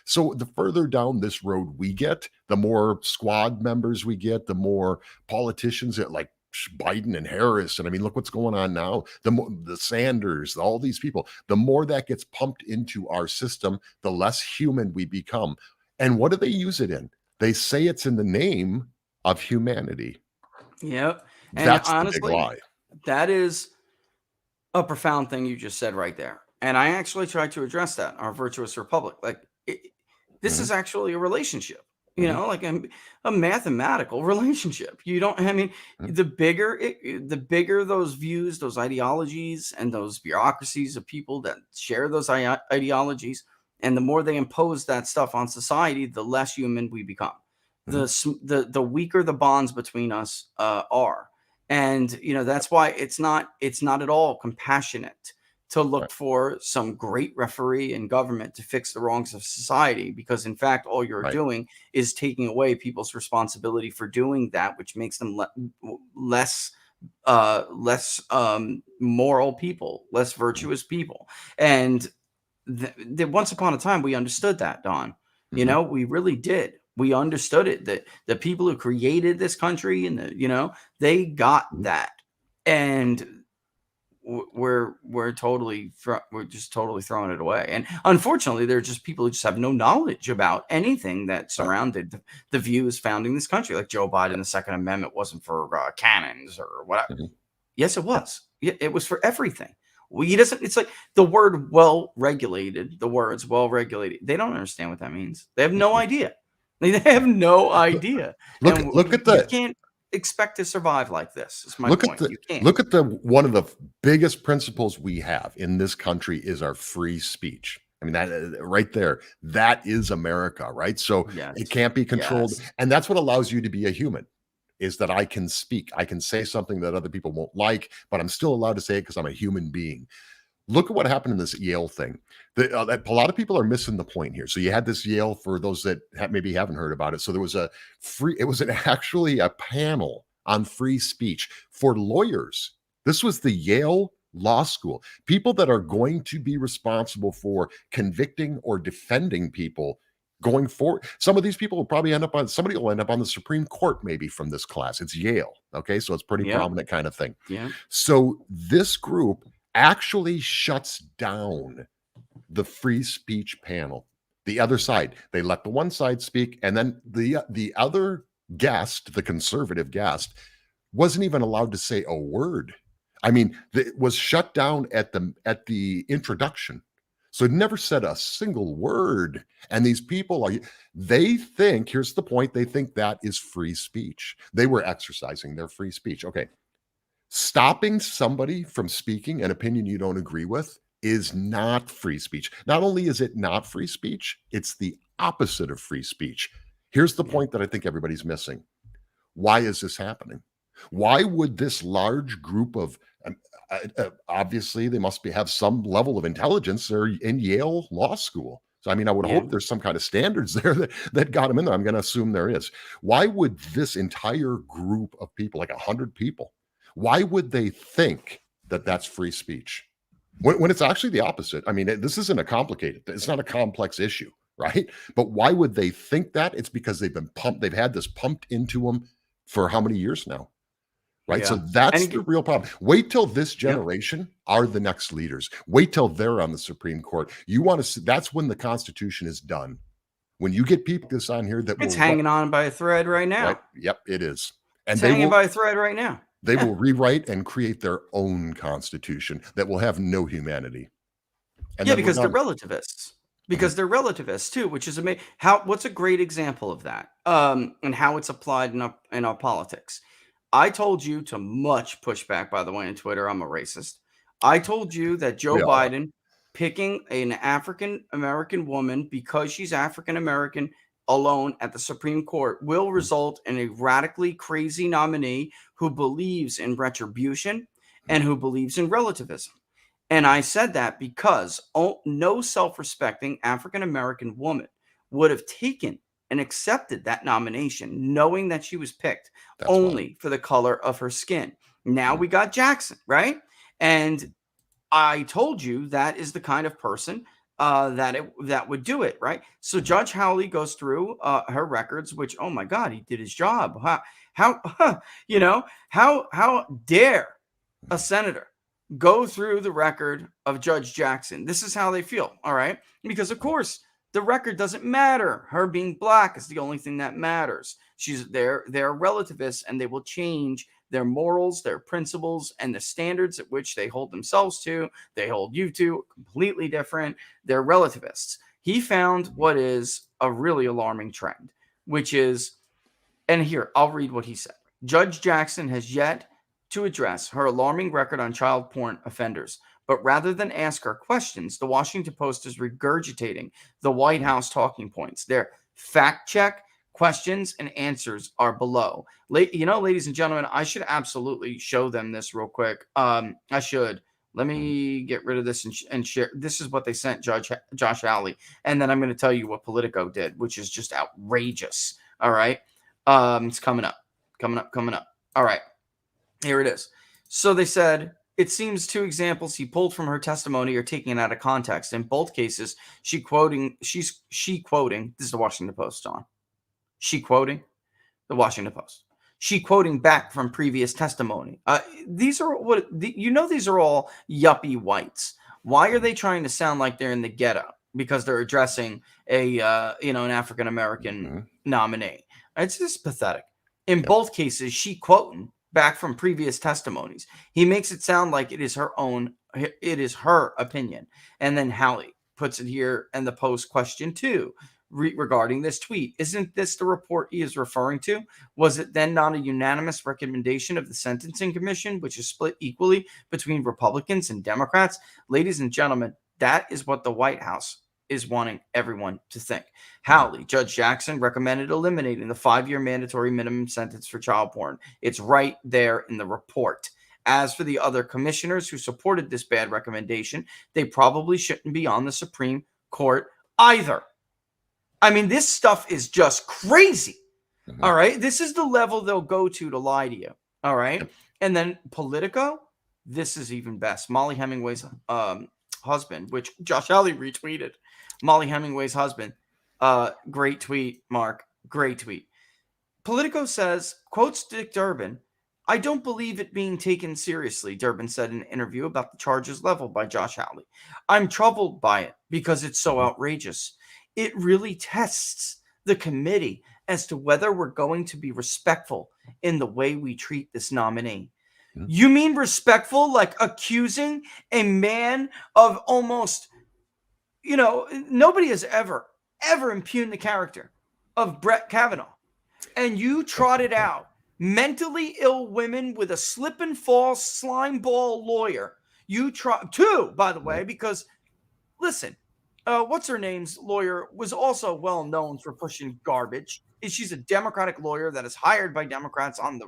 so the further down this road we get, the more squad members we get, the more politicians that like Biden and Harris, and look what's going on now. The Sanders, all these people, the more that gets pumped into our system, the less human we become. And what do they use it in? They say it's in the name of humanity. Yep. And that's honestly, the big lie. That is a profound thing you just said right there. And I actually tried to address that, our virtuous republic. Like this is actually a relationship. Like a mathematical relationship. The bigger those views, those ideologies, and those bureaucracies of people that share those ideologies, and the more they impose that stuff on society, the less human we become. The weaker the bonds between us are, and that's why it's not at all compassionate to look for some great referee in government to fix the wrongs of society, because in fact, all you're doing is taking away people's responsibility for doing that, which makes them less moral people, less virtuous people. And once upon a time, we understood that, Don. We really did. We understood it, that the people who created this country and they got that. And we're just totally throwing it away. And unfortunately, there are just people who just have no knowledge about anything that surrounded the views founding this country. Like Joe Biden, the Second Amendment wasn't for cannons or whatever. Yes, it was. It was for everything. It's like the word well-regulated, the words well-regulated. They don't understand what that means. They have no idea. They have no idea. Look at that. You can't expect to survive like this. Is my point. Look at one of the biggest principles we have in this country is our free speech. That right there, that is America, right? So it can't be controlled. And that's what allows you to be a human, is that I can speak. I can say something that other people won't like, but I'm still allowed to say it because I'm a human being. Look at what happened in this Yale thing. A lot of people are missing the point here. So you had this Yale, for those that maybe haven't heard about it. So there was actually a panel on free speech for lawyers. This was the Yale Law School. People that are going to be responsible for convicting or defending people going forward. Some of these people will probably somebody will end up on the Supreme Court maybe from this class. It's Yale. Okay. So it's pretty prominent kind of thing. Yeah. So this group actually shuts down the free speech panel. The other side, they let the one side speak, and then the other guest, the conservative guest, wasn't even allowed to say a word. It was shut down at the introduction. So it never said a single word. And these people they think, here's the point, they think that is free speech. They were exercising their free speech. Okay. Stopping somebody from speaking an opinion you don't agree with is not free speech. Not only is it not free speech, it's the opposite of free speech. Here's the point that I think everybody's missing. Why is this happening? Why would this large group of obviously they must have some level of intelligence. They're in Yale Law School. So, I mean, I would hope there's some kind of standards there that got them in there. I'm going to assume there is. Why would this entire group of people, like 100 people, why would they think that that's free speech? When it's actually the opposite. I mean, this isn't it's not a complex issue, right? But why would they think that? It's because they've had this pumped into them for how many years now? Right. Yeah. So that's the real problem. Wait till this generation are the next leaders. Wait till they're on the Supreme Court. You want to see, that's when the Constitution is done. When you get people this on here that it's hanging on by a thread right now. Right? Yep, it is. And it's hanging by a thread right now. They will rewrite and create their own Constitution that will have no humanity. And because they're relativists. Because they're relativists too, which is amazing. What's a great example of that? And how it's applied in our politics. I told you to much pushback, by the way, on Twitter. I'm a racist. I told you that Joe Biden picking an African-American woman because she's African-American alone at the Supreme Court will result in a radically crazy nominee who believes in retribution and who believes in relativism. And I said that because no self-respecting African-American woman would have taken and accepted that nomination, knowing that she was picked only for the color of her skin. Now we got Jackson, right? And I told you that is the kind of person that would do it, right? So Judge Howley goes through her records, which, oh my God, he did his job. How dare a senator go through the record of Judge Jackson? This is how they feel, all right? Because of course, the record doesn't matter. Her being black is the only thing that matters. They're relativists, and they will change their morals, their principles, and the standards at which they hold themselves to. They hold you to completely different. They're relativists. He found what is a really alarming trend, which is, and here, I'll read what he said. Judge Jackson has yet to address her alarming record on child porn offenders. But rather than ask her questions, the Washington Post is regurgitating the White House talking points. Their fact check questions and answers are below. Ladies and gentlemen, I should absolutely show them this real quick. I should. Let me get rid of this and share. This is what they sent Josh Howley. And then I'm going to tell you what Politico did, which is just outrageous. All right. It's coming up. All right. Here it is. So they said, it seems two examples he pulled from her testimony are taken out of context. In both cases, she's quoting, this is the Washington Post, John. She quoting the Washington Post. She quoting back from previous testimony. These are these are all yuppie whites. Why are they trying to sound like they're in the ghetto? Because they're addressing an African-American nominee. It's just pathetic. In both cases, she quoting back from previous testimonies. He makes it sound like it is her opinion. And then Howley puts it here in the Post question 2 regarding this tweet. Isn't this the report he is referring to? Was it then not a unanimous recommendation of the Sentencing Commission, which is split equally between Republicans and Democrats? Ladies and gentlemen, that is what the White House is wanting everyone to think. Howley, Judge Jackson recommended eliminating the 5-year mandatory minimum sentence for child porn. It's right there in the report. As for the other commissioners who supported this bad recommendation, they probably shouldn't be on the Supreme Court either. I mean, this stuff is just crazy. All right. This is the level they'll go to lie to you. All right. And then Politico, this is even best. Molly Hemingway's husband, which Josh Howley retweeted. Molly Hemingway's husband. Great tweet, Mark. Great tweet. Politico says, quotes Dick Durbin, I don't believe it being taken seriously, Durbin said in an interview about the charges leveled by Josh Howley. I'm troubled by it because it's so outrageous. It really tests the committee as to whether we're going to be respectful in the way we treat this nominee. You mean respectful, like accusing a man of almost, nobody has ever impugned the character of Brett Kavanaugh. And you trotted out mentally ill women with a slip and fall slime ball lawyer. Two, by the way, because listen, what's her name's lawyer was also well known for pushing garbage. She's a Democratic lawyer that is hired by Democrats on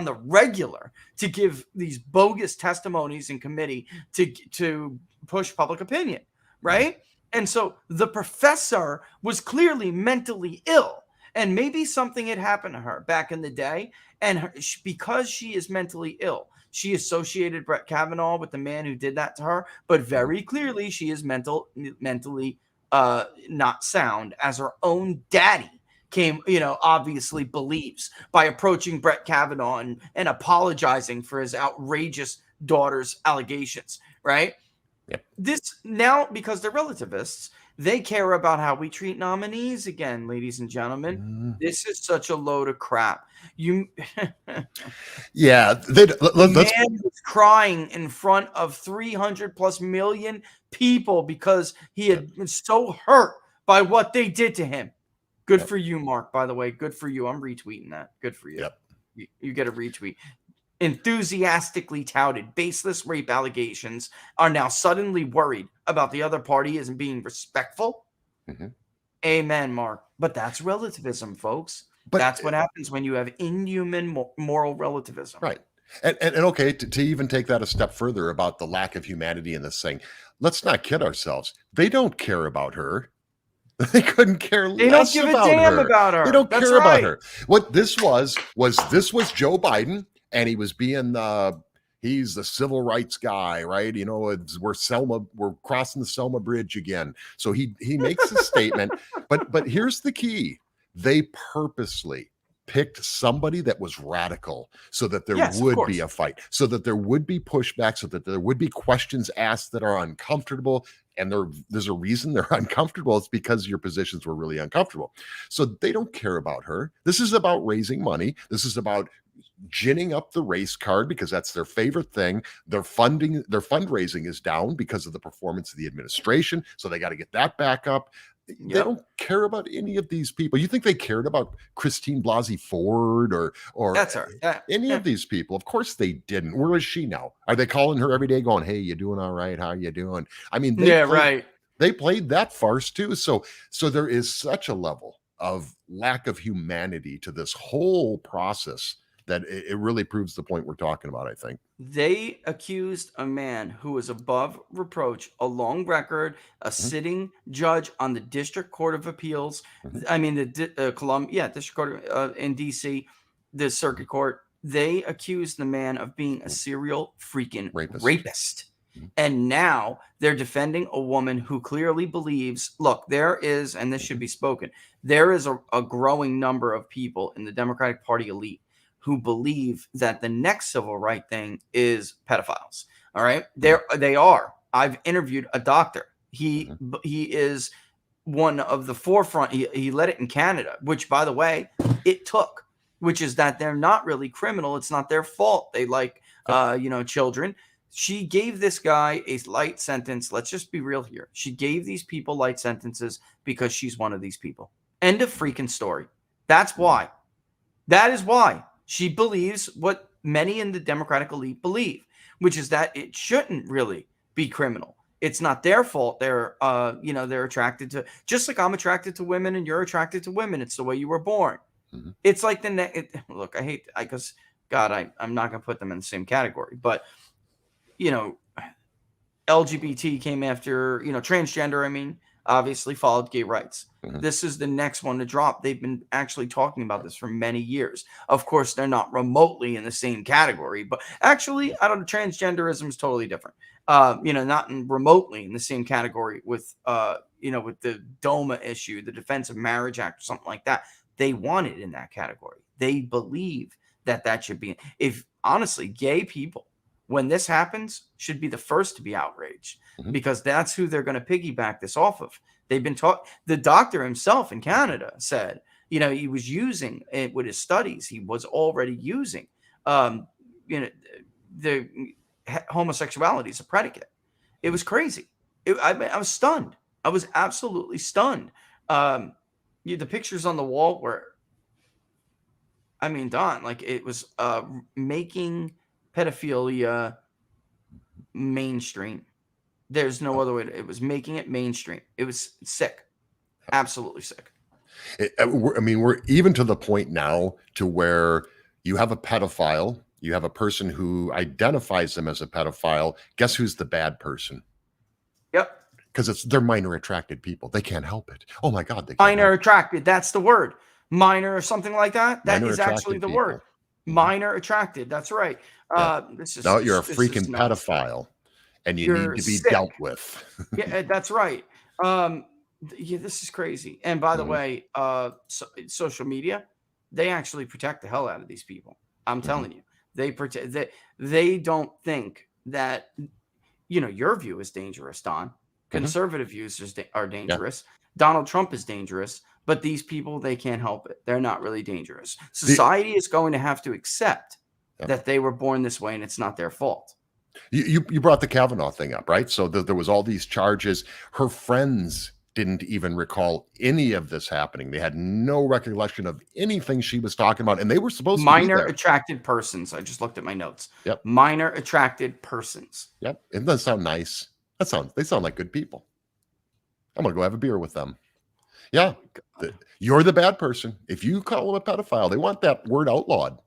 the regular to give these bogus testimonies in committee to push public opinion, right? And so the professor was clearly mentally ill, and maybe something had happened to her back in the day, and because she is mentally ill, she associated Brett Kavanaugh with the man who did that to her, but very clearly she is mentally not sound, as her own daddy obviously believes, by approaching Brett Kavanaugh and apologizing for his outrageous daughter's allegations, right? Yep. This now, because they're relativists, they care about how we treat nominees again, ladies and gentlemen. This is such a load of crap. Yeah, man was crying in front of 300+ million people because he had been so hurt by what they did to him. Good for you, Mark, by the way. Good for you. I'm retweeting that. Good for you. Yep. You get a retweet. Enthusiastically touted baseless rape allegations are now suddenly worried about the other party isn't being respectful. Amen, Mark. But that's relativism, folks. But that's what happens when you have inhuman moral relativism. Right. And okay, to even take that a step further about the lack of humanity in this thing, let's not kid ourselves. They don't care about her. They couldn't care less. They don't give a damn about her. They don't care about her. What this was Joe Biden, and he was being he's the civil rights guy, right? We're crossing the Selma Bridge again. So he makes a statement, but here's the key. They purposely picked somebody that was radical so that there would be a fight, so that there would be pushback, so that there would be questions asked that are uncomfortable. And there's a reason they're uncomfortable. It's because your positions were really uncomfortable. So they don't care about her. This is about raising money. This is about ginning up the race card because that's their favorite thing. Their fundraising is down because of the performance of the administration. So they got to get that back up. They don't care about any of these people. You think they cared about Christine Blasey Ford or that's her. Any of these people? Of course they didn't. Where is she now? Are they calling her every day going, "Hey, you doing all right? How you doing?" I mean, they played that farce too. So there is such a level of lack of humanity to this whole process that it really proves the point we're talking about, I think. They accused a man who was above reproach, a long record, a sitting judge on the District Court of Appeals. I mean, the District Court in D.C., the Circuit Court. They accused the man of being a serial freaking rapist. And now they're defending a woman who clearly believes, look, there is, and this should be spoken, there is a growing number of people in the Democratic Party elite who believe that the next civil right thing is pedophiles. All right. They are. I've interviewed a doctor. He is one of the forefront. He led it in Canada, which, by the way, it took, which is that they're not really criminal. It's not their fault. They like, children. She gave this guy a light sentence. Let's just be real here. She gave these people light sentences because she's one of these people. End of freaking story. That's why. That is why. She believes what many in the Democratic elite believe, which is that it shouldn't really be criminal. It's not their fault. They're attracted to, just like I'm attracted to women and you're attracted to women. It's the way you were born. It's like look, I'm not going to put them in the same category, but LGBT came after, transgender, obviously followed gay rights. This is the next one to drop. They've been actually talking about this for many years. Of course, they're not remotely in the same category, but actually, transgenderism is totally different. Not remotely in the same category with the DOMA issue, the Defense of Marriage Act, or something like that. They want it in that category. They believe that should be. If honestly, gay people, when this happens, should be the first to be outraged because that's who they're going to piggyback this off of. They've been taught. The doctor himself in Canada said, he was using it with his studies. He was already using, the homosexuality as a predicate. It was crazy. I was stunned. I was absolutely stunned. The pictures on the wall were, Don, like it was making pedophilia mainstream. There's no other way it was making it mainstream. It was sick. Absolutely sick. I mean, we're even to the point now to where you have a pedophile, you have a person who identifies them as a pedophile. Guess who's the bad person? Yep. Because they're minor attracted people. They can't help it. Oh my God, they can't minor attracted. That's the word. Minor or something like that. That minor is actually the word. Minor attracted. That's right. This is now you're a freaking pedophile, and you need to be dealt with. Yeah, that's right. Yeah, this is crazy. And by the way, social media, they actually protect the hell out of these people. I'm telling you, they protect. They don't think that your view is dangerous, Don. Conservative views are dangerous. Yeah. Donald Trump is dangerous, but these people, they can't help it. They're not really dangerous. Society is going to have to accept that they were born this way and it's not their fault. You brought the Kavanaugh thing up, right? So there was all these charges. Her friends didn't even recall any of this happening. They had no recollection of anything she was talking about, and they were supposed to be there. Minor attracted persons. I just looked at my notes. Yep. Minor attracted persons. Yep. It doesn't sound nice. They sound like good people. I'm gonna go have a beer with them. Yeah, you're the bad person. If you call them a pedophile, they want that word outlawed.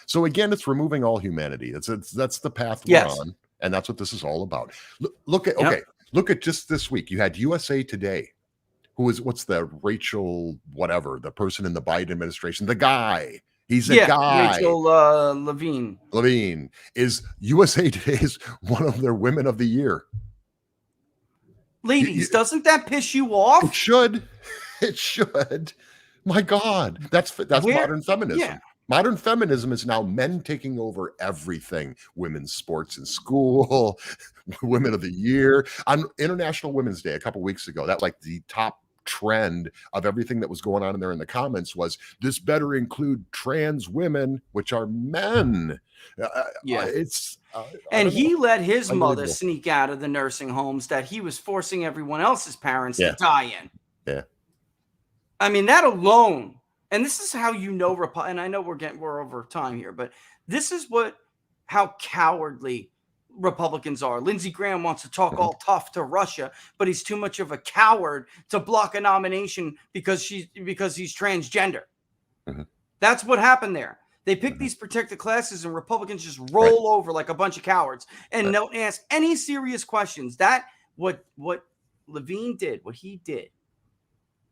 So again, it's removing all humanity. That's the path we're on, and that's what this is all about. Look at just this week. You had USA Today, what's the Rachel whatever, the person in the Biden administration, the guy. He's a guy. Rachel Levine. Levine is USA Today's one of their women of the year. Ladies, doesn't that piss you off? It should. It should. My God, that's modern feminism. Yeah. Modern feminism is now men taking over everything. Women's sports in school, women of the year. On International Women's Day a couple weeks ago, that like the top trend of everything that was going on in there in the comments was, this better include trans women, which are men. And he let his mother sneak out of the nursing homes that he was forcing everyone else's parents to die in. Yeah. I mean, that alone, and this is how and I know we're over time here, but this is how cowardly Republicans are. Lindsey Graham wants to talk all tough to Russia, but he's too much of a coward to block a nomination because he's transgender. That's what happened there. They pick these protected classes and Republicans just roll over like a bunch of cowards and don't ask any serious questions. What Levine did, what he did,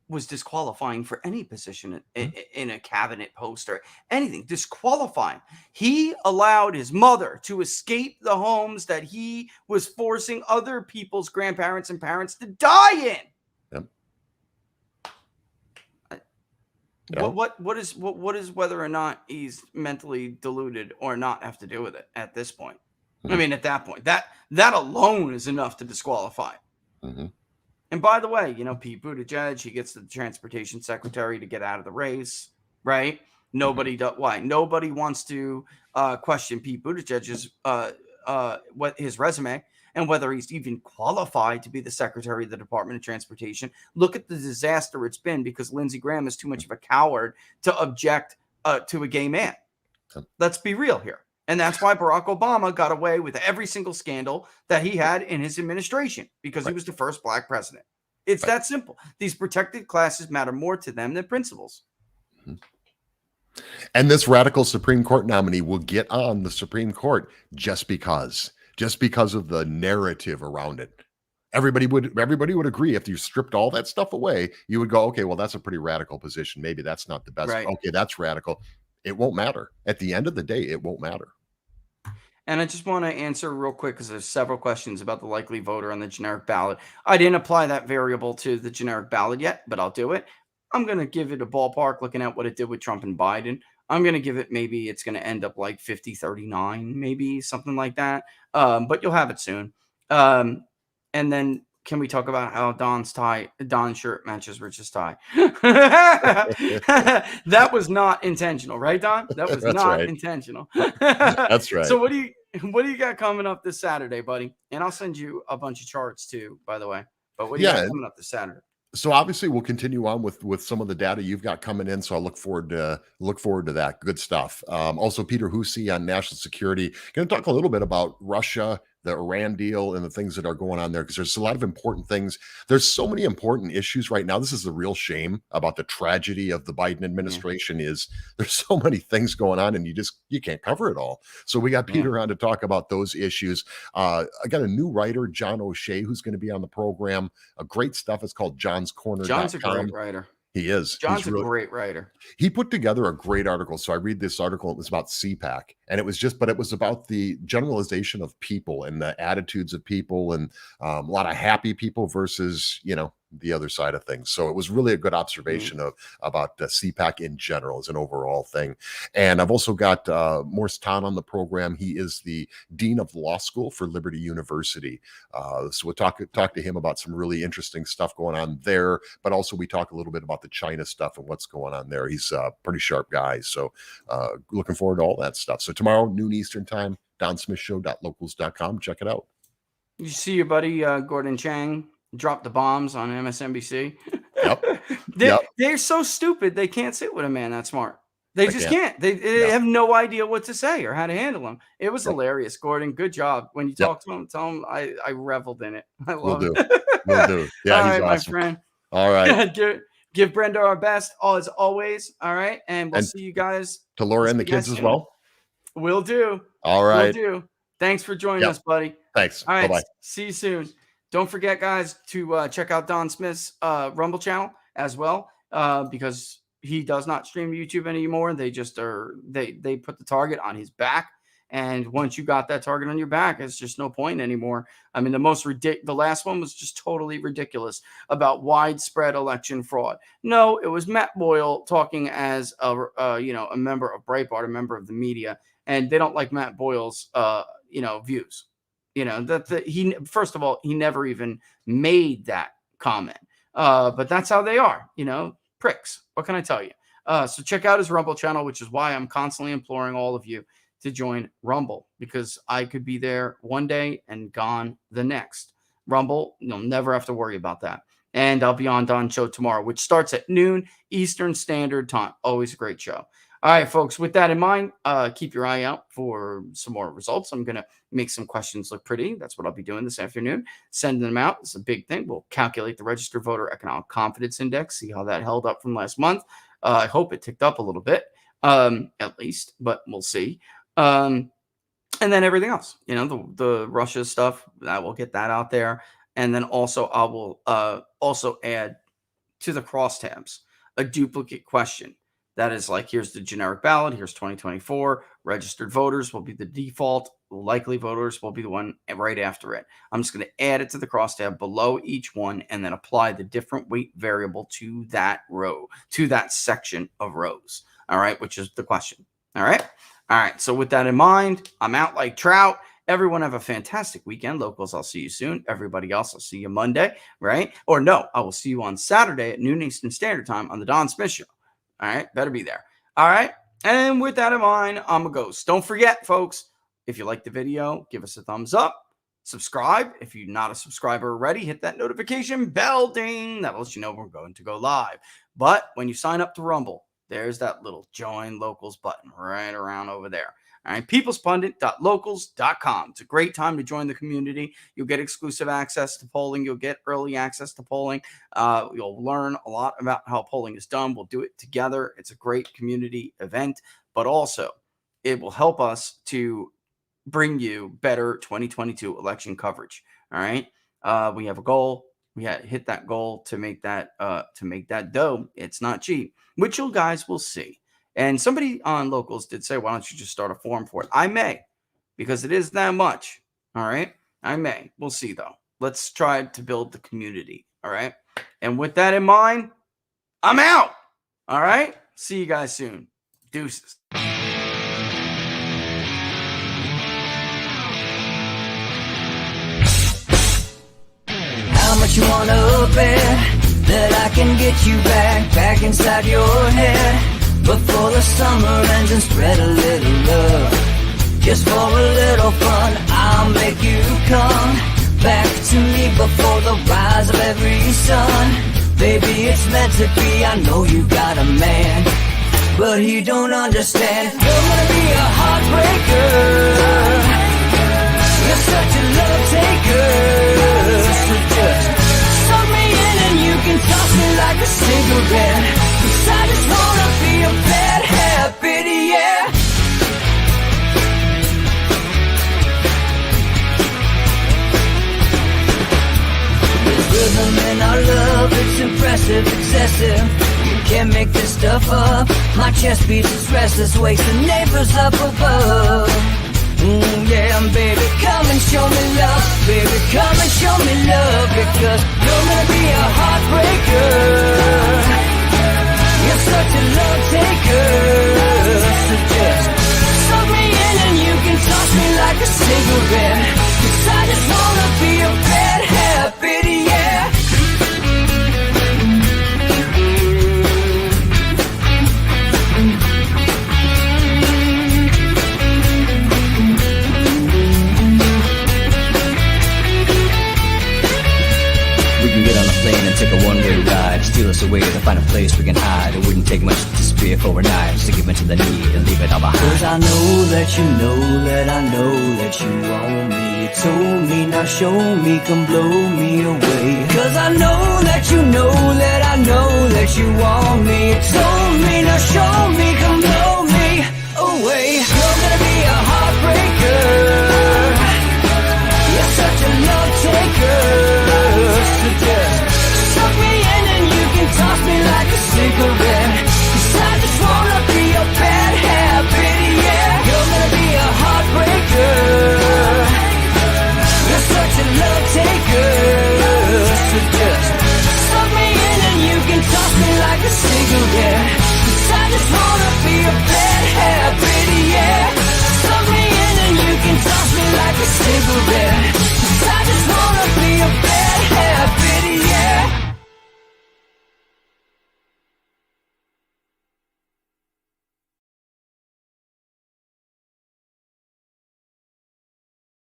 was disqualifying for any position in a cabinet post or anything. Disqualifying. He allowed his mother to escape the homes that he was forcing other people's grandparents and parents to die in. What is whether or not he's mentally deluded or not have to do with it at this point? I mean, at that point, that alone is enough to disqualify. And by the way, Pete Buttigieg, he gets the transportation secretary to get out of the race, right? Nobody wants to question Pete Buttigieg's what his resume and whether he's even qualified to be the secretary of the Department of Transportation. Look at the disaster it's been because Lindsey Graham is too much of a coward to object to a gay man. Let's be real here. And that's why Barack Obama got away with every single scandal that he had in his administration, because he was the first black president. It's that simple. These protected classes matter more to them than principles. And this radical Supreme Court nominee will get on the Supreme Court just because of the narrative around it. Everybody would agree if you stripped all that stuff away, you would go, okay, well, that's a pretty radical position. Maybe that's not the best. Right. Okay, that's radical. It won't matter. At the end of the day, it won't matter. And I just want to answer real quick because there's several questions about the likely voter on the generic ballot. I didn't apply that variable to the generic ballot yet, but I'll do it. I'm going to give it a ballpark looking at what it did with Trump and Biden. I'm going to give it, maybe it's going to end up like 50-39, maybe something like that. But you'll have it soon. And then can we talk about how Don's shirt matches Rich's tie? That was not intentional, right, Don? That was not intentional. That's right. So what do you got coming up this Saturday, buddy? And I'll send you a bunch of charts too, by the way. But what do you got coming up this Saturday? So obviously we'll continue on with some of the data you've got coming in. So I look forward to that. Good stuff. Also, Peter Hussey on national security. Going to talk a little bit about Russia, the Iran deal and the things that are going on there, because there's a lot of important things. There's so many important issues right now. This is the real shame about the tragedy of the Biden administration is there's so many things going on and you can't cover it all. So we got Peter on to talk about those issues. I got a new writer, John O'Shea, who's going to be on the program. Great stuff. It's called John's Corner. John's a great writer. He is. John's a great writer. He put together a great article. So I read this article. It was about CPAC, and it was about the generalization of people and the attitudes of people, and a lot of happy people versus, the other side of things. So it was really a good observation about CPAC in general as an overall thing. And I've also got Morse Tan on the program. He is the Dean of Law School for Liberty University. So we'll talk to him about some really interesting stuff going on there, but also we talk a little bit about the China stuff and what's going on there. He's a pretty sharp guy. So looking forward to all that stuff. So tomorrow, noon Eastern time, DonSmithShow.locals.com. Check it out. You see your buddy Gordon Chang drop the bombs on MSNBC. Yep. They're so stupid they can't sit with a man that smart. They just can't. They have no idea what to say or how to handle him. It was hilarious, Gordon. Good job. When you talk to him, tell him I reveled in it. I love it. We'll do. Yeah, all he's right, awesome. my friend. All right. Give Brenda our best, as always. All right. And we'll see you guys. To Laura and the kids as well. Will do. All right. Will do. Thanks for joining us, buddy. Thanks. All right. Bye-bye. See you soon. Don't forget, guys, to check out Don Smith's Rumble channel as well, because he does not stream YouTube anymore. They just they put the target on his back. And once you got that target on your back, it's just no point anymore. I mean, the last one was just totally ridiculous about widespread election fraud. No, it was Matt Boyle talking as a member of Breitbart, a member of the media, and they don't like Matt Boyle's views. He first of all, he never even made that comment. But that's how they are, pricks. What can I tell you? So check out his Rumble channel, which is why I'm constantly imploring all of you to join Rumble, because I could be there one day and gone the next. Rumble, you'll never have to worry about that. And I'll be on Don's show tomorrow, which starts at noon Eastern Standard Time. Always a great show. All right, folks, with that in mind, keep your eye out for some more results. I'm going to make some questions look pretty. That's what I'll be doing this afternoon. Sending them out. It's a big thing. We'll calculate the Registered Voter Economic Confidence Index, see how that held up from last month. I hope it ticked up a little bit, at least, but we'll see. And then everything else, the Russia stuff, I will get that out there. And then also I will also add to the crosstabs a duplicate question. That is like, here's the generic ballot. Here's 2024. Registered voters will be the default. Likely voters will be the one right after it. I'm just going to add it to the crosstab below each one and then apply the different weight variable to that row, to that section of rows. All right, which is the question. All right. All right. So with that in mind, I'm out like trout. Everyone have a fantastic weekend. Locals, I'll see you soon. Everybody else, I'll see you Monday, right? Or no, I will see you on Saturday at noon Eastern Standard Time on the Don Smith Show. All right. Better be there. All right. And with that in mind, I'm a ghost. Don't forget, folks, if you like the video, give us a thumbs up. Subscribe. If you're not a subscriber already, hit that notification bell ding. That lets you know we're going to go live. But when you sign up to Rumble, there's that little join locals button right around over there. All right, peoplespundit.locals.com. It's a great time to join the community. You'll get exclusive access to polling. You'll get early access to polling. You'll learn a lot about how polling is done. We'll do it together. It's a great community event, but also it will help us to bring you better 2022 election coverage. All right, we have a goal. We had hit that goal to make that dough. It's not cheap, which you guys will see. And somebody on Locals did say, why don't you just start a forum for it? I may, because it is that much. All right. I may. We'll see, though. Let's try to build the community. All right. And with that in mind, I'm out. All right. See you guys soon. Deuces. How much you wanna bet that I can get you back inside your head? Before the summer ends and spread a little love. Just for a little fun, I'll make you come back to me before the rise of every sun. Baby, it's meant to be, I know you got a man, but he don't understand. You're gonna be a heartbreaker. You're such a love taker. So just suck me in and you can toss me like a cigarette. 'Cause I just wanna be a bad habit, yeah. There's rhythm in our love, it's impressive, excessive. You can't make this stuff up. My chest beats, it's restless, wakes the neighbors up above. Yeah, baby, come and show me love. Baby, come and show me love. Because you're gonna be a heartbreaker. You're such a love taker. So just suck me in and you can toss me like a cigarette. 'Cause I just wanna be a bad habit, yeah. And take a one-way ride, steal us away to find a place we can hide. It wouldn't take much to disappear for a night, just to give into the need and leave it all behind. 'Cause I know that you know that I know that you want me. You told me, now show me, come blow me away. 'Cause I know that you know that I know that you want me. You told me, now show me, come blow me away. You're gonna be a heartbreaker. You're such a love taker. So just suck me in and you can toss me like a cigarette. 'Cause I just wanna be a bad habit, yeah. You're gonna be a heartbreaker. You're such a love taker. So just suck me in and you can toss me like a cigarette. 'Cause I just wanna be a bad habit, yeah. Suck me in and you can toss me like a cigarette. 'Cause I just wanna be a bad habit, yeah.